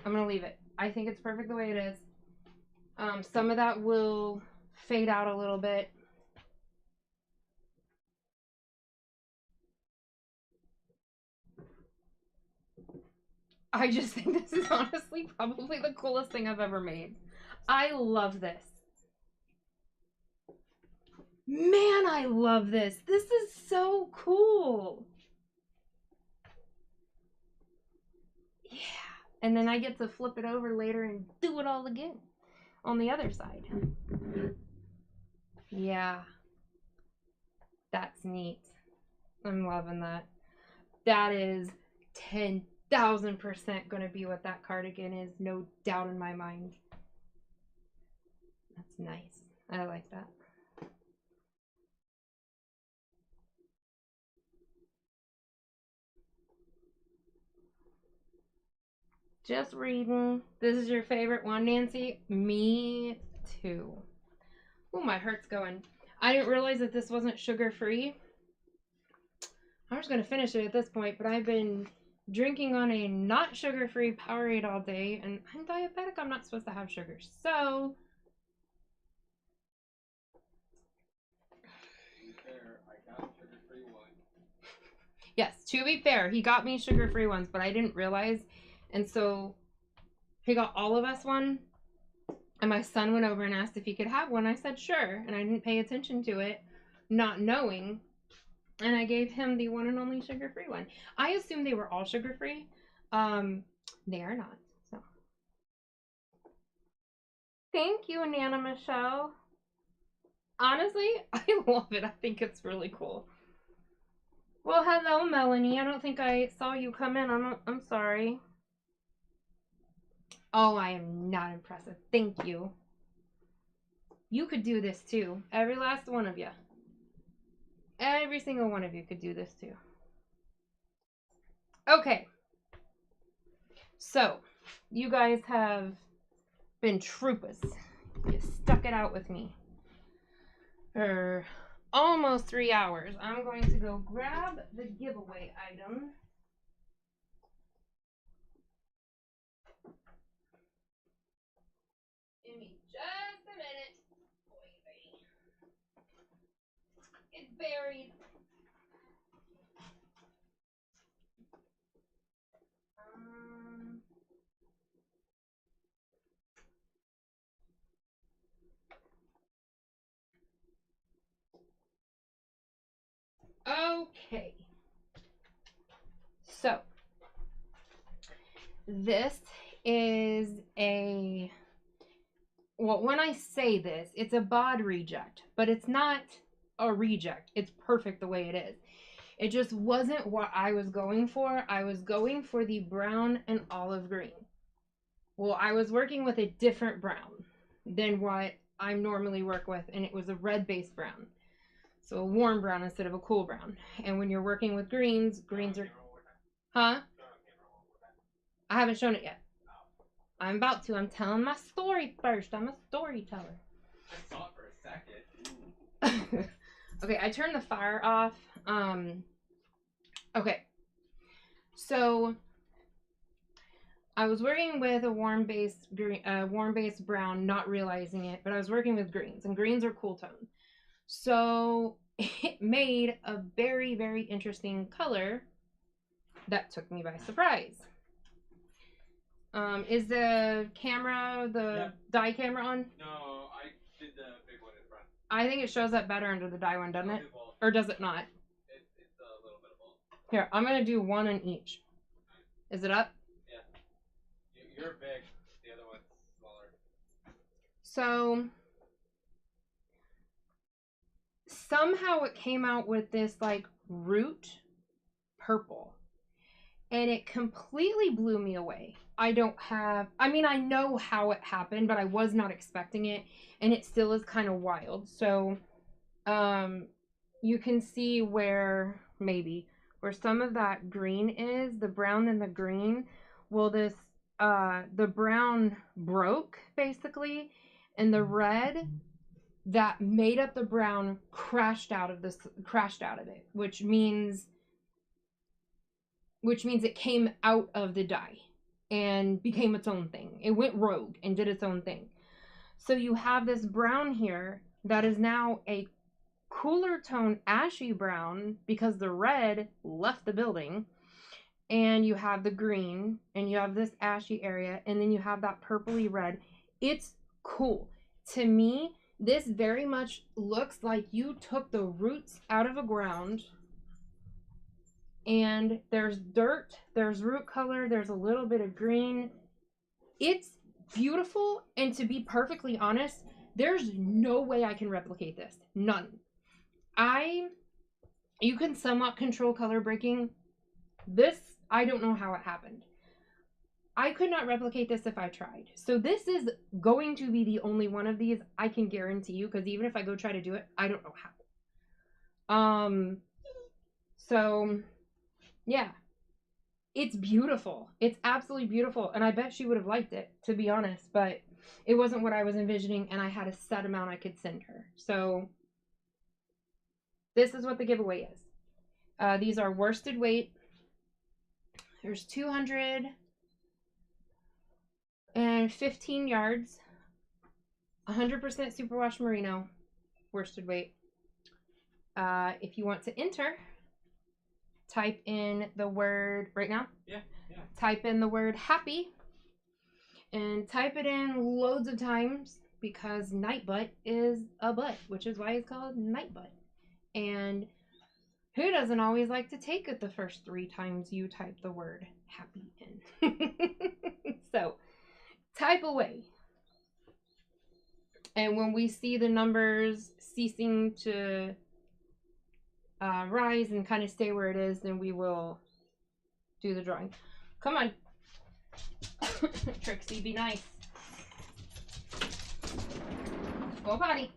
I'm going to leave it. I think it's perfect the way it is. Some of that will fade out a little bit. I just think this is honestly probably the coolest thing I've ever made. I love this. Man, I love this. This is so cool. Yeah. And then I get to flip it over later and do it all again on the other side. Yeah. That's neat. I'm loving that. That is 10,000% going to be what that cardigan is. No doubt in my mind. That's nice. I like that. Just reading. This is your favorite one, Nancy? Me too. Oh, my heart's going. I didn't realize that this wasn't sugar-free. I was going to finish it at this point, but I've been drinking on a not sugar-free Powerade all day, and I'm diabetic. I'm not supposed to have sugar. So... Yes, to be fair, he got me sugar-free ones, but I didn't realize. And so he got all of us one. And my son went over and asked if he could have one. I said, sure. And I didn't pay attention to it, not knowing. And I gave him the one and only sugar-free one. I assumed they were all sugar-free. They are not. So thank you, Nana Michelle. Honestly, I love it. I think it's really cool. Well, hello, Melanie. I don't think I saw you come in. I'm sorry. Oh, I am not impressive. Thank you. You could do this too. Every last one of you. Every single one of you could do this too. Okay. So, you guys have been troopers. You stuck it out with me for almost 3 hours. I'm going to go grab the giveaway item. Give me just a minute. It's buried. Okay. So, this is a, well, when I say this, it's a bod reject, but it's not a reject. It's perfect the way it is. It just wasn't what I was going for. I was going for the brown and olive green. Well, I was working with a different brown than what I normally work with, and it was a red-based brown. So a warm brown instead of a cool brown. And when you're working with greens, greens are... Huh? I haven't shown it yet. I'm about to. I'm telling my story first. I'm a storyteller. I saw it for a second. Okay, I turned the fire off. Okay. So I was working with a warm-based green, warm-based brown, not realizing it, but I was working with greens, and greens are cool tone. So it made a very, very interesting color that took me by surprise. Is the camera, the dye camera on? No, I did the big one in front. I think it shows up better under the dye one, doesn't it? Or does it not? It's a little bit of both. Here, I'm going to do one in each. Is it up? Yeah. You're big. The other one's smaller. So, somehow it came out with this like root purple, and it completely blew me away. I mean, I know how it happened, but I was not expecting it, and it still is kind of wild. So you can see where some of that green is, the brown and the green. Well, the brown broke basically, and the red that made up the brown crashed out of it, which means it came out of the dye and became its own thing. It went rogue and did its own thing. So you have this brown here that is now a cooler tone ashy brown because the red left the building, and you have the green, and you have this ashy area, and then you have that purpley red. It's cool. To me, this very much looks like you took the roots out of a ground, and there's dirt, there's root color, there's a little bit of green. It's beautiful, and to be perfectly honest, there's no way I can replicate this. None. You can somewhat control color breaking. This, I don't know how it happened. I could not replicate this if I tried. So this is going to be the only one of these I can guarantee you, because even if I go try to do it, I don't know how. So yeah, it's beautiful. It's absolutely beautiful, and I bet she would have liked it, to be honest, but it wasn't what I was envisioning, and I had a set amount I could send her. So this is what the giveaway is. These are worsted weight. There's 215 yards, 100% superwash merino, worsted weight. If you want to enter, type in the word right now. Yeah. Type in the word happy, and type it in loads of times, because Nightbutt is a butt, which is why it's called Nightbutt. And who doesn't always like to take it the first 3 times you type the word happy in? So type away. And when we see the numbers ceasing to rise and kind of stay where it is, then we will do the drawing. Come on. Trixie, be nice. Go potty.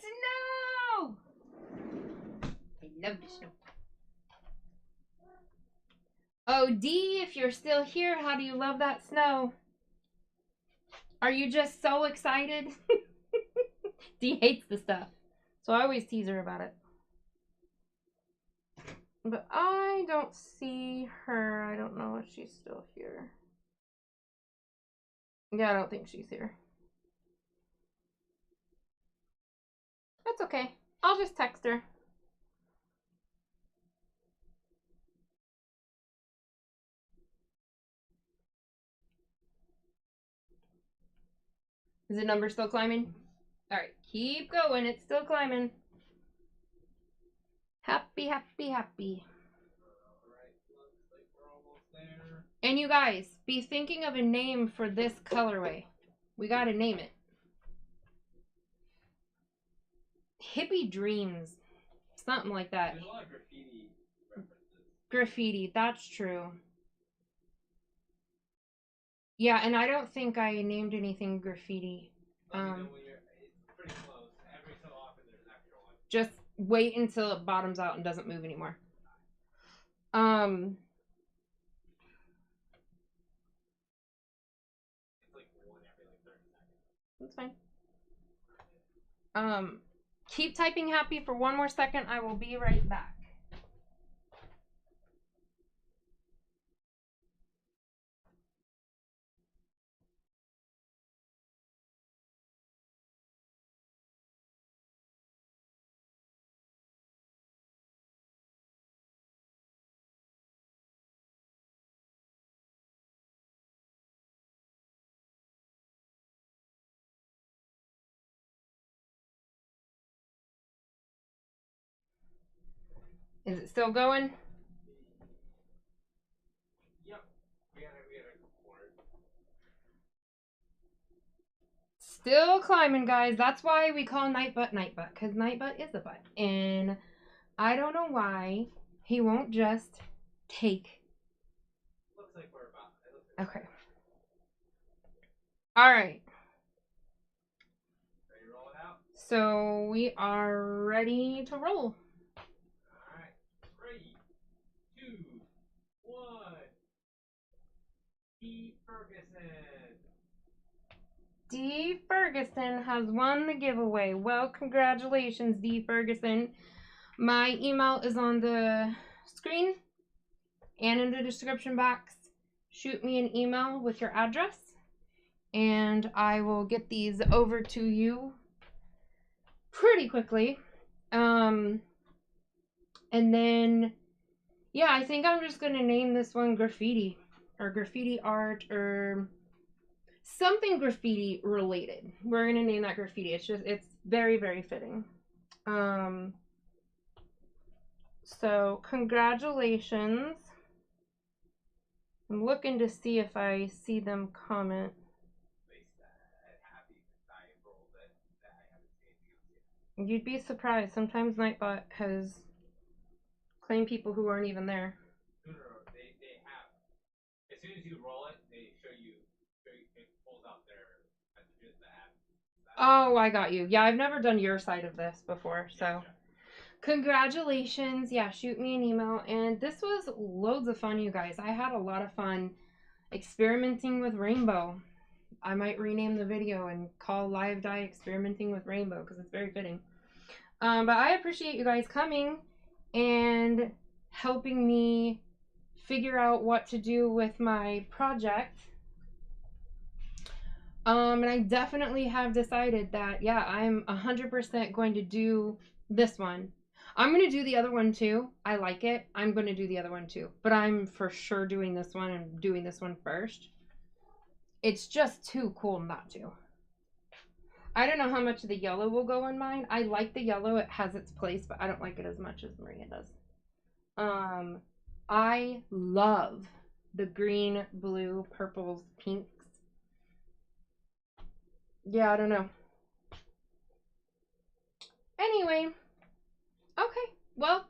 Snow! I love the snow. Oh, Dee, if you're still here, how do you love that snow? Are you just so excited? Dee hates the stuff, so I always tease her about it. But I don't see her. I don't know if she's still here. Yeah, I don't think she's here. That's okay. I'll just text her. Is the number still climbing? All right, keep going. It's still climbing. Happy, happy, happy. Alright, looks like we're almost there. And you guys, be thinking of a name for this colorway. We gotta name it. Hippie Dreams. Something like that. There's a lot of graffiti references. Graffiti, that's true. Yeah, and I don't think I named anything graffiti. Let me know when it's pretty close. Every so often there's an extra one. Just wait until it bottoms out and doesn't move anymore. It's like one every like 30 seconds. That's fine. Keep typing happy for one more second. I will be right back. Is it still going? Yep. We had a couple more. Still climbing, guys. That's why we call Nightbutt Nightbutt, because Nightbutt is a butt. And I don't know why he won't just take. Looks like we're about. It looks like Okay. All right. ready to roll it out? So we are ready to roll. Alright. 3, 2, 1. Steve Ferguson. D. Ferguson has won the giveaway. Well, congratulations, D. Ferguson. My email is on the screen and in the description box. Shoot me an email with your address, and I will get these over to you pretty quickly. And then, yeah, I think I'm just going to name this one graffiti or graffiti art or something graffiti related. We're going to name that graffiti. It's very, very fitting. So congratulations. I'm looking to see if I see them comment. At least happy since I rolled it. That I haven't seen anything else yet. You'd be surprised. Sometimes Nightbot has claimed people who aren't even there. No, they have. As soon as you roll it, they show you. It pulls out their messages, the app. Oh, I got you. Yeah, I've never done your side of this before, so. Gotcha. Congratulations. Yeah, shoot me an email. And this was loads of fun, you guys. I had a lot of fun experimenting with rainbow. I might rename the video and call Live Die Experimenting with Rainbow because it's very fitting. But I appreciate you guys coming and helping me figure out what to do with my project. And I definitely have decided that, yeah, I'm 100% going to do this one. I'm going to do the other one too. I like it. I'm going to do the other one too. But I'm for sure doing this one and doing this one first. It's just too cool not to. I don't know how much of the yellow will go in mine. I like the yellow. It has its place, but I don't like it as much as Maria does. I love the green, blue, purples, pinks. Yeah, I don't know. Anyway. Okay, well,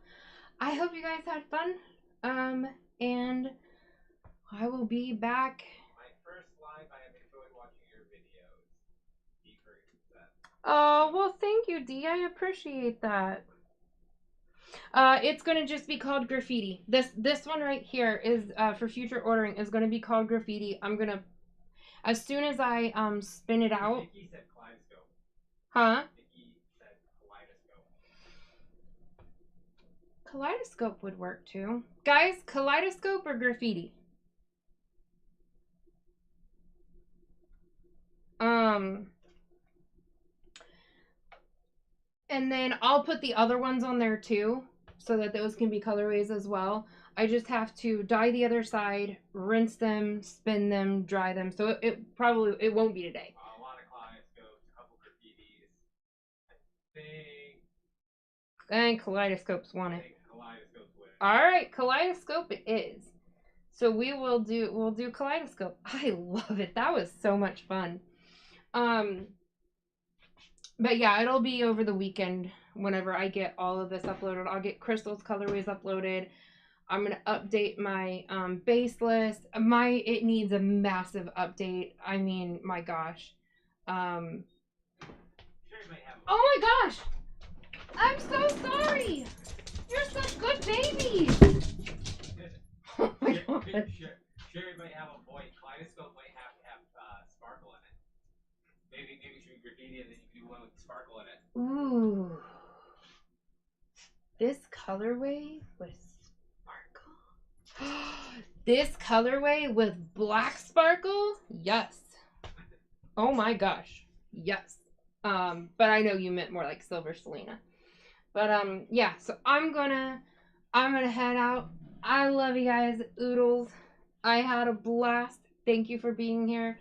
I hope you guys had fun, and I will be back. My first live, I have enjoyed watching your videos. Steve Ferguson said. Oh, well, thank you, Dee. I appreciate that. It's going to just be called Graffiti. This one right here is, for future ordering, is going to be called Graffiti. I'm going to, as soon as I, spin it out. Nikki said kaleidoscope. Huh? Nikki said kaleidoscope. Kaleidoscope would work, too. Guys, kaleidoscope or graffiti? And then I'll put the other ones on there too, so that those can be colorways as well. I just have to dye the other side, rinse them, spin them, dry them. So it won't be today. A lot of kaleidoscopes, a couple graffitis. And kaleidoscopes want I it. think kaleidoscopes win. All right, kaleidoscope it is. So we'll do kaleidoscope. I love it. That was so much fun. But yeah, it'll be over the weekend whenever I get all of this uploaded. I'll get Crystal's colorways uploaded. I'm going to update my base list. It needs a massive update. I mean, my gosh. Sure, you might have. Oh my gosh. I'm so sorry. You're such good babies. Oh my god. Sure, you might have a void. Kaleidoscope might have to have sparkle in it. Maybe it should be graffiti and then you can do one with sparkle in it. Ooh. This colorway with sparkle. This colorway with black sparkle? Yes. Oh my gosh. Yes. But I know you meant more like Silver Selena. But yeah, so I'm gonna head out. I love you guys, oodles. I had a blast. Thank you for being here.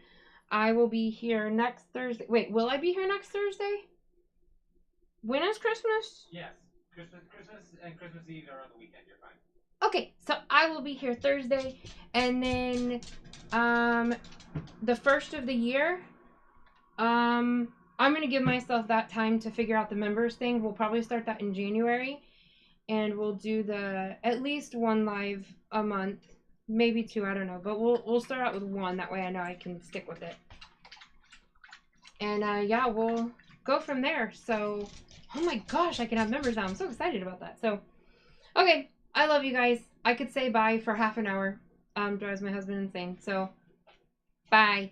I will be here next Thursday. Wait, will I be here next Thursday? When is Christmas? Yes. Christmas and Christmas Eve are on the weekend. You're fine. Okay, so I will be here Thursday, and then the first of the year, I'm gonna give myself that time to figure out the members thing. We'll probably start that in January, and we'll do the at least one live a month, maybe two. I don't know, but we'll start out with one. That way, I know I can stick with it. And yeah, we'll go from there. So, oh my gosh, I can have members now. I'm so excited about that. So, okay, I love you guys. I could say bye for half an hour. Drives my husband insane. So, bye.